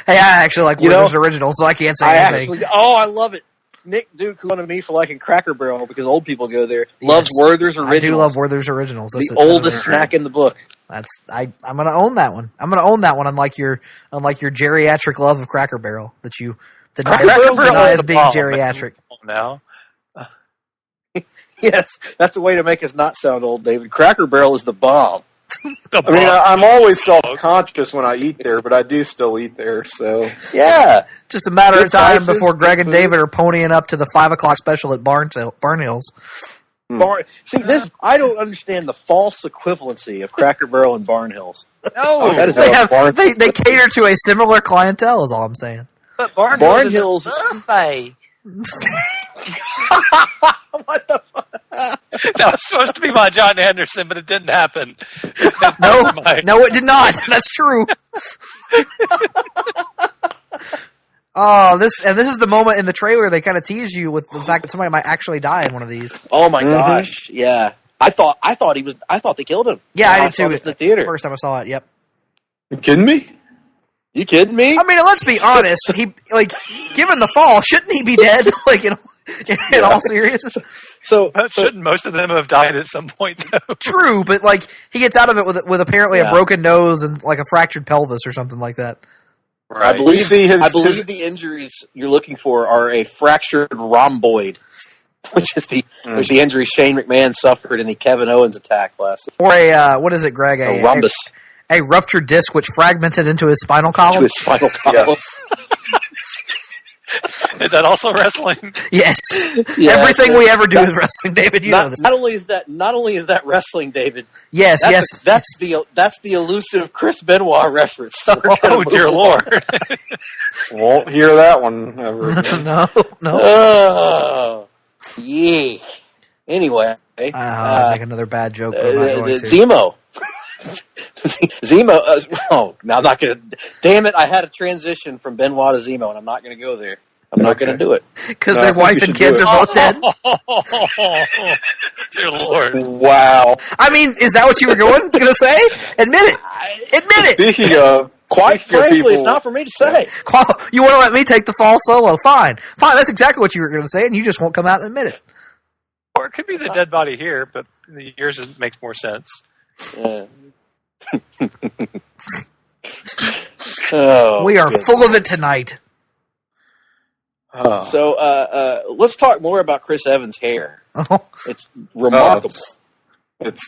Hey, I actually like Werther's Original, so I can't say anything. I love it. Nick Duke, who wanted me for liking Cracker Barrel because old people go there, loves Werther's Originals. I do love Werther's Originals. That's the oldest snack in the book. I'm going to own that one. I'm going to own that one. Unlike your geriatric love of Cracker Barrel that you deny as being geriatric. Now, yes, that's a way to make us not sound old, David. Cracker Barrel is the bomb. I mean, I'm always self-conscious when I eat there, but I do still eat there, so... Yeah. Just a matter of time before Greg and David are ponying up to the 5 o'clock special at Barn Hills. See, I don't understand the false equivalency of Cracker Barrel and Barn Hills. No, they cater to a similar clientele, is all I'm saying. But Barn Hills is a buffet. What the fuck? That was supposed to be my John Anderson, but it didn't happen. No, it did not. That's true. This is the moment in the trailer they kind of tease you with the fact that somebody might actually die in one of these. Oh my gosh! Yeah, I thought they killed him. Yeah, I did too. In the theater, first time I saw it. Yep. You kidding me? You kidding me? I mean, let's be honest. He given the fall, shouldn't he be dead? In all seriousness. So shouldn't most of them have died at some point? Though? True, but he gets out of it with apparently a broken nose and a fractured pelvis or something like that. Right. I believe the injuries you're looking for are a fractured rhomboid, which is the injury Shane McMahon suffered in the Kevin Owens attack last week. Or what is it, Greg? A rhombus. A ruptured disc which fragmented into his spinal column. To his spinal column. Yes. Is that also wrestling? Yes. Everything we ever do is wrestling, David. You know this. Not only is that wrestling, David. Yes, that's the elusive Chris Benoit reference. Oh dear Lord! Won't hear that one ever again. No. Oh, yeah. Anyway, I'll make another bad joke. Zemo. Zemo. Now I'm not gonna. Damn it! I had a transition from Benoit to Zemo, and I'm not gonna go there. I'm not going to do it. Because their wife and kids are both dead? Dear Lord. Wow. I mean, is that what you were going to say? Admit it. Admit it. Speaking of... Quite frankly, it's not for me to say. You want to let me take the fall solo? Fine. That's exactly what you were going to say, and you just won't come out and admit it. Or it could be the dead body here, but yours makes more sense. We are full of it tonight. So let's talk more about Chris Evans' hair. It's remarkable. And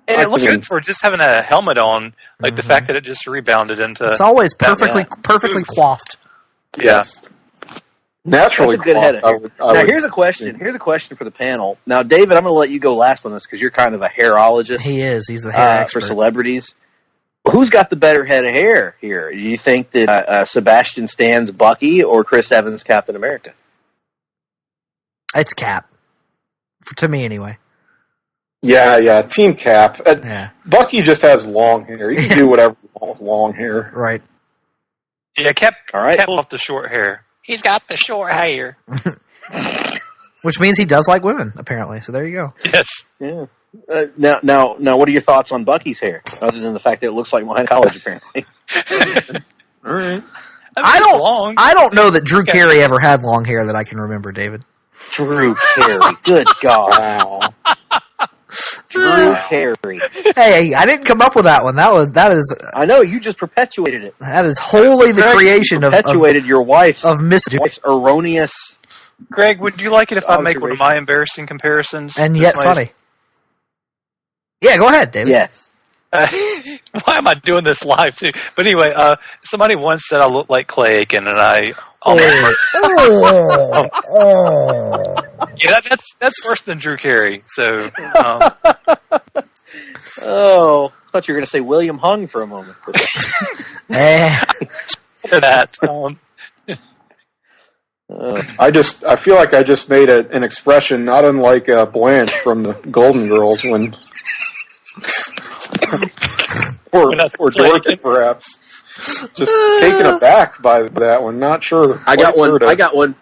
it looks good for just having a helmet on, like the fact that it just rebounded into... It's always perfectly coiffed. Yes. Naturally That's a good head of hair. Now, here's a question. Here's a question for the panel. Now, David, I'm going to let you go last on this because you're kind of a hairologist. He is. He's the hair expert. For celebrities. Who's got the better head of hair here? Do you think that Sebastian Stan's Bucky or Chris Evans Captain America? It's Cap. To me, anyway. Yeah, Team Cap. Bucky just has long hair. He can do whatever he wants with long hair. Right. Yeah, Cap off the short hair. He's got the short hair. Which means he does like women, apparently. So there you go. Yes. Yeah. Now, what are your thoughts on Bucky's hair, other than the fact that it looks like mine in college, apparently? All right. I don't know that Drew Carey ever had long hair that I can remember, David. Drew Carey. Good God. Wow. Drew Carey. Hey, I didn't come up with that one. That is. I know you just perpetuated it. That is wholly the creation of your wife's erroneous. Greg, would you like it if I make one of my embarrassing comparisons? And yet funny. Yeah, go ahead, David. Yes. Why am I doing this live too? But anyway, somebody once said I look like Clay Aiken, and I almost. Yeah, that's worse than Drew Carey. So. Oh, I thought you were going to say William Hung for a moment. That. I feel like I just made an expression not unlike Blanche from the Golden Girls when, or Dorothy perhaps, just taken aback by that one. Not sure. I got one.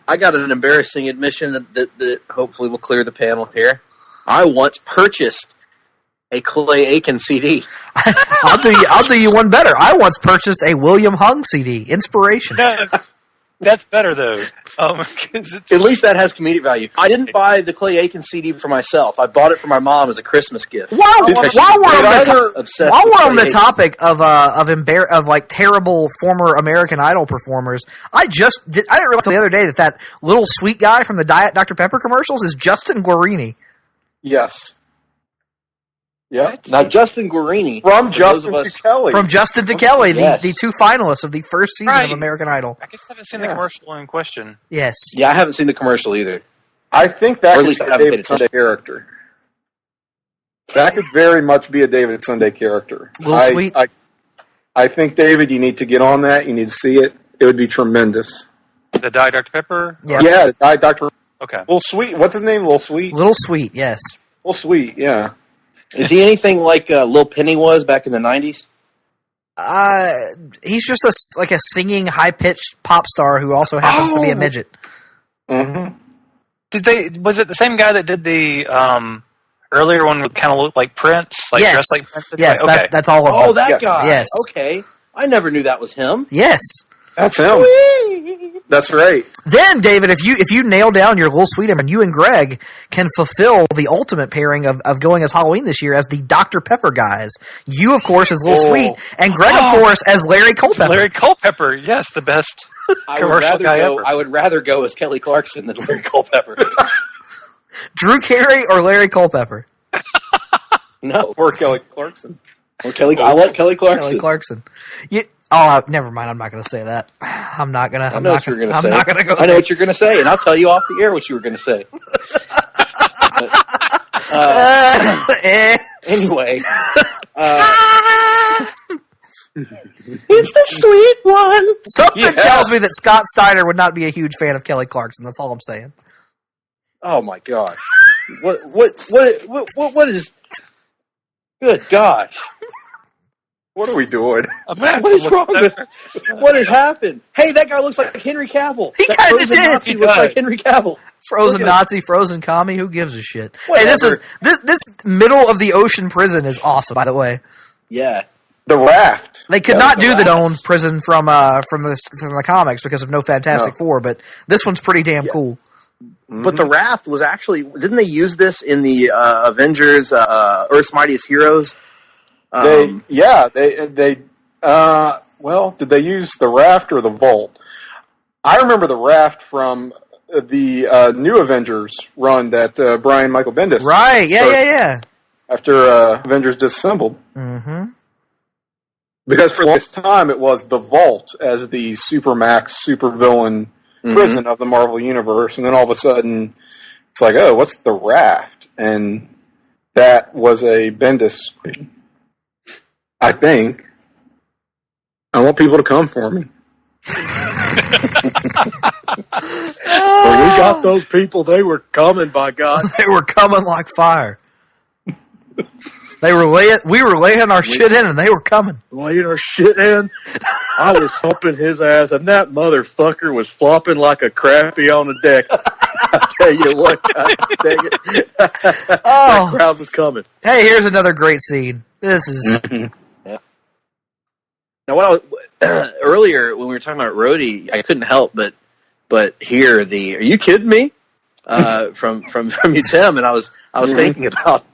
I got an embarrassing admission that hopefully will clear the panel here. I once purchased a Clay Aiken CD. I'll do you one better. I once purchased a William Hung CD. Inspiration. No, that's better though. At least that has comedic value. I didn't buy the Clay Aiken CD for myself. I bought it for my mom as a Christmas gift. While we're on the topic of like terrible former American Idol performers, I didn't realize the other day that little sweet guy from the Diet Dr. Pepper commercials is Justin Guarini. Yes. Yeah. Now Justin Guarini from Justin to Kelly. From Justin to Kelly, yes. the two finalists of the first season of American Idol. I guess I haven't seen the commercial in question. Yes. Yeah, I haven't seen the commercial either. I think that could be a David Sunday character. That could very much be a David Sunday character. Little sweet. I think, David, you need to get on that. You need to see it. It would be tremendous. The Diet Dr. Pepper? Yeah, the Diet Dr. Okay. Little Sweet. What's his name? Little Sweet? Little Sweet, yes. Little Sweet, yeah. Is he anything like Lil Penny was back in the 90s? He's just a singing, high-pitched pop star who also happens to be a midget. Mm-hmm. Was it the same guy that did the earlier one that kind of looked like Prince? Yes. Dressed like Prince? Yes, okay. that's all of them. Oh, that guy. Yes. Okay. I never knew that was him. Yes. That's him. That's right. Then, David, if you nail down your Little Sweet and you and Greg can fulfill the ultimate pairing of going as Halloween this year as the Dr. Pepper guys. You, of course, as Little Sweet, and Greg, of course, as Larry Culpepper. Larry Culpepper, yes, the best commercial guy ever. I would rather go as Kelly Clarkson than Larry Culpepper. Drew Carey or Larry Culpepper? No, or Kelly Clarkson. Or Kelly. I like Kelly Clarkson. Kelly Clarkson. Never mind. I'm not going to say that. I'm not going to. I know what you're going to say. I'm not going to go. I know what you're going to say, and I'll tell you off the air what you were going to say. Anyway, it's the sweet one. Something tells me that Scott Steiner would not be a huge fan of Kelly Clarkson. That's all I'm saying. Oh my gosh! What is? Good gosh! What are we doing? What is wrong with? What has happened? Hey, that guy looks like Henry Cavill. He kind of did. Nazi looks like Henry Cavill. Frozen Nazi, frozen commie. Who gives a shit? Whatever. Hey, this middle of the ocean prison is awesome. By the way, yeah, the raft. They could not do the Dome prison from the comics because of no Fantastic Four, but this one's pretty damn cool. But the raft was actually, didn't they use this in the Avengers, Earth's Mightiest Heroes? Did they use the raft or the vault? I remember the raft from the New Avengers run that Brian Michael Bendis. Right, yeah. After Avengers Disassembled. Mm-hmm. Because for this time it was the vault as the supermax, supervillain prison of the Marvel Universe, and then all of a sudden it's like, oh, what's the raft? And that was a Bendis, I think. I want people to come for me. When we got those people, they were coming, by God. They were coming like fire. We were laying our shit in, and they were coming. Laying our shit in? I was humping his ass, and that motherfucker was flopping like a crappie on the deck. I tell you what, God dang it. That crowd was coming. Hey, here's another great scene. This is... Yeah. Now, earlier, when we were talking about Rhodey, I couldn't help but hear are you kidding me? From you, Tim, and I was thinking about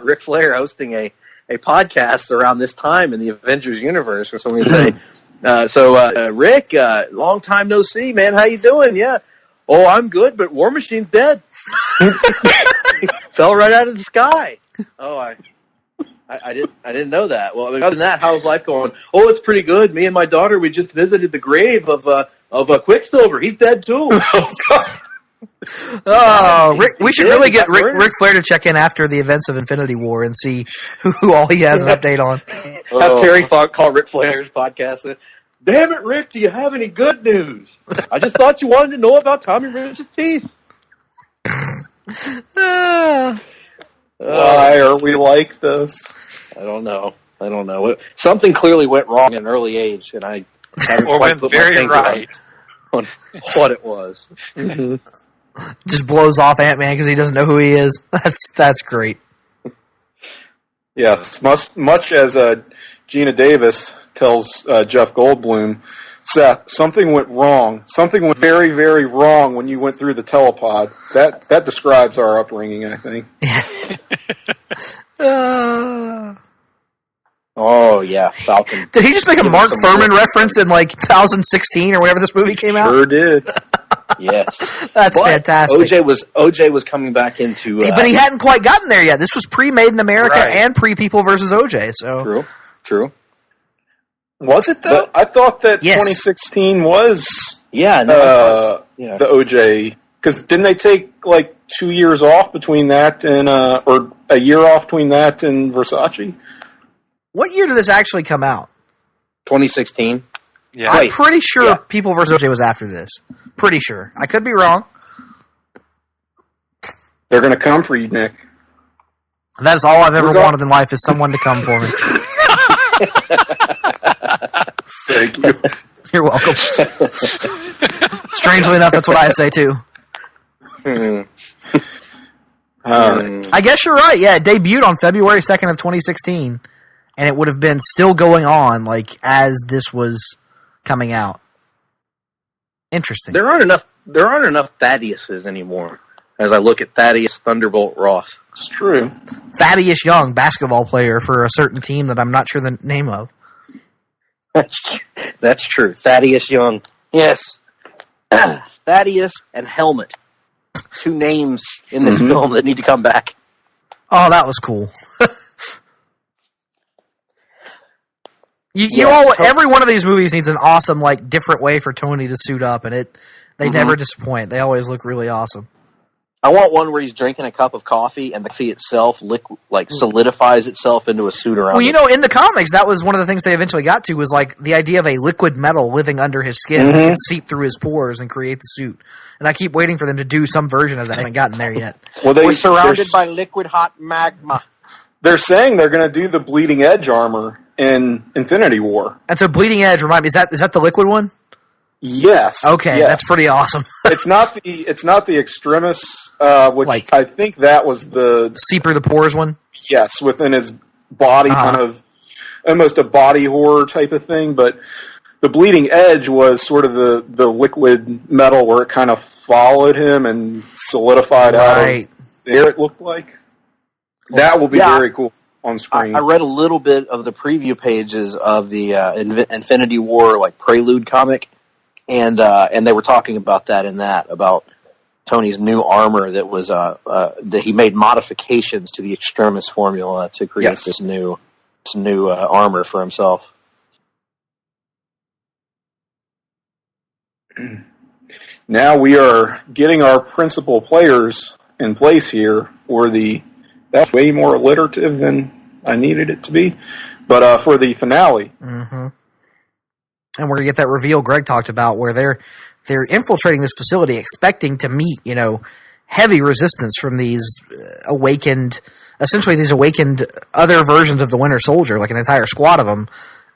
Ric Flair hosting a podcast around this time in the Avengers universe, where somebody would say, Rick, long time no see, man. How you doing? Yeah. Oh, I'm good, but War Machine's dead. Fell right out of the sky. Oh, I I didn't know that. Well, I mean, other than that, how's life going? Oh, it's pretty good. Me and my daughter, we just visited the grave of Quicksilver. He's dead too. Oh, Rick, we should really get Rick Flair to check in after the events of Infinity War and see who all he has an update on. Have Terry call Rick Flair's podcast. And, damn it, Rick! Do you have any good news? I just thought you wanted to know about Tommy Rich's teeth. Why are we like this? I don't know. Something clearly went wrong at an early age, and I haven't quite put my finger on what it was. Just blows off Ant-Man because he doesn't know who he is. That's great. Yes, much as Gina Davis tells Jeff Goldblum, Seth, something went wrong. Something went very, very wrong when you went through the telepod. That describes our upbringing, I think. Oh, yeah, Falcon. Did he just make a Mark Furman reference in, 2016 or whenever this movie came out? Sure did. Yes. That's fantastic. OJ was coming back into... but he hadn't quite gotten there yet. This was pre-Made in America and pre-People versus OJ, so... True. Was it, though? I thought that 2016 was the OJ... Because didn't they take, 2 years off between that and... or a year off between that and Versace? What year did this actually come out? 2016. Yeah. I'm pretty sure People vs. OJ was after this. Pretty sure. I could be wrong. They're going to come for you, Nick. And that is all I've ever wanted in life is someone to come for me. Thank you. You're welcome. Strangely enough, that's what I say too. I guess you're right. Yeah, it debuted on February 2nd of 2016. And it would have been still going on, as this was coming out. Interesting. There aren't enough Thaddeus's anymore. As I look at Thaddeus Thunderbolt Ross, it's true. Thaddeus Young, basketball player for a certain team that I'm not sure the name of. That's true. Thaddeus Young, yes. Thaddeus and Helmet, 2 names in this film that need to come back. Oh, that was cool. Every one of these movies needs an awesome, different way for Tony to suit up, and they never disappoint. They always look really awesome. I want one where he's drinking a cup of coffee and the coffee itself solidifies itself into a suit around. Well, in the comics, that was one of the things they eventually got to was the idea of a liquid metal living under his skin that can seep through his pores and create the suit. And I keep waiting for them to do some version of that. I haven't gotten there yet. Well, we're surrounded by liquid hot magma. They're saying they're going to do the Bleeding Edge armor in Infinity War. And so Bleeding Edge, remind me, is that the liquid one? Yes. Okay, yes. That's pretty awesome. It's not the Extremis, which I think that was the seep through the pores one. Yes, within his body, kind of almost a body horror type of thing. But the Bleeding Edge was sort of the liquid metal where it kind of followed him and solidified out of there. It looked like that will be very cool on screen. I read a little bit of the preview pages of the Infinity War Prelude comic. And they were talking about about Tony's new armor that was that he made modifications to the Extremis formula to create this new armor for himself. Now we are getting our principal players in place here for that's way more alliterative than I needed it to be, but for the finale. Mm-hmm. And we're going to get that reveal Greg talked about where they're infiltrating this facility expecting to meet, heavy resistance from these awakened other versions of the Winter Soldier, an entire squad of them.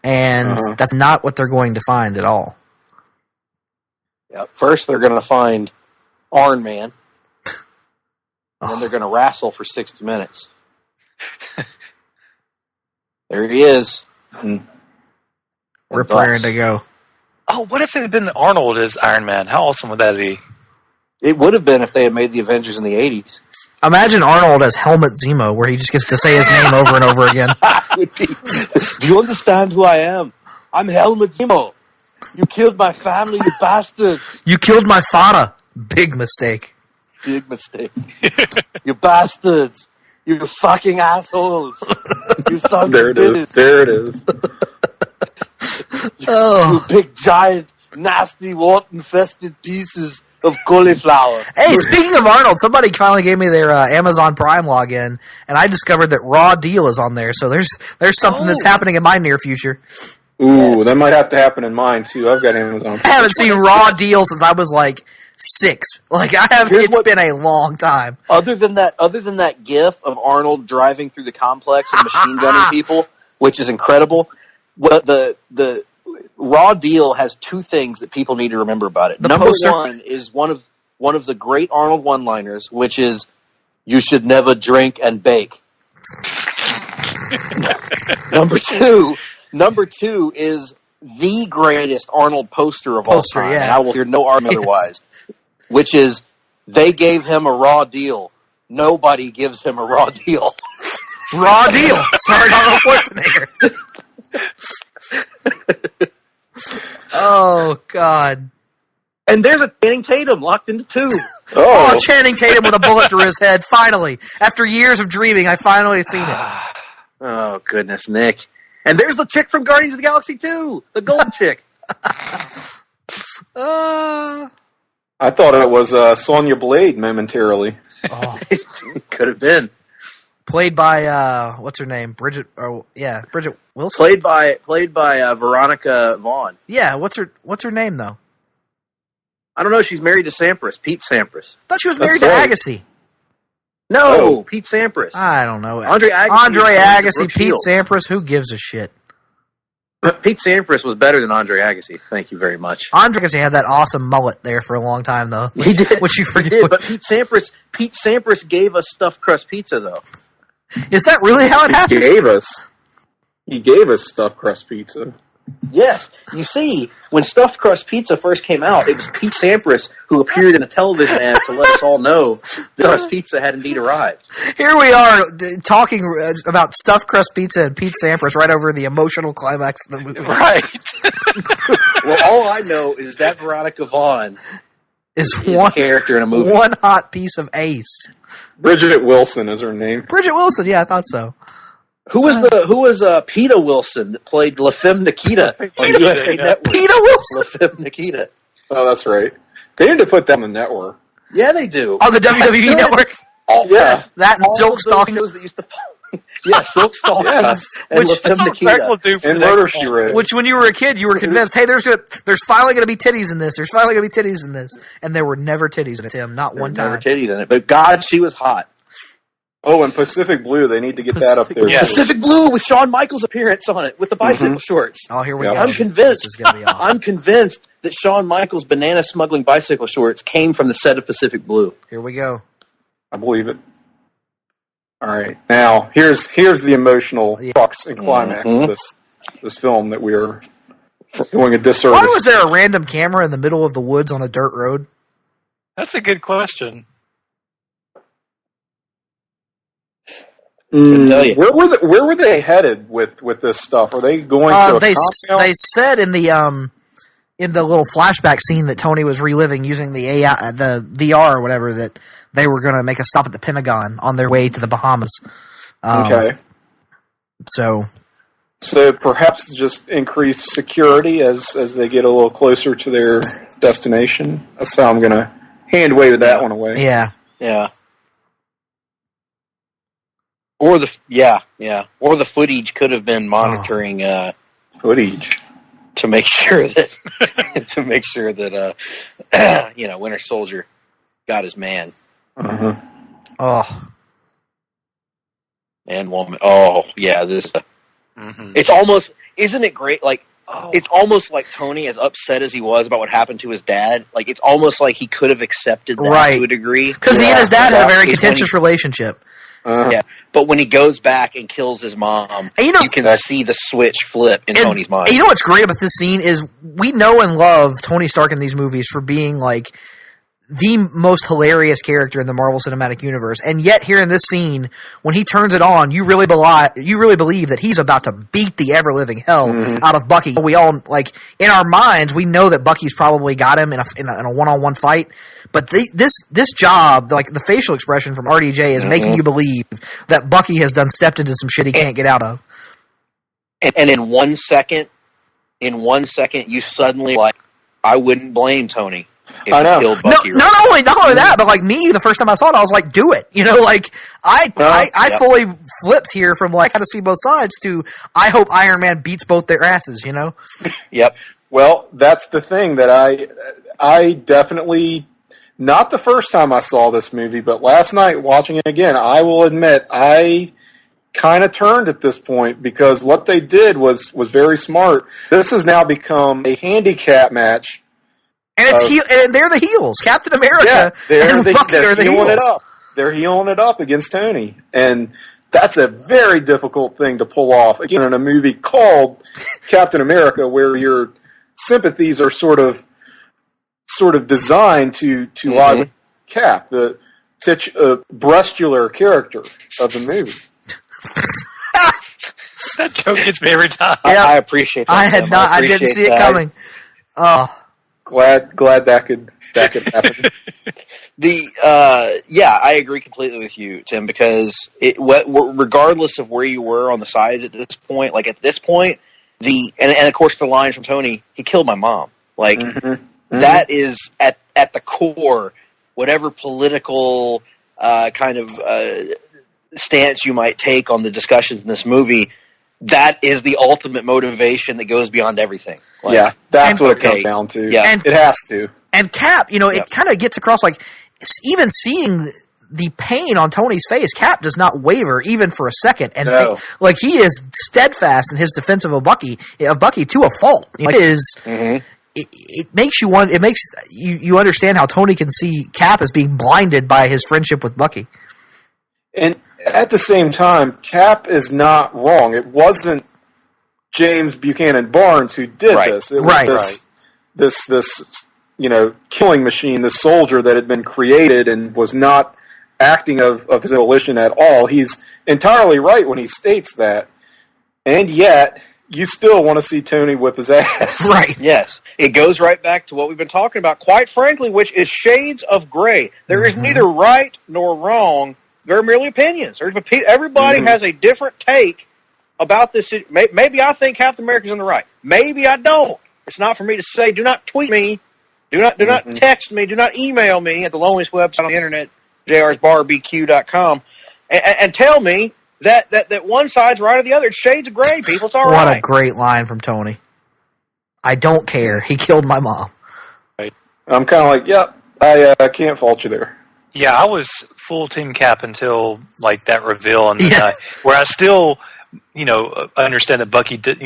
And that's not what they're going to find at all. Yeah. First, they're going to find Iron Man. And then they're going to wrestle for 60 minutes. There he is. We're preparing to go. Oh, what if it had been Arnold as Iron Man? How awesome would that be? It would have been if they had made the Avengers in the 80s. Imagine Arnold as Helmut Zemo, where he just gets to say his name over and over again. Do you understand who I am? I'm Helmut Zemo. You killed my family, you bastards. You killed my father. Big mistake. Big mistake. You bastards. You fucking assholes! You sons There of it is. bitches! There it is. You big, giant, nasty, wart-infested pieces of cauliflower. Hey, speaking of Arnold, somebody finally gave me their Amazon Prime login, and I discovered that Raw Deal is on there. So there's something that's happening in my near future. Ooh, that might have to happen in mine too. I've got Amazon. I haven't seen Raw Deal since I was like 6. Like it's been a long time. Other than that GIF of Arnold driving through the complex and machine gunning people, which is incredible. Well, the Raw Deal has 2 things that people need to remember about it. Number poster. 1 is one of the great Arnold one-liners, which is, "You should never drink and bake." Number two is the greatest Arnold poster of all time, yeah. and I will hear no argument otherwise, which is, "They gave him a raw deal. Nobody gives him a raw deal." Raw Deal, starring Arnold Schwarzenegger. Oh, God. And there's a Channing Tatum locked into 2. Oh, Channing Tatum with a bullet through his head, finally. After years of dreaming, I finally have seen it. Oh, goodness, Nick. And there's the chick from Guardians of the Galaxy 2, the gold chick. I thought it was Sonya Blade momentarily. Oh. Could have been. Played by, what's her name? Bridget Wilson? Played by Veronica Vaughn. Yeah, what's her name, though? I don't know, she's married to Sampras, Pete Sampras. I thought she was married to Agassi. No, Pete Sampras. I don't know. Andre Agassi, Pete Sampras, who gives a shit? Pete Sampras was better than Andre Agassi. Thank you very much. Andre Agassi had that awesome mullet there for a long time, though. He did. Which you forget. He did, but Pete Sampras gave us stuffed crust pizza, though. Is that really how it happened? He gave us stuffed crust pizza. Yes. You see, when stuffed crust pizza first came out, it was Pete Sampras who appeared in a television ad to let us all know that crust pizza had indeed arrived. Here we are talking about stuffed crust pizza and Pete Sampras right over the emotional climax of the movie. Right. Well, all I know is that Veronica Vaughn is a character in a movie. One hot piece of ace. Bridget Wilson is her name. Bridget Wilson, yeah, I thought so. Who was Peta Wilson that played La Femme Nikita on USA Network? Peta Wilson? La Femme Nikita. Oh, that's right. They need to put them on the network. Yeah, they do. On the WWE Network? Oh, yes. That and Silk Stalking. Shows that used to yeah, Silk Stalking. Yes. And La Femme Nikita. And Murder, She Wrote. Which, when you were a kid, you were convinced, hey, there's finally going to be titties in this. There's finally going to be titties in this. And there were never titties in it, Tim. Not one time. Never titties in it. But God, she was hot. Oh, and Pacific Blue, they need to get that up there. Yes. Pacific Blue with Shawn Michaels' appearance on it with the bicycle shorts. Oh, here we go. I'm convinced. This is going to be awesome. I'm convinced that Shawn Michaels' banana smuggling bicycle shorts came from the set of Pacific Blue. Here we go. I believe it. All right, now here's the emotional crux and climax of this film that we are doing a disservice. Why was there a random camera in the middle of the woods on a dirt road? That's a good question. Where were they headed with this stuff? Are they going to a compound? They said in the little flashback scene that Tony was reliving using the VR or whatever that they were going to make a stop at the Pentagon on their way to the Bahamas. Okay. So perhaps just increase security as they get a little closer to their destination. That's how I'm going to hand wave that one away. Yeah. Yeah. Or the footage could have been monitoring footage to make sure that Winter Soldier got his man. Uh-huh. Oh. And woman. Oh yeah, this. It's almost. Isn't it great? Like it's almost like Tony, as upset as he was about what happened to his dad. Like it's almost like he could have accepted that to a degree because he and his dad had a very contentious relationship. Yeah, but when he goes back and kills his mom, and you can see the switch flip in Tony's mind. And you know what's great about this scene is we know and love Tony Stark in these movies for being like the most hilarious character in the Marvel Cinematic Universe, and yet here in this scene, when he turns it on, you really believe that he's about to beat the ever living hell out of Bucky. We all in our minds, we know that Bucky's probably got him in a one-on-one fight, but this job, the facial expression from RDJ, is making you believe that Bucky has stepped into some shit he can't get out of. And in 1 second, you suddenly I wouldn't blame Tony. I know. Not only that, but me, the first time I saw it, I was like, do it. I fully flipped here from I got to see both sides to I hope Iron Man beats both their asses, Yep. Well, that's the thing that I definitely, not the first time I saw this movie, but last night watching it again, I will admit I kind of turned at this point because what they did was very smart. This has now become a handicap match. And and they're the heels. Captain America. Yeah, they're the healing heels. it up. They're healing it up against Tony, and that's a very difficult thing to pull off. Again, in a movie called Captain America, where your sympathies are sort of designed to lie with Cap, the breastular character of the movie. That joke gets me every time. I appreciate that. I didn't see it coming. Oh. Glad that could happen. I agree completely with you, Tim, because regardless of where you were on the sides at this point, and of course the line from Tony, he killed my mom. That is at the core, whatever political kind of stance you might take on the discussions in this movie, that is the ultimate motivation that goes beyond everything. That's what it comes down to. Yeah. It has to. And Cap, it kind of gets across, even seeing the pain on Tony's face, Cap does not waver even for a second. And he is steadfast in his defense of Bucky to a fault. It makes you want. It makes you understand how Tony can see Cap as being blinded by his friendship with Bucky. And at the same time, Cap is not wrong. It wasn't James Buchanan Barnes who did this. It was this killing machine, this soldier that had been created and was not acting of his volition at all. He's entirely right when he states that. And yet, you still want to see Tony whip his ass. Right. Yes. It goes right back to what we've been talking about, quite frankly, which is shades of gray. There is neither right nor wrong. They're merely opinions. Everybody has a different take about this. Maybe I think Captain America's in the right. Maybe I don't. It's not for me to say. Do not tweet me. Do not text me. Do not email me at the loneliest website on the internet, jrsbarbq.com, and tell me that one side's right or the other. It's shades of gray, people. It's all right. What a great line from Tony. I don't care. He killed my mom. I'm kind of I can't fault you there. Yeah, I was full Team Cap until that reveal, and then where I still, understand that Bucky did,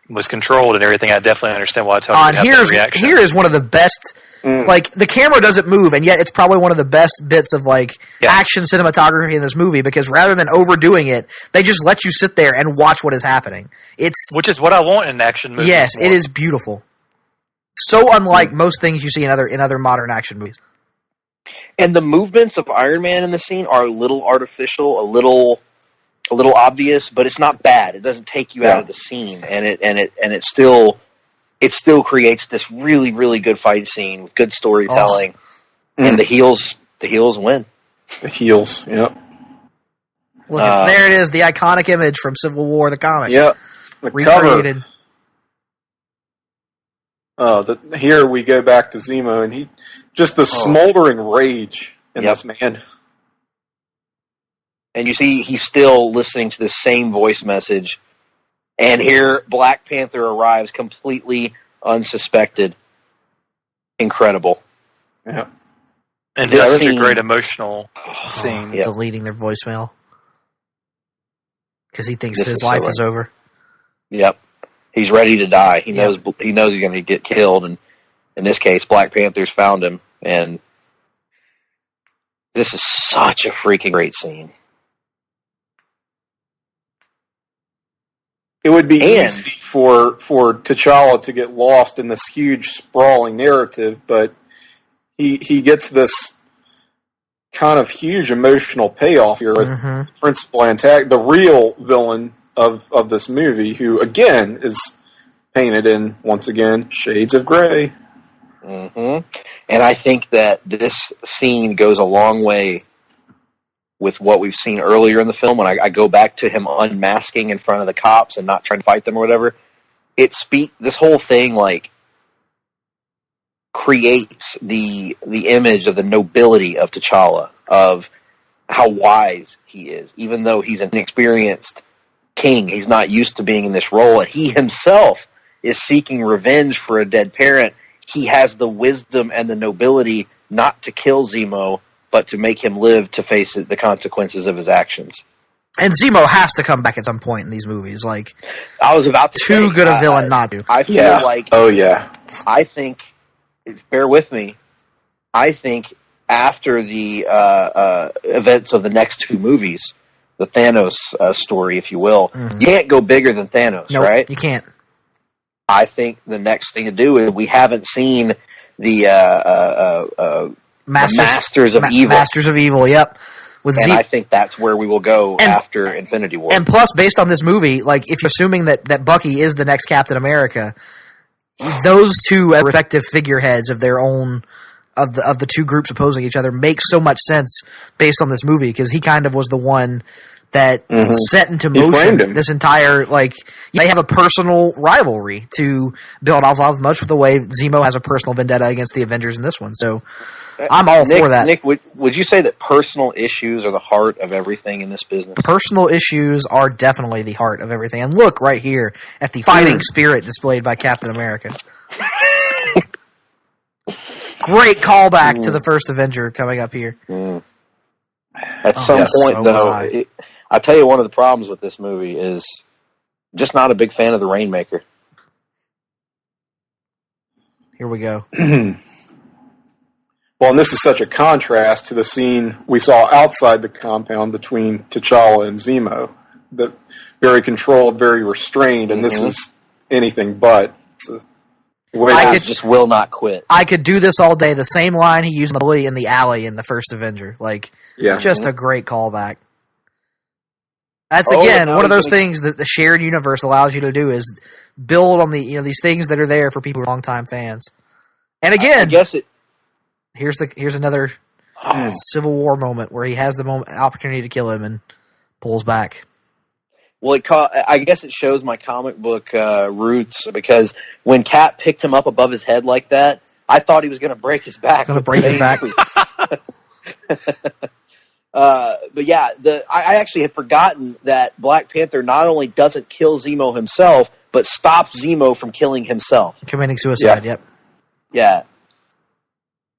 was controlled and everything. I definitely understand why Tony would have that reaction. Here is one of the best. The camera doesn't move, and yet it's probably one of the best bits of action cinematography in this movie because rather than overdoing it, they just let you sit there and watch what is happening. Which is what I want in an action movie. Yes, it is beautiful. So unlike most things you see in other modern action movies. And the movements of Iron Man in the scene are a little artificial, a little obvious, but it's not bad. It doesn't take you out of the scene, and it still creates this really, really good fight scene with good storytelling. And the heels win. The heels, yep. Look, there it is, the iconic image from Civil War, the comic. Yep, the recreated. Cover. Here we go back to Zemo, and just the smoldering rage in this man. And you see he's still listening to the same voice message. And here Black Panther arrives completely unsuspected. Incredible. Yeah. And this is a great emotional scene. Deleting their voicemail. Because he thinks his life is over. Yep. He's ready to die. He knows he's going to get killed. And in this case, Black Panther's found him. And this is such a freaking great scene. It would be easy for T'Challa to get lost in this huge, sprawling narrative, but he gets this kind of huge emotional payoff here with principal antagonist, the real villain of this movie, who again is painted in, once again, shades of gray. And I think that this scene goes a long way with what we've seen earlier in the film. When I go back to him unmasking in front of the cops and not trying to fight them or whatever, this whole thing like creates the image of the nobility of T'Challa, of how wise he is. Even though he's an inexperienced king, he's not used to being in this role, and he himself is seeking revenge for a dead parent. He has the wisdom and the nobility not to kill Zemo, but to make him live to face the consequences of his actions. And Zemo has to come back at some point in these movies. Like, I was about to too say, good a villain not to. I feel like... Oh, yeah. I think... Bear with me. I think after the events of the next two movies, the Thanos story, if you will, you can't go bigger than Thanos, right? You can't. I think the next thing to do is we haven't seen the Masters of Evil. Masters of Evil, yep. I think that's where we will go after Infinity War. And plus, based on this movie, like if you're assuming that Bucky is the next Captain America, those two respective figureheads of their own of the two groups opposing each other make so much sense based on this movie, because he kind of was the one that set into motion this entire, like, they have a personal rivalry to build off of, much with the way Zemo has a personal vendetta against the Avengers in this one. So I'm all for that. Nick, would you say that personal issues are the heart of everything in this business? Personal issues are definitely the heart of everything. And look right here at the fighting spirit displayed by Captain America. Great callback to the first Avenger coming up here. At some point, though, I'll tell you one of the problems with this movie is just not a big fan of the Rainmaker. Here we go. Well, and this is such a contrast to the scene we saw outside the compound between T'Challa and Zemo. Very controlled, very restrained, and this is anything but. I just will not quit. I could do this all day. The same line he used in the bully in the alley in the first Avenger. Like, just a great callback. That's, again, one of those things that the shared universe allows you to do, is build on the these things that are there for people who are longtime fans. And again, I guess here's another Civil War moment where he has the opportunity to kill him and pulls back. Well, I guess it shows my comic book roots, because when Cap picked him up above his head like that, I thought he was going to break his back. But yeah, I actually had forgotten that Black Panther not only doesn't kill Zemo himself, but stops Zemo from killing himself. Committing suicide, yep. Yeah.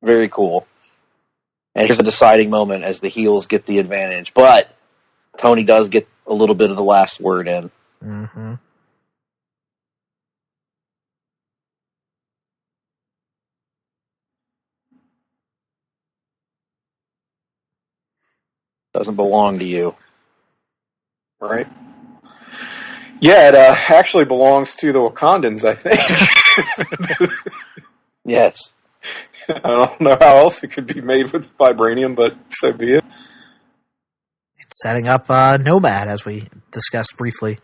Very cool. And here's a deciding moment as the heels get the advantage. But Tony does get a little bit of the last word in. Mm-hmm. Doesn't belong to you. Right? Yeah, it actually belongs to the Wakandans, I think. Yes. I don't know how else it could be made with vibranium, but so be it. It's setting up Nomad, as we discussed briefly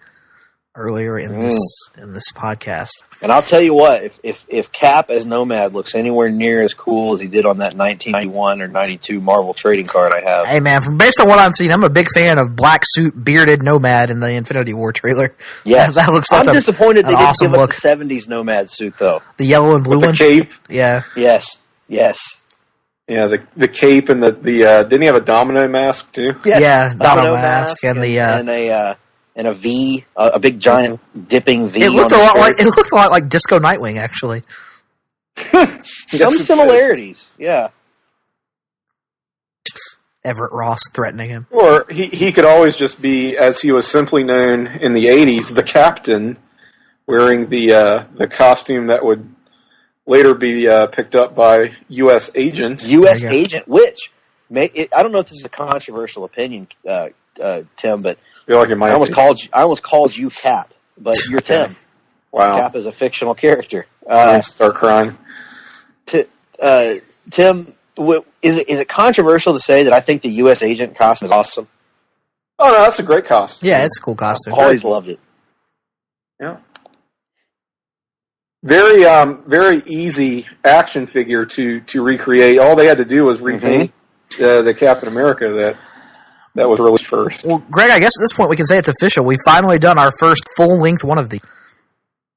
earlier in this podcast. And I'll tell you what, if Cap as Nomad looks anywhere near as cool as he did on that 1991 or 92 Marvel trading card I have. Hey man, based on what I've seen, I'm a big fan of black suit, bearded Nomad in the Infinity War trailer. Yeah, that looks. I'm disappointed they didn't awesome give us look. the 70s Nomad suit though. The yellow and blue with one, the cape. Yeah. Yes. Yeah, the cape and the didn't he have a domino mask too? Yeah, domino mask and a V, a big giant dipping V. It looked a lot like Disco Nightwing, actually. Some similarities, yeah. Everett Ross threatening him, or he could always just be, as he was simply known in the '80s, the Captain, wearing the costume that would later be picked up by U.S. Agent. U.S. Agent, which I don't know if this is a controversial opinion, Tim, but I feel like it might I almost called you Cap, but you're Tim. Wow. Cap is a fictional character. Start crying. Tim, is it controversial to say that I think the U.S. agent costume is awesome? Oh, no, that's a great costume. Yeah, it's a cool costume. I've always loved it. Yeah. Very, very easy action figure to recreate. All they had to do was repaint the Captain America that was released first. Well, Greg, I guess at this point we can say it's official. We've finally done our first full-length one of these.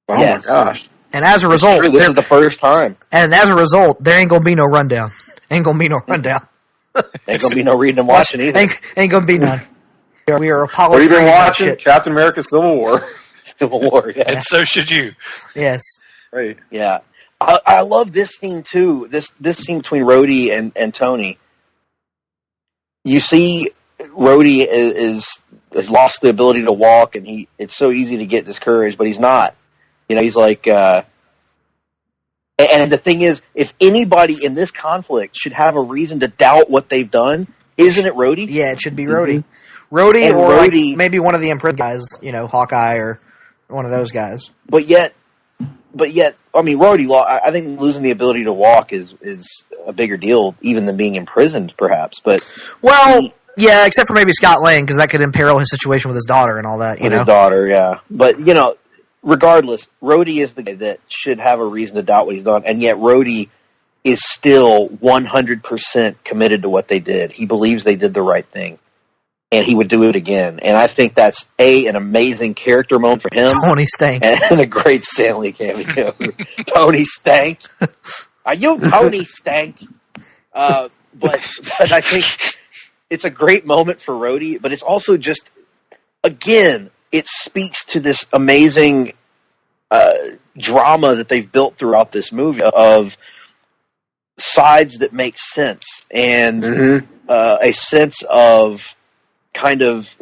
Oh, my gosh. And as a result... This is the first time. And as a result, there ain't going to be no rundown. Ain't going to be no rundown. Ain't going to be no reading and watching either. Ain't going to be none. We are What apologizing. have you been watching? Captain America Civil War. Civil War, yeah. And so should you. Yes. Right. Yeah. I love this scene, too. This scene between Rhodey and Tony. You see Rhodey has lost the ability to walk, and it's so easy to get discouraged, but he's not. You know, he's like... and the thing is, if anybody in this conflict should have a reason to doubt what they've done, isn't it Rhodey? Yeah, it should be Rhodey. Rhodey, And or Rhodey- like maybe one of the imprisoned guys, you know, Hawkeye or one of those guys. But yet, I mean, Rhodey, I think losing the ability to walk is a bigger deal even than being imprisoned, perhaps. But yeah, except for maybe Scott Lang, because that could imperil his situation with his daughter and all that. His daughter, yeah. But regardless, Rhodey is the guy that should have a reason to doubt what he's done, and yet Rhodey is still 100% committed to what they did. He believes they did the right thing, and he would do it again. And I think that's an amazing character moment for him. Tony Stank. And a great Stanley cameo. Tony Stank. Are you Tony Stank? But I think it's a great moment for Rhodey, but it's also just, again, it speaks to this amazing drama that they've built throughout this movie of sides that make sense and a sense of kind of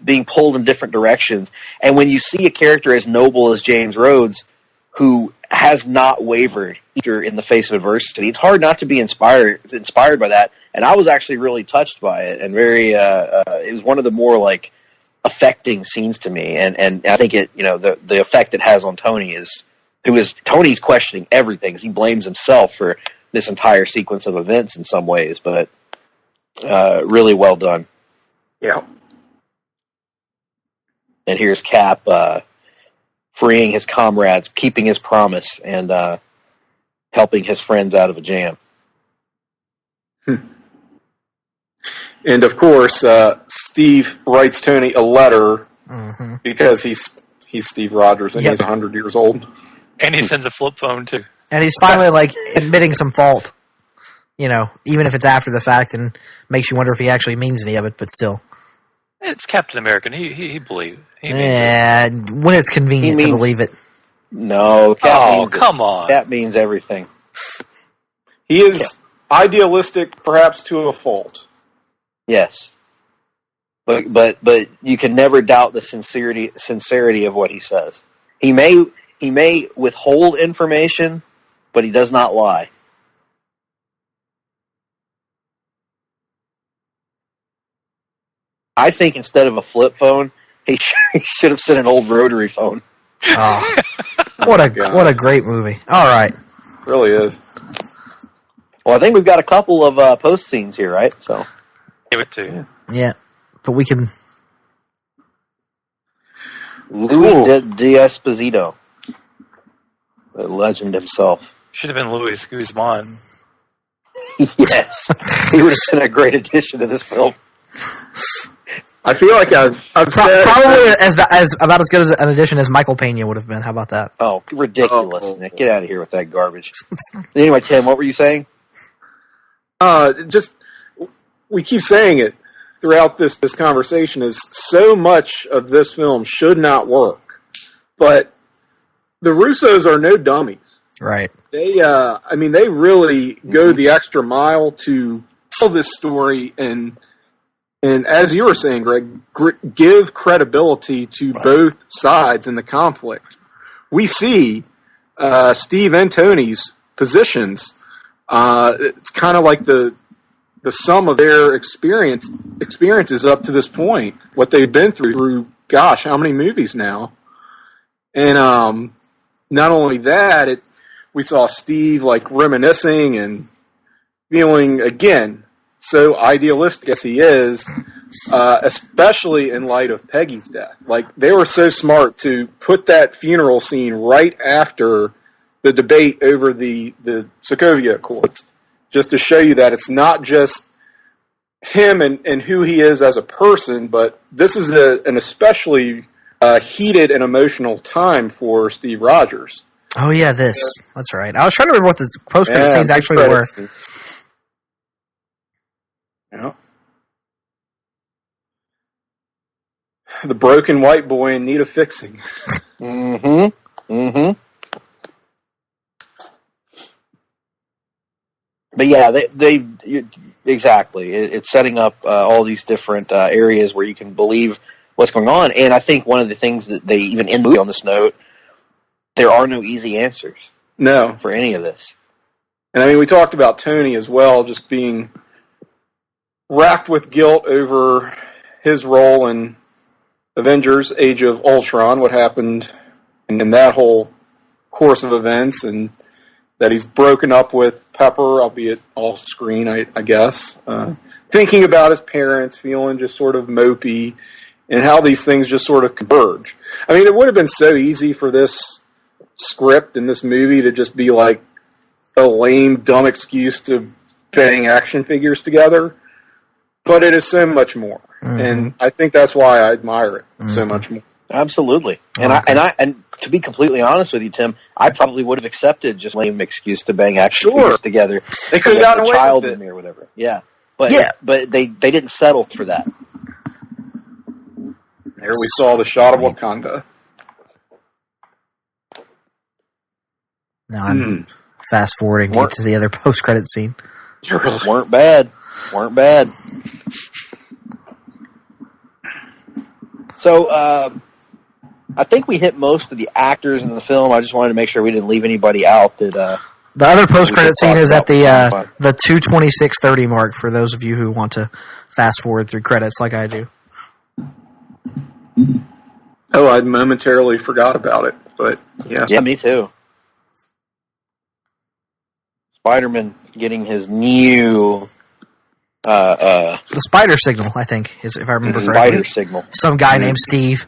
being pulled in different directions. And when you see a character as noble as James Rhodes, who has not wavered either in the face of adversity, it's hard not to be inspired by that. And I was actually really touched by it, and very it was one of the more like affecting scenes to me. And I think it, the effect it has on Tony Tony's questioning everything. He blames himself for this entire sequence of events in some ways, but really well done. Yeah. And here's Cap freeing his comrades, keeping his promise, and helping his friends out of a jam. And of course, Steve writes Tony a letter because he's Steve Rogers and he's 100 years old. And he sends a flip phone too. And he's finally like admitting some fault, even if it's after the fact, and makes you wonder if he actually means any of it. But still, it's Captain American. He believes. He means it. When it's convenient to believe it. No, Cap come on. That means everything. He is idealistic, perhaps to a fault. Yes, but you can never doubt the sincerity of what he says. He may withhold information, but he does not lie. I think instead of a flip phone, he should have sent an old rotary phone. Oh, what a great movie! All right, really is. Well, I think we've got a couple of post scenes here, right? So give it to you. Yeah, but we can. Louis D'Esposito, the legend himself. Should have been Luis Guzman. Yes, he would have been a great addition to this film. I feel like I've said probably as about as good as an addition as Michael Pena would have been. How about that? Oh, ridiculous, Nick! Get out of here with that garbage. Anyway, Tim, what were you saying? We keep saying it throughout this conversation is so much of this film should not work, but the Russos are no dummies. Right. They really go the extra mile to tell this story and as you were saying, Greg, give credibility to both sides in the conflict. We see Steve and Tony's positions. It's kind of like the sum of their experiences up to this point, what they've been through, gosh, how many movies now? And not only that, we saw Steve like reminiscing and feeling, again, so idealistic as he is, especially in light of Peggy's death. Like, they were so smart to put that funeral scene right after the debate over the Sokovia Accords, just to show you that it's not just him and who he is as a person, but this is an especially heated and emotional time for Steve Rogers. Oh, yeah, this. That's right. I was trying to remember what the post-credit scenes actually were. Yeah. The broken white boy in need of fixing. Mm-hmm. Mm-hmm. But yeah, they exactly. It's setting up all these different areas where you can believe what's going on. And I think one of the things that they even end the movie on this note, there are no easy answers. No. For any of this. And I mean, we talked about Tony as well, just being racked with guilt over his role in Avengers, Age of Ultron, what happened in that whole course of events, and that he's broken up with Pepper, albeit off screen, I guess. Thinking about his parents, feeling just sort of mopey, and how these things just sort of converge. I mean, it would have been so easy for this script and this movie to just be like a lame, dumb excuse to bang action figures together, but it is so much more. Mm-hmm. And I think that's why I admire it so much more. Absolutely. And to be completely honest with you, Tim, I probably would have accepted just lame excuse to bang action figures together. They could have gotten away child with it. In me or whatever. Yeah. But they didn't settle for that. There we saw the shot of Wakanda. Now I'm fast forwarding to the other post credit scene. Weren't bad. So I think we hit most of the actors in the film. I just wanted to make sure we didn't leave anybody out. That the other post credit scene is at the 2:26:30 mark for those of you who want to fast forward through credits like I do. Oh, I momentarily forgot about it, but yeah. Yeah, me too. Spider-Man getting his new the spider signal, I think, is if I remember correctly. Spider signal. Some guy named Steve.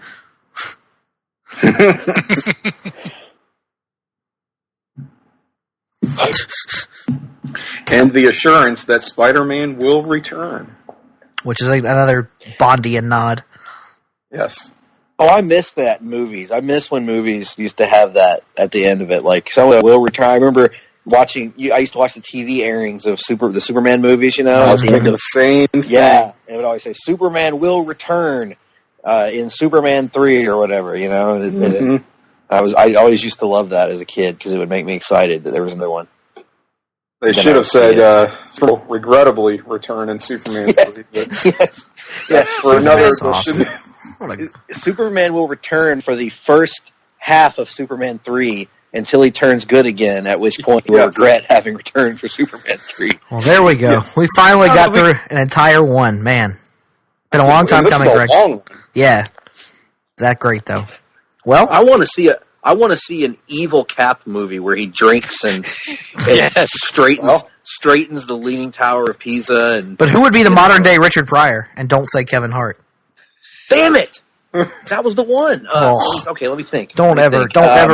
And the assurance that Spider-Man will return. Which is another Bondian nod. Yes. Oh, I miss that in movies. I miss when movies used to have that at the end of it. Like, someone will return. I remember I used to watch the TV airings of the Superman movies, you know? I was thinking the same thing. Yeah. It would always say, Superman will return in Superman 3 or whatever, you know? I always used to love that as a kid because it would make me excited that there was another one. They should have said, regrettably return in Superman 3. Yes. For another awesome. Superman will return for the first half of Superman 3 until he turns good again, at which point he will regret having returned for Superman 3. Well, there we go. Yeah. We finally got through an entire one. Man. Been a long time coming, Greg. Yeah. That great, though. Well, I want to see an evil Cap movie where he drinks and straightens the Leaning Tower of Pisa. But who would be the modern day Richard Pryor? And don't say Kevin Hart. Damn it! That was the one. Okay, let me think. Don't ever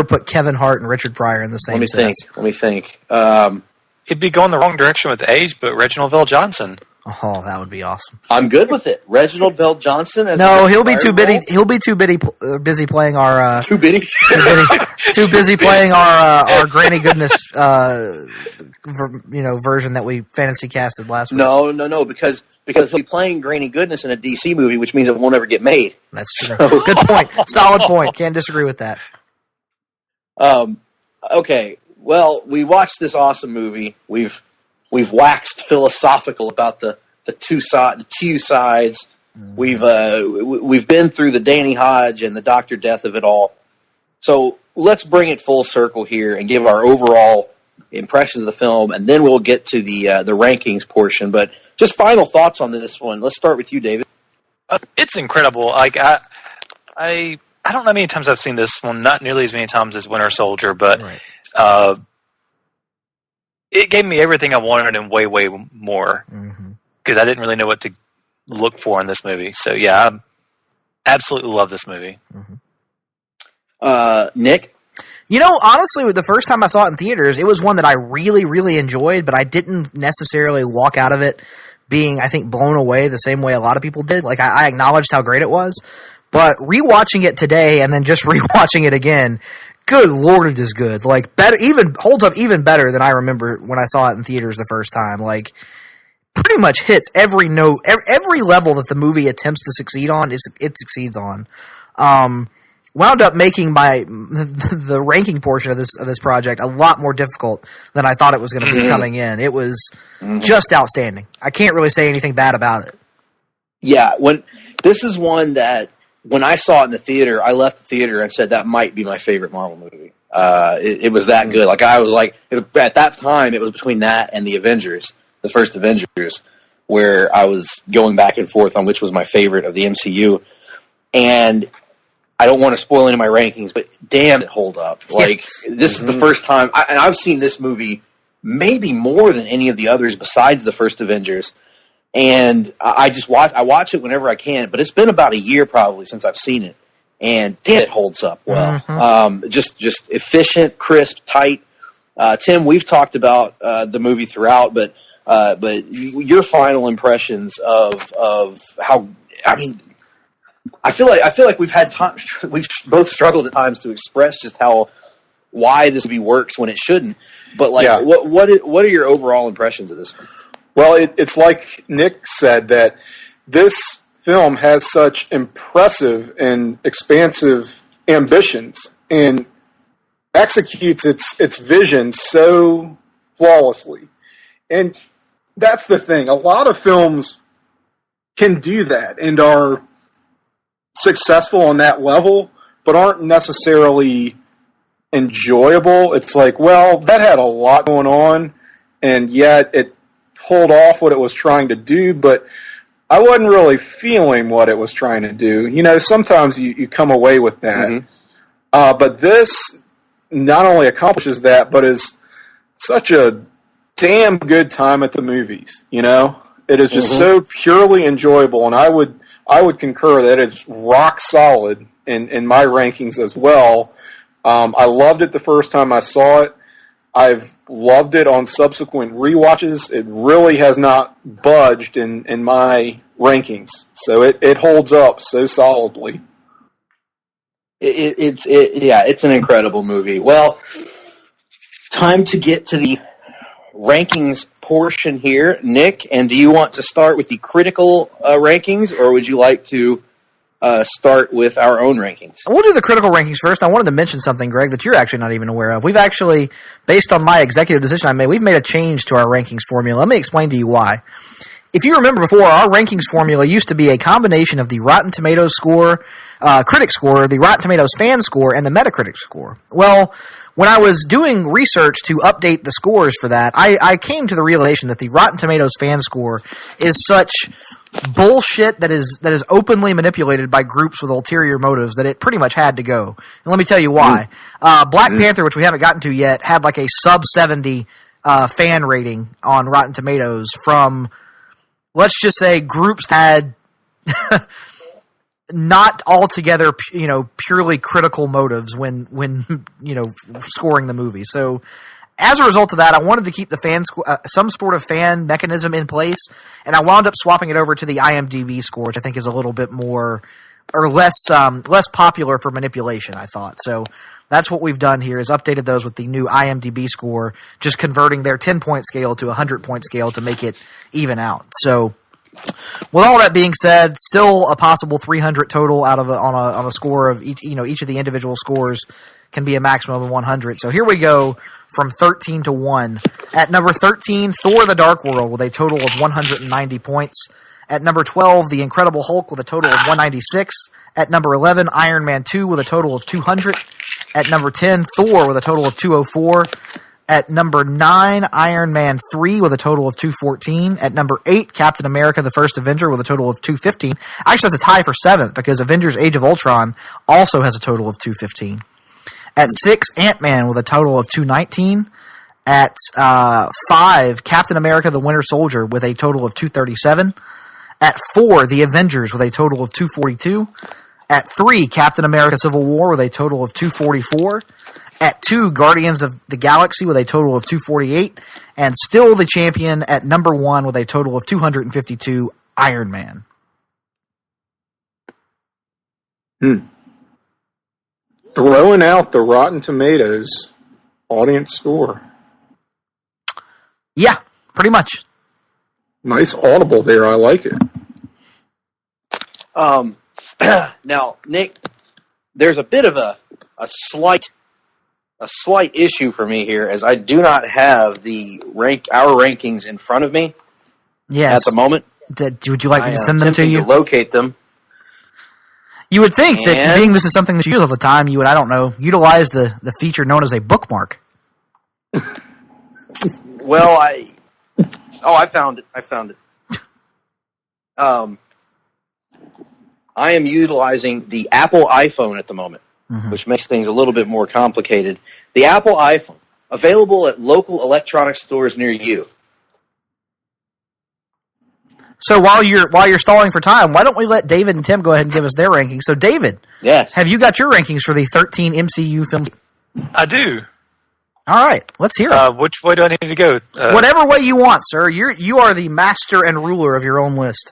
put Kevin Hart and Richard Pryor in the same sentence. Let me think. He'd be going the wrong direction with age, but Reginald VelJohnson. Oh, that would be awesome. I'm good with it. Reginald VelJohnson. He'll be too busy. He'll be too busy playing our too busy playing our Granny Goodness version that we fantasy casted last week. No, because he'll be playing Granny Goodness in a DC movie, which means it won't ever get made. That's true. Good point. Solid point. Can't disagree with that. Okay. Well, we watched this awesome movie. We've waxed philosophical about the two sides. We've been through the Danny Hodge and the Dr. Death of it all. So let's bring it full circle here and give our overall impressions of the film, and then we'll get to the rankings portion. But just final thoughts on this one. Let's start with you, David. It's incredible. Like I don't know how many times I've seen this one. Not nearly as many times as Winter Soldier, but it gave me everything I wanted and way, way more. Because I didn't really know what to look for in this movie. So yeah, I absolutely love this movie. Nick? You know, honestly, the first time I saw it in theaters, it was one that I really, really enjoyed, but I didn't necessarily walk out of it being, I think, blown away the same way a lot of people did. Like, I acknowledged how great it was, but rewatching it today and then just rewatching it again, good Lord, it is good. Like, better, even holds up even better than I remember when I saw it in theaters the first time. Like, pretty much hits every note, every level that the movie attempts to succeed on, it succeeds on. Wound up making the ranking portion of this project a lot more difficult than I thought it was going to be coming in. It was just outstanding. I can't really say anything bad about it. Yeah, this is one that when I saw it in the theater, I left the theater and said that might be my favorite Marvel movie. It was that good. Like I was like, at that time, it was between that and the Avengers, the first Avengers, where I was going back and forth on which was my favorite of the MCU. And I don't want to spoil any of my rankings, but damn, it hold up. Like, this is the first time, and I've seen this movie maybe more than any of the others besides the first Avengers. And I watch it whenever I can, but it's been about a year probably since I've seen it. And damn, it holds up well. Just efficient, crisp, tight. Tim, we've talked about the movie throughout, but your final impressions of how, I mean, I feel like we've both struggled at times to express just why this movie works when it shouldn't. But like, what are your overall impressions of this one? Well, it's like Nick said, that this film has such impressive and expansive ambitions and executes its vision so flawlessly. And that's the thing. A lot of films can do that and are successful on that level, but aren't necessarily enjoyable. It's like, well, that had a lot going on, and yet it pulled off what it was trying to do, but I wasn't really feeling what it was trying to do. You know, sometimes you come away with that. But this not only accomplishes that, but is such a damn good time at the movies, you know? It is just so purely enjoyable, and I would concur that it's rock solid in my rankings as well. I loved it the first time I saw it. I've loved it on subsequent rewatches. It really has not budged in my rankings. So it holds up so solidly. It's an incredible movie. Well, time to get to the rankings portion here, Nick. And do you want to start with the critical rankings, or would you like to start with our own rankings? We'll do the critical rankings first. I wanted to mention something, Greg, that you're actually not even aware of. We've actually, based on my executive decision I made, we've made a change to our rankings formula. Let me explain to you why. If you remember before, our rankings formula used to be a combination of the Rotten Tomatoes score, critic score, the Rotten Tomatoes fan score, and the Metacritic score. Well, when I was doing research to update the scores for that, I came to the realization that the Rotten Tomatoes fan score is such bullshit that is openly manipulated by groups with ulterior motives that it pretty much had to go. And let me tell you why. Black Panther, which we haven't gotten to yet, had like a sub 70 fan rating on Rotten Tomatoes from, let's just say, groups had not altogether, purely critical motives when scoring the movie. So, as a result of that, I wanted to keep the some sort of fan mechanism in place, and I wound up swapping it over to the IMDb score, which I think is a little bit more or less popular for manipulation, I thought. So that's what we've done here, is updated those with the new IMDb score, just converting their 10-point scale to a 100-point scale to make it even out. So, with all that being said, still a possible 300 total on a score of each. Each of the individual scores can be a maximum of 100. So here we go from 13 to 1. At number 13, Thor: The Dark World with a total of 190 points. At number 12, The Incredible Hulk with a total of 196. At number 11, Iron Man 2 with a total of 200. At number 10, Thor with a total of 204. At number 9, Iron Man 3 with a total of 214. At number 8, Captain America: The First Avenger with a total of 215. Actually, that's a tie for 7th because Avengers: Age of Ultron also has a total of 215. At 6, Ant-Man with a total of 219. At 5, Captain America: The Winter Soldier with a total of 237. At 4, The Avengers with a total of 242. At 3, Captain America: Civil War with a total of 244. At 2, Guardians of the Galaxy with a total of 248. And still the champion at number 1 with a total of 252, Iron Man. Throwing out the Rotten Tomatoes audience score. Yeah, pretty much. Nice audible there. I like it. Now, Nick, there's a bit of a slight issue for me here, as I do not have our rankings in front of me. Yes. At the moment. Would you like me to send them to you? To locate them. You would think that being this is something that you use all the time, you would, I don't know, utilize the feature known as a bookmark. Well, I found it. I am utilizing the Apple iPhone at the moment, which makes things a little bit more complicated. The Apple iPhone, available at local electronics stores near you. So while you're stalling for time, why don't we let David and Tim go ahead and give us their rankings? So David, yes, have you got your rankings for the 13 MCU films? I do. All right, let's hear it. Which way do I need to go? Whatever way you want, sir. You are the master and ruler of your own list.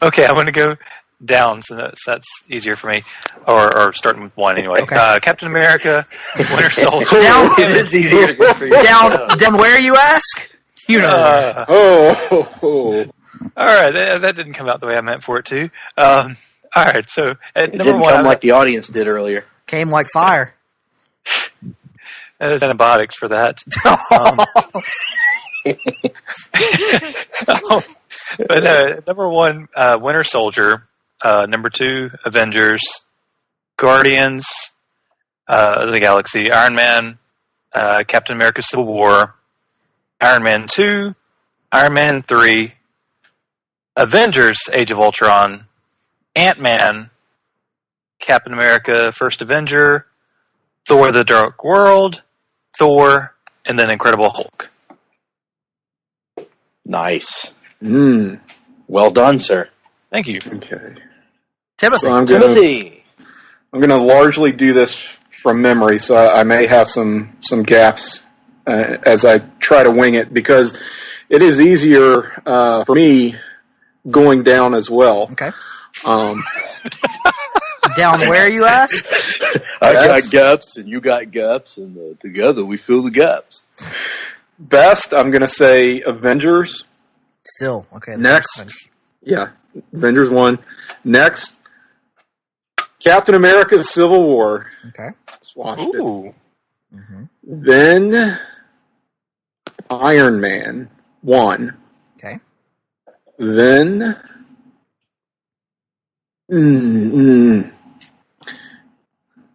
Okay, I'm going to go down, so that's easier for me. Or starting with 1 anyway. Okay. Captain America, Winter Soldier. It is easier to go for you. Down where, you ask? You know. All right, that didn't come out the way I meant for it to. All right, so at number 1, come like the audience did earlier. Came like fire. There's antibiotics for that. But number 1, Winter Soldier. Number 2, Avengers. Guardians of the Galaxy. Iron Man. Captain America: Civil War. Iron Man 2. Iron Man 3. Avengers: Age of Ultron. Ant-Man. Captain America: First Avenger. Thor: The Dark World. Thor, and then Incredible Hulk. Nice. Well done, sir. Thank you. Okay. Timothy. So I'm going to largely do this from memory, so I may have some gaps as I try to wing it, because it is easier for me going down as well. Okay. Down where, you ask? I got gaps, and you got gaps, and together we fill the gaps. Best, I'm going to say Avengers. Still, okay. Next, Avengers 1. Next, Captain America: Civil War. Okay. Just watched it. Then Iron Man 1. Okay. Then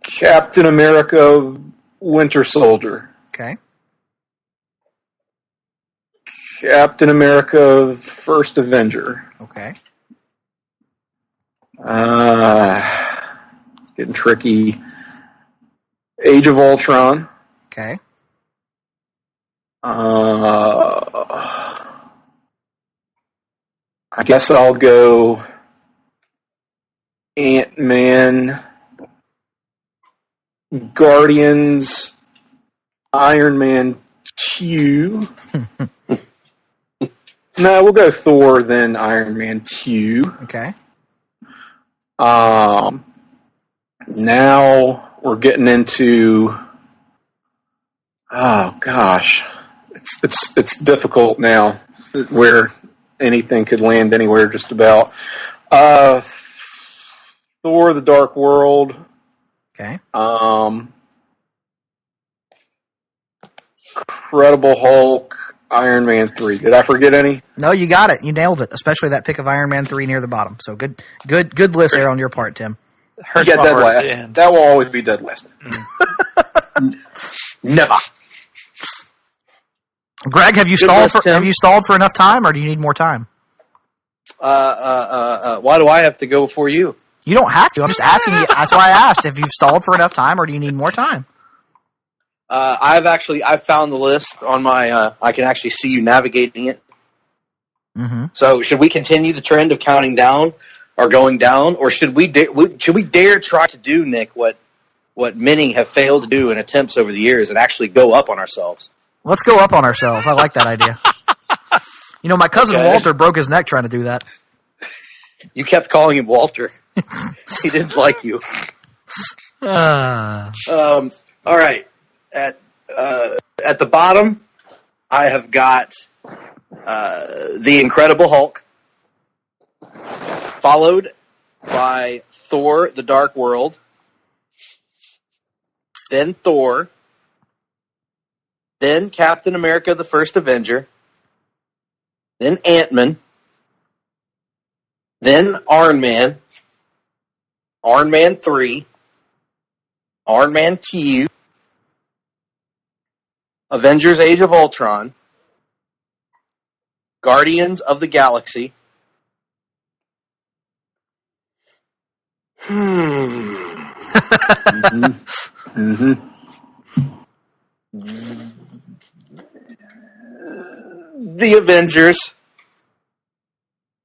Captain America: Winter Soldier. Okay. Captain America: First Avenger. Okay. It's getting tricky. Age of Ultron. Okay. I guess I'll go Ant-Man, Guardians, Iron Man 2. No, we'll go Thor, then Iron Man 2. Okay. Now we're getting into, oh gosh, it's difficult now, where anything could land anywhere just about. Thor: The Dark World. Okay. Incredible Hulk, Iron Man 3. Did I forget any? No, you got it. You nailed it, especially that pick of Iron Man 3 near the bottom. So good list there on your part, Tim. Dead last. That will always be dead last. Never. Greg, have you stalled for enough time, or do you need more time? Why do I have to go before you? You don't have to. I'm just asking you. That's why I asked if you've stalled for enough time, or do you need more time? I've found the list on my. I can actually see you navigating it. Mm-hmm. So, should we continue the trend of counting down or going down, or should we dare try to do, Nick, what many have failed to do in attempts over the years, and actually go up on ourselves? Let's go up on ourselves. I like that idea. You know, my cousin Walter broke his neck trying to do that. You kept calling him Walter. He didn't like you. All right. At the bottom, I have got the Incredible Hulk, followed by Thor: The Dark World, then Thor, then Captain America: The First Avenger, then Ant-Man, then Iron Man, Iron Man 3, Iron Man 2, Avengers: Age of Ultron, Guardians of the Galaxy, The Avengers,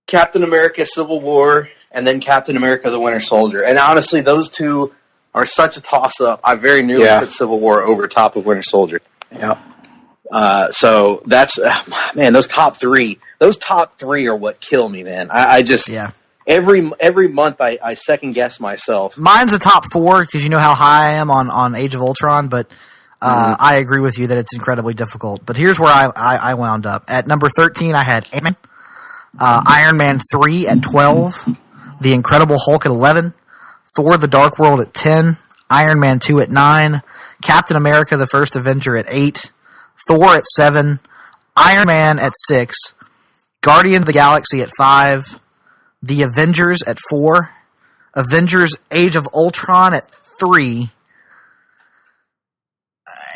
Captain America: Civil War, and then Captain America: The Winter Soldier. And honestly, those two are such a toss-up. I very nearly put Civil War over top of Winter Soldier. Yeah. So that's man. Those top three are what kill me, man. I just every month I second guess myself. Mine's the top 4 because you know how high I am on Age of Ultron, but I agree with you that it's incredibly difficult. But here's where I wound up. At number 13, I had Ant-Man, Iron Man 3 at 12, The Incredible Hulk at 11, Thor: The Dark World at 10, Iron Man 2 at 9, Captain America: The First Avenger at 8, Thor at 7, Iron Man at 6, Guardians of the Galaxy at 5, The Avengers at 4, Avengers: Age of Ultron at 3,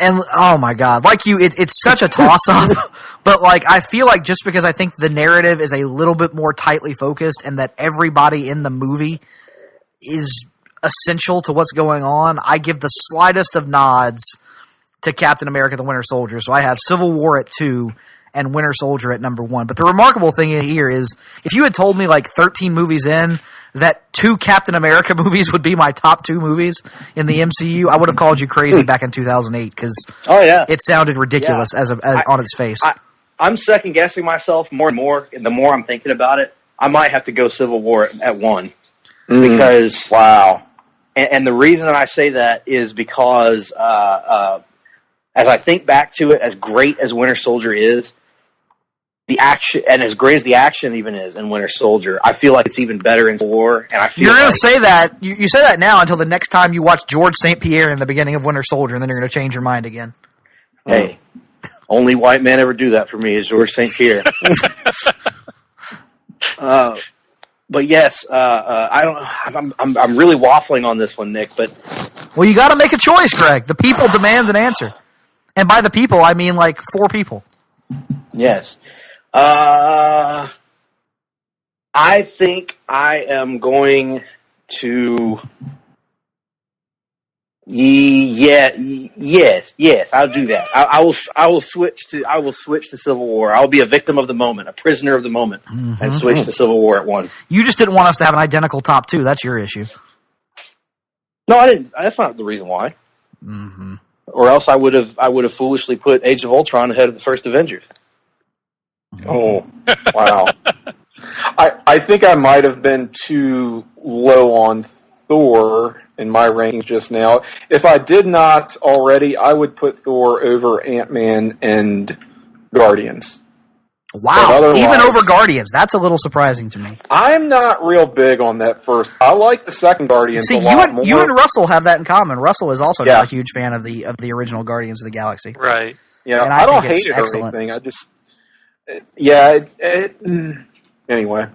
and oh my god, like you, it's such a toss-up, but like I feel like just because I think the narrative is a little bit more tightly focused and that everybody in the movie is essential to what's going on, I give the slightest of nods to Captain America: The Winter Soldier. So I have Civil War at 2 and Winter Soldier at number 1. But the remarkable thing here is, if you had told me like 13 movies in that 2 Captain America movies would be my top 2 movies in the MCU, I would have called you crazy back in 2008 because it sounded ridiculous as on its face. I'm second guessing myself more and more, and the more I'm thinking about it, I might have to go Civil War at 1 because and the reason that I say that is because as I think back to it, as great as Winter Soldier is, the action, and as great as the action even is in Winter Soldier, I feel like it's even better in War. And I feel you're going to say that you say that now until the next time you watch George St. Pierre in the beginning of Winter Soldier, and then you're going to change your mind again. Hey, only white man ever do that for me is George St. Pierre. But yes, I'm really waffling on this one, Nick. But well, you got to make a choice, Greg. The people demand an answer, and by the people, I mean like 4 people. Yes. I think I am going to. Yes, I'll do that. I will switch to Civil War. I'll be a victim of the moment, a prisoner of the moment, and switch to Civil War at 1. You just didn't want us to have an identical top 2. That's your issue. No, I didn't. That's not the reason why. Mm-hmm. Or else I would have foolishly put Age of Ultron ahead of the first Avengers. Oh, wow. I think I might have been too low on Thor in my rankings just now. If I did not already, I would put Thor over Ant-Man and Guardians. Wow, even over Guardians. That's a little surprising to me. I'm not real big on that first. I like the second Guardians a lot more. You and Russell have that in common. Russell is also not a huge fan of the original Guardians of the Galaxy. Right. Yeah, and I don't hate it or anything. I just... anyway.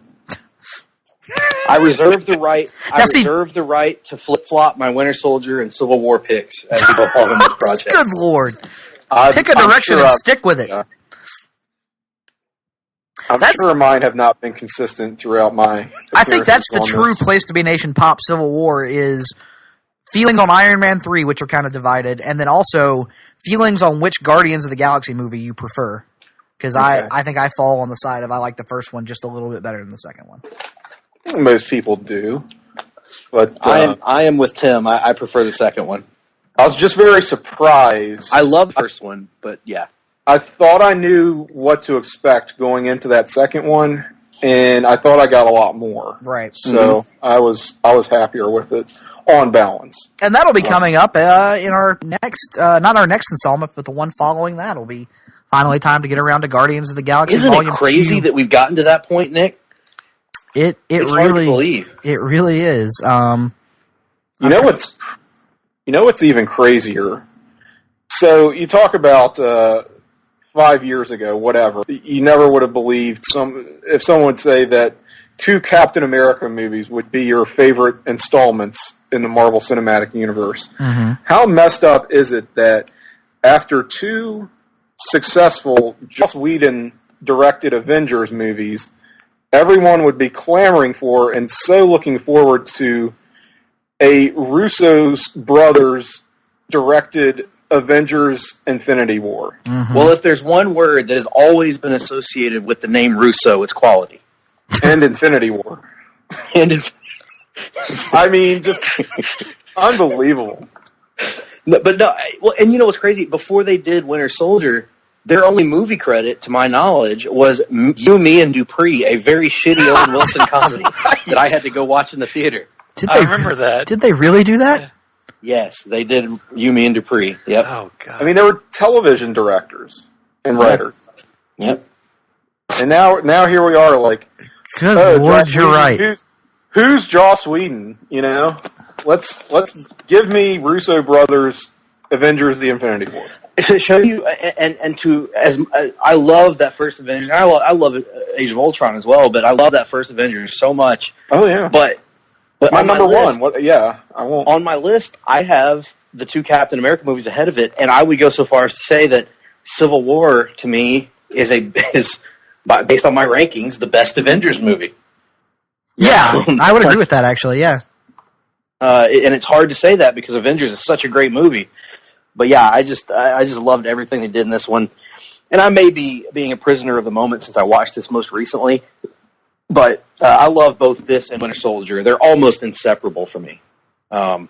I reserve the right to flip-flop my Winter Soldier and Civil War picks as we go along in this project. Good Lord. Pick a direction and stick with it. I'm sure mine have not been consistent throughout my... I think that's the true place to be Nation Pop Civil War is feelings on Iron Man 3, which are kind of divided, and then also feelings on which Guardians of the Galaxy movie you prefer. Because I think I fall on the side of I like the first one just a little bit better than the second one. Most people do. But I am with Tim. I prefer the second one. I was just very surprised. I love the first one, but yeah. I thought I knew what to expect going into that second one, and I thought I got a lot more. Right. So I was happier with it on balance. And that'll be coming up in our next, not our next installment, but the one following that will be finally time to get around to Guardians of the Galaxy. Isn't Volume it crazy 2. that we've gotten to that point, Nick? It's really hard to believe. It really is. You know what's even crazier? So you talk about 5 years ago, whatever. You never would have believed if someone would say that 2 Captain America movies would be your favorite installments in the Marvel Cinematic Universe. Mm-hmm. How messed up is it that after 2 successful Joss Whedon directed Avengers movies, everyone would be clamoring for and so looking forward to a Russo Brothers directed Avengers Infinity War? Mm-hmm. Well, if there's one word that has always been associated with the name Russo, it's quality. And Infinity War. I mean, just unbelievable. And you know what's crazy? Before they did Winter Soldier, their only movie credit, to my knowledge, was You, Me, and Dupree, a very shitty Owen Wilson comedy that I had to go watch in the theater. I remember that. Did they really do that? Yes, they did You, Me, and Dupree. Yep. Oh, God. I mean, they were television directors and writers. Yep. And now here we are, like, good Lord, Joss you're Whedon. right. Who's Joss Whedon? You know, let's give me Russo Brothers Avengers: The Infinity War. To show you, I love that first Avengers. I love Age of Ultron as well, but I love that first Avengers so much. Oh yeah, but my number one. I won't. On my list, I have the 2 Captain America movies ahead of it, and I would go so far as to say that Civil War to me is based on my rankings, the best Avengers movie. Yeah, I would agree with that, actually, yeah. And it's hard to say that because Avengers is such a great movie. But yeah, I just loved everything they did in this one. And I may be being a prisoner of the moment since I watched this most recently. But I love both this and Winter Soldier. They're almost inseparable for me. I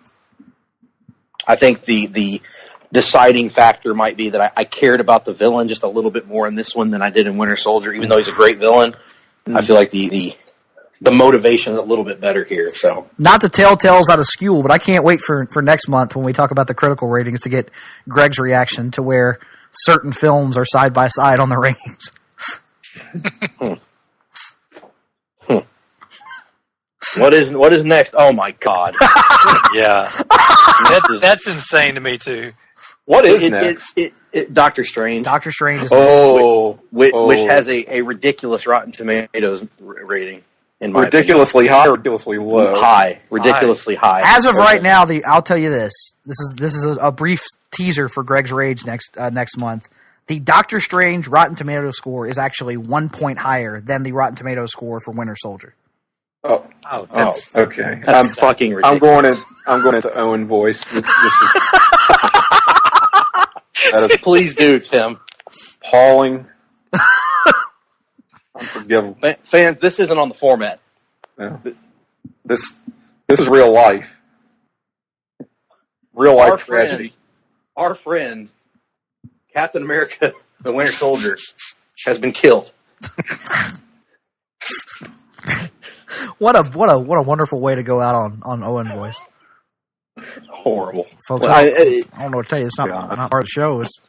think the deciding factor might be that I cared about the villain just a little bit more in this one than I did in Winter Soldier. Even though he's a great villain, I feel like the motivation is a little bit better here. So, not to tell tales out of school, but I can't wait for next month when we talk about the critical ratings to get Greg's reaction to where certain films are side by side on the rankings. What is next? Oh my God! Yeah, that's insane to me too. What is next? Doctor Strange. Doctor Strange is which has a ridiculous Rotten Tomatoes rating. Ridiculously high, ridiculously low. Ridiculously high. As of right now, I'll tell you this. This is a brief teaser for Greg's Rage next month. The Doctor Strange Rotten Tomatoes score is actually 1 point higher than the Rotten Tomatoes score for Winter Soldier. That's okay. That's fucking ridiculous. I'm going into Owen voice. This is please do, Tim. Appalling. Unforgivable. Fans, this isn't on the format. No. This is real life. Real life tragedy. Our friend, Captain America, the Winter Soldier, has been killed. What a wonderful way to go out on Owen voice. Horrible, folks. I don't know what to tell you. It's not part of the show. It's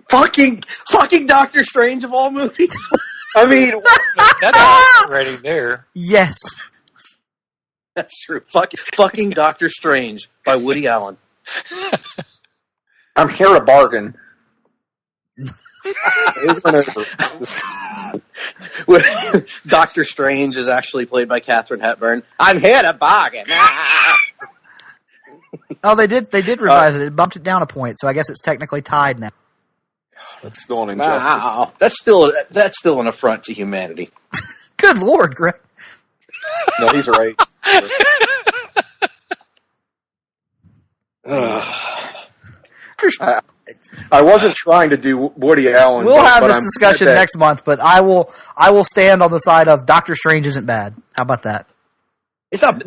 fucking Doctor Strange of all movies. I mean, that's already there. Yes, that's true. Fucking Doctor Strange by Woody Allen. I'm here to bargain. Doctor Strange is actually played by Katharine Hepburn. I'm here to bargain. Oh, they did revise it. It bumped it down a point, so I guess it's technically tied now. That's still an injustice. Wow. That's still an affront to humanity. Good Lord, Greg. No, he's right. I wasn't trying to do Woody Allen. We'll have this discussion next month, but I will stand on the side of Doctor Strange isn't bad. How about that? It's not.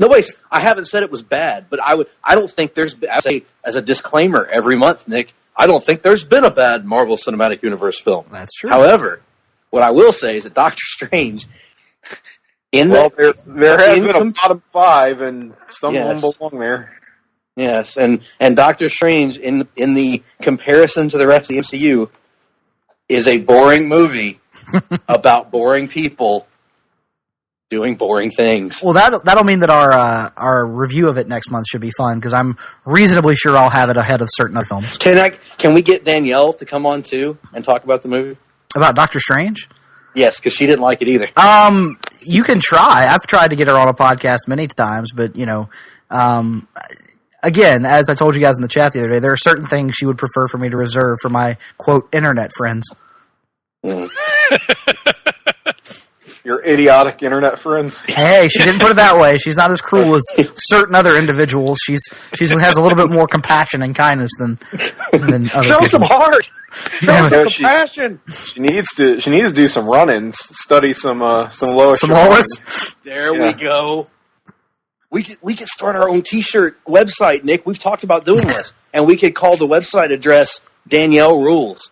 I haven't said it was bad, but I don't think there's. I say as a disclaimer every month, Nick. I don't think there's been a bad Marvel Cinematic Universe film. That's true. However, what I will say is that Doctor Strange. There has been a bottom 5, and some of them belong there. Yes, and Doctor Strange in the comparison to the rest of the MCU is a boring movie about boring people doing boring things. Well, that'll mean that our review of it next month should be fun because I'm reasonably sure I'll have it ahead of certain other films. Can we get Danielle to come on too and talk about the movie? About Doctor Strange? Yes, because she didn't like it either. You can try. I've tried to get her on a podcast many times, but again, as I told you guys in the chat the other day, there are certain things she would prefer for me to reserve for my quote internet friends. Your idiotic internet friends. Hey, she didn't put it that way. She's not as cruel as certain other individuals. She has a little bit more compassion and kindness than other Show people. some heart. Show some compassion. She needs to do some run-ins, study some Lois. Some Lois. There we go. We could start our own T-shirt website, Nick. We've talked about doing this, and we could call the website address Danielle Rules.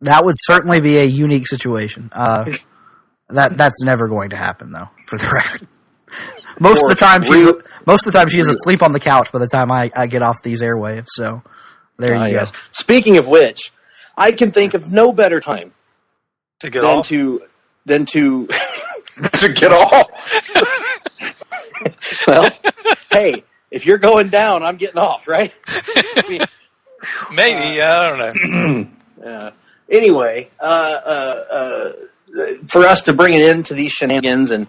That would certainly be a unique situation. That's never going to happen, though. For the record, most of the time she's asleep on the couch by the time I get off these airwaves. So there you go. Yes. Speaking of which, I can think of no better time to get off than to to get off. Well, hey, if you're going down, I'm getting off, right? Maybe, I don't know. Anyway, for us to bring it into these shenanigans, and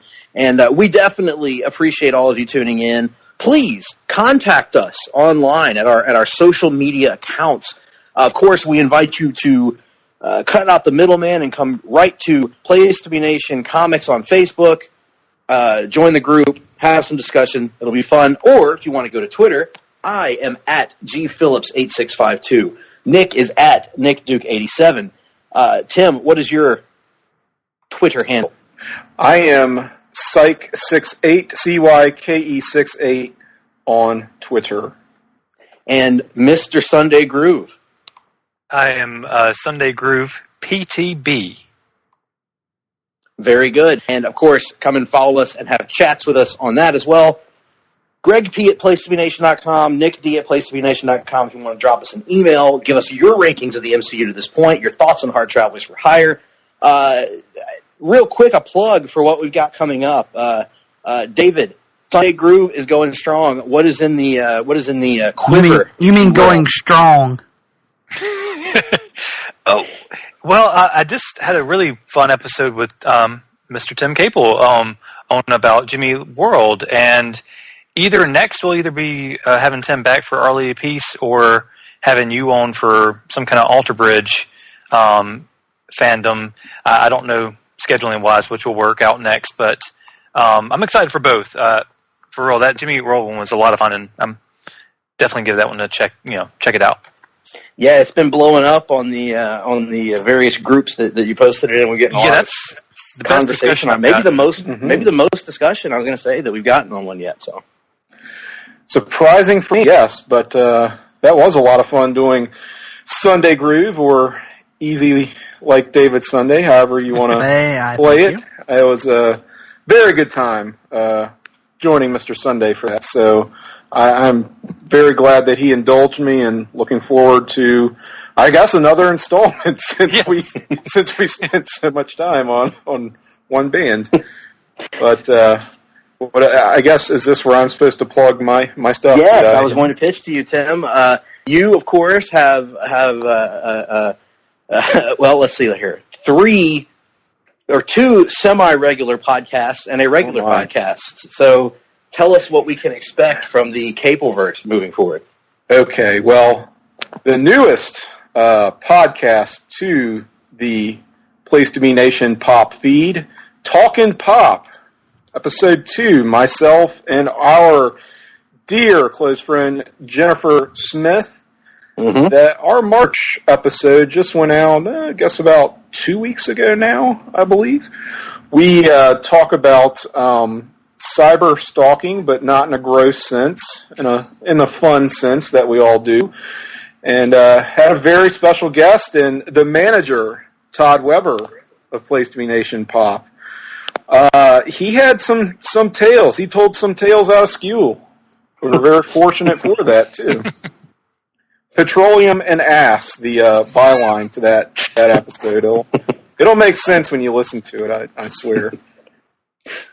we definitely appreciate all of you tuning in. Please contact us online at our social media accounts. Of course, we invite you to cut out the middleman and come right to Place to Be Nation Comics on Facebook. Join the group, have some discussion. It'll be fun. Or if you want to go to Twitter, I am at gphillips8652. Nick is at nickduke87. Tim, what is your Twitter handle? I am Cyke68, CYKE68 on Twitter. And Mr. Sunday Groove. I am Sunday Groove PTB. Very good. And, of course, come and follow us and have chats with us on that as well. Greg P. at PlaceToBeNation.com, Nick D. at PlaceToBeNation.com if you want to drop us an email. Give us your rankings of the MCU to this point, your thoughts on Hard-Travelers for Hire. Real quick, a plug for what we've got coming up. David, Sunday Groove is going strong. What is in the quiver? You mean going strong? Oh, well, I just had a really fun episode with Mr. Tim Capel on about Jimmy World, and next we'll either be having Tim back for Our Lady of Peace or having you on for some kind of Alter Bridge fandom. I don't know scheduling-wise which will work out next, but I'm excited for both. For real, that Jimmy World one was a lot of fun, and I'm definitely give that one a check it out. Yeah, it's been blowing up on the various groups that you posted it in. We're getting that's the best discussion on. Maybe the most discussion I was going to say that we've gotten on one yet. So surprising for me, yes, but that was a lot of fun doing Sunday Groove or Easy Like David Sunday, however you want to play it. It was a very good time joining Mr. Sunday for that. So I'm very glad that he indulged me and looking forward to, I guess, another installment since we spent so much time on one band. But I guess, is this where I'm supposed to plug my stuff? Yes, I was going to pitch to you, Tim. You, of course, have well, let's see here. 2 semi-regular podcasts and a regular podcast. So tell us what we can expect from the Capelverse moving forward. Okay, well, the newest podcast to the Place to Be Nation Pop feed, Talkin' Pop, Episode 2, myself and our dear close friend Jennifer Smith that our March episode just went out, I guess about 2 weeks ago now, I believe. We talk about cyber stalking, but not in a gross sense, in a fun sense that we all do. And had a very special guest, and the manager, Todd Weber of Place to Be Nation Pop. He had some tales. He told some tales out of Skewel. We were very fortunate for that, too. Petroleum and ass, the byline to that episode. It'll make sense when you listen to it, I swear.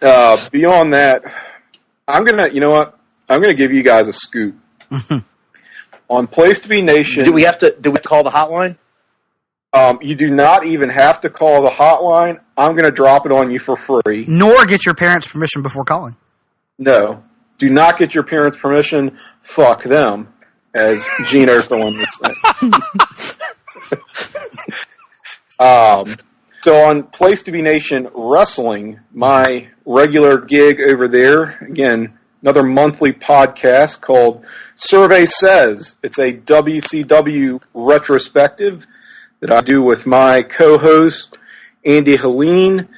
Beyond that, I'm gonna give you guys a scoop. On Place to Be Nation. Do we have to call the hotline? You do not even have to call the hotline. I'm going to drop it on you for free. Nor get your parents' permission before calling. No. Do not get your parents' permission. Fuck them, as Gene Okerlund would say. So on Place to Be Nation Wrestling, my regular gig over there, again, another monthly podcast called Survey Says. It's a WCW retrospective that I do with my co-host, Andy Helene.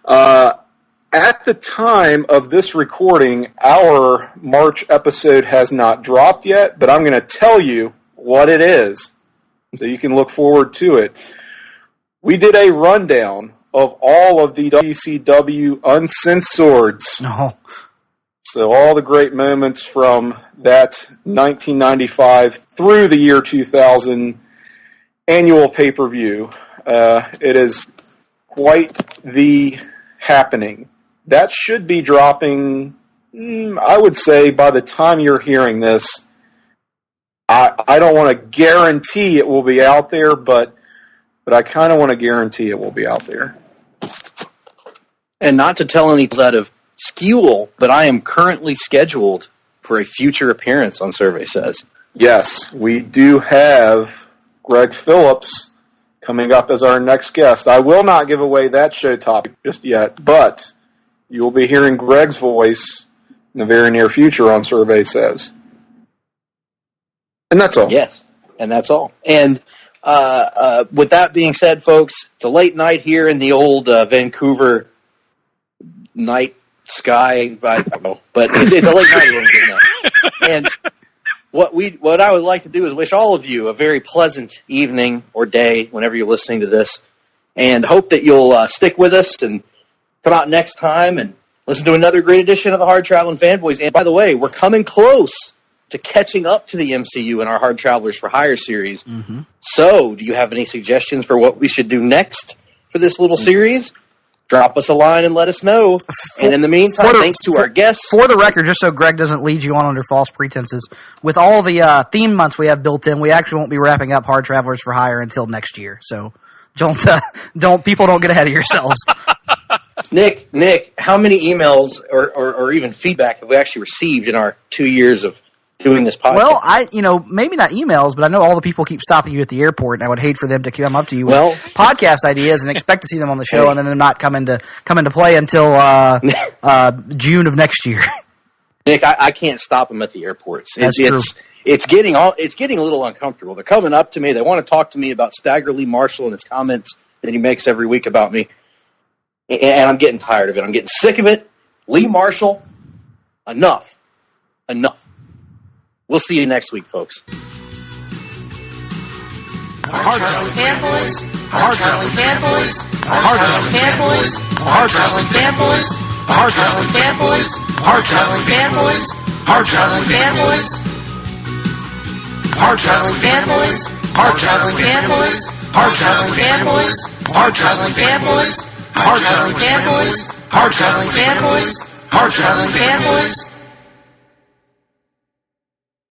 At the time of this recording, our March episode has not dropped yet, but I'm going to tell you what it is, so you can look forward to it. We did a rundown of all of the WCW uncensored. No. So all the great moments from that 1995 through the year 2000 annual pay-per-view. It is quite the happening. That should be dropping, I would say, by the time you're hearing this. I don't want to guarantee it will be out there, but I kind of want to guarantee it will be out there. And not to tell any out of Skewel, but I am currently scheduled for a future appearance on Survey Says. Yes, we do have Greg Phillips coming up as our next guest. I will not give away that show topic just yet, but you will be hearing Greg's voice in the very near future on Survey Says. And that's all. Yes, and that's all. And with that being said, folks, it's a late night here in the old Vancouver night sky. I don't know, but it's a late night here. And what I would like to do is wish all of you a very pleasant evening or day whenever you're listening to this, and hope that you'll stick with us and come out next time and listen to another great edition of the Hard-Traveling Fanboys. And by the way, we're coming close to catching up to the MCU in our Hard Travelers for Hire series. Mm-hmm. So, do you have any suggestions for what we should do next for this little series? Drop us a line and let us know. And in the meantime, thanks to our guests. For the record, just so Greg doesn't lead you on under false pretenses, with all the theme months we have built in, we actually won't be wrapping up Hard Travelers for Hire until next year. So don't people don't get ahead of yourselves. Nick, how many emails or even feedback have we actually received in our 2 years of doing this podcast? Well, maybe not emails, but I know all the people keep stopping you at the airport, and I would hate for them to come up to you with podcast ideas and expect to see them on the show, and then them not come into play until June of next year. Nick, I can't stop them at the airports. That's true. It's getting a little uncomfortable. They're coming up to me. They want to talk to me about Stagger Lee Marshall and his comments that he makes every week about me, and I'm getting tired of it. I'm getting sick of it. Lee Marshall, enough. We'll see you next week, folks. Hard-Traveling Fanboys, Hard-Traveling Fanboys, Hard-Traveling Fanboys, Hard-Traveling Fanboys, Hard-Traveling Fanboys, Hard-Traveling Fanboys, Hard-Traveling Fanboys, Hard-Traveling Fanboys, Hard-Traveling Fanboys, Hard-Traveling Fanboys, Hard-Traveling Fanboys, Hard-Traveling Fanboys, Hard-Traveling Fanboys, Hard-Traveling Fanboys,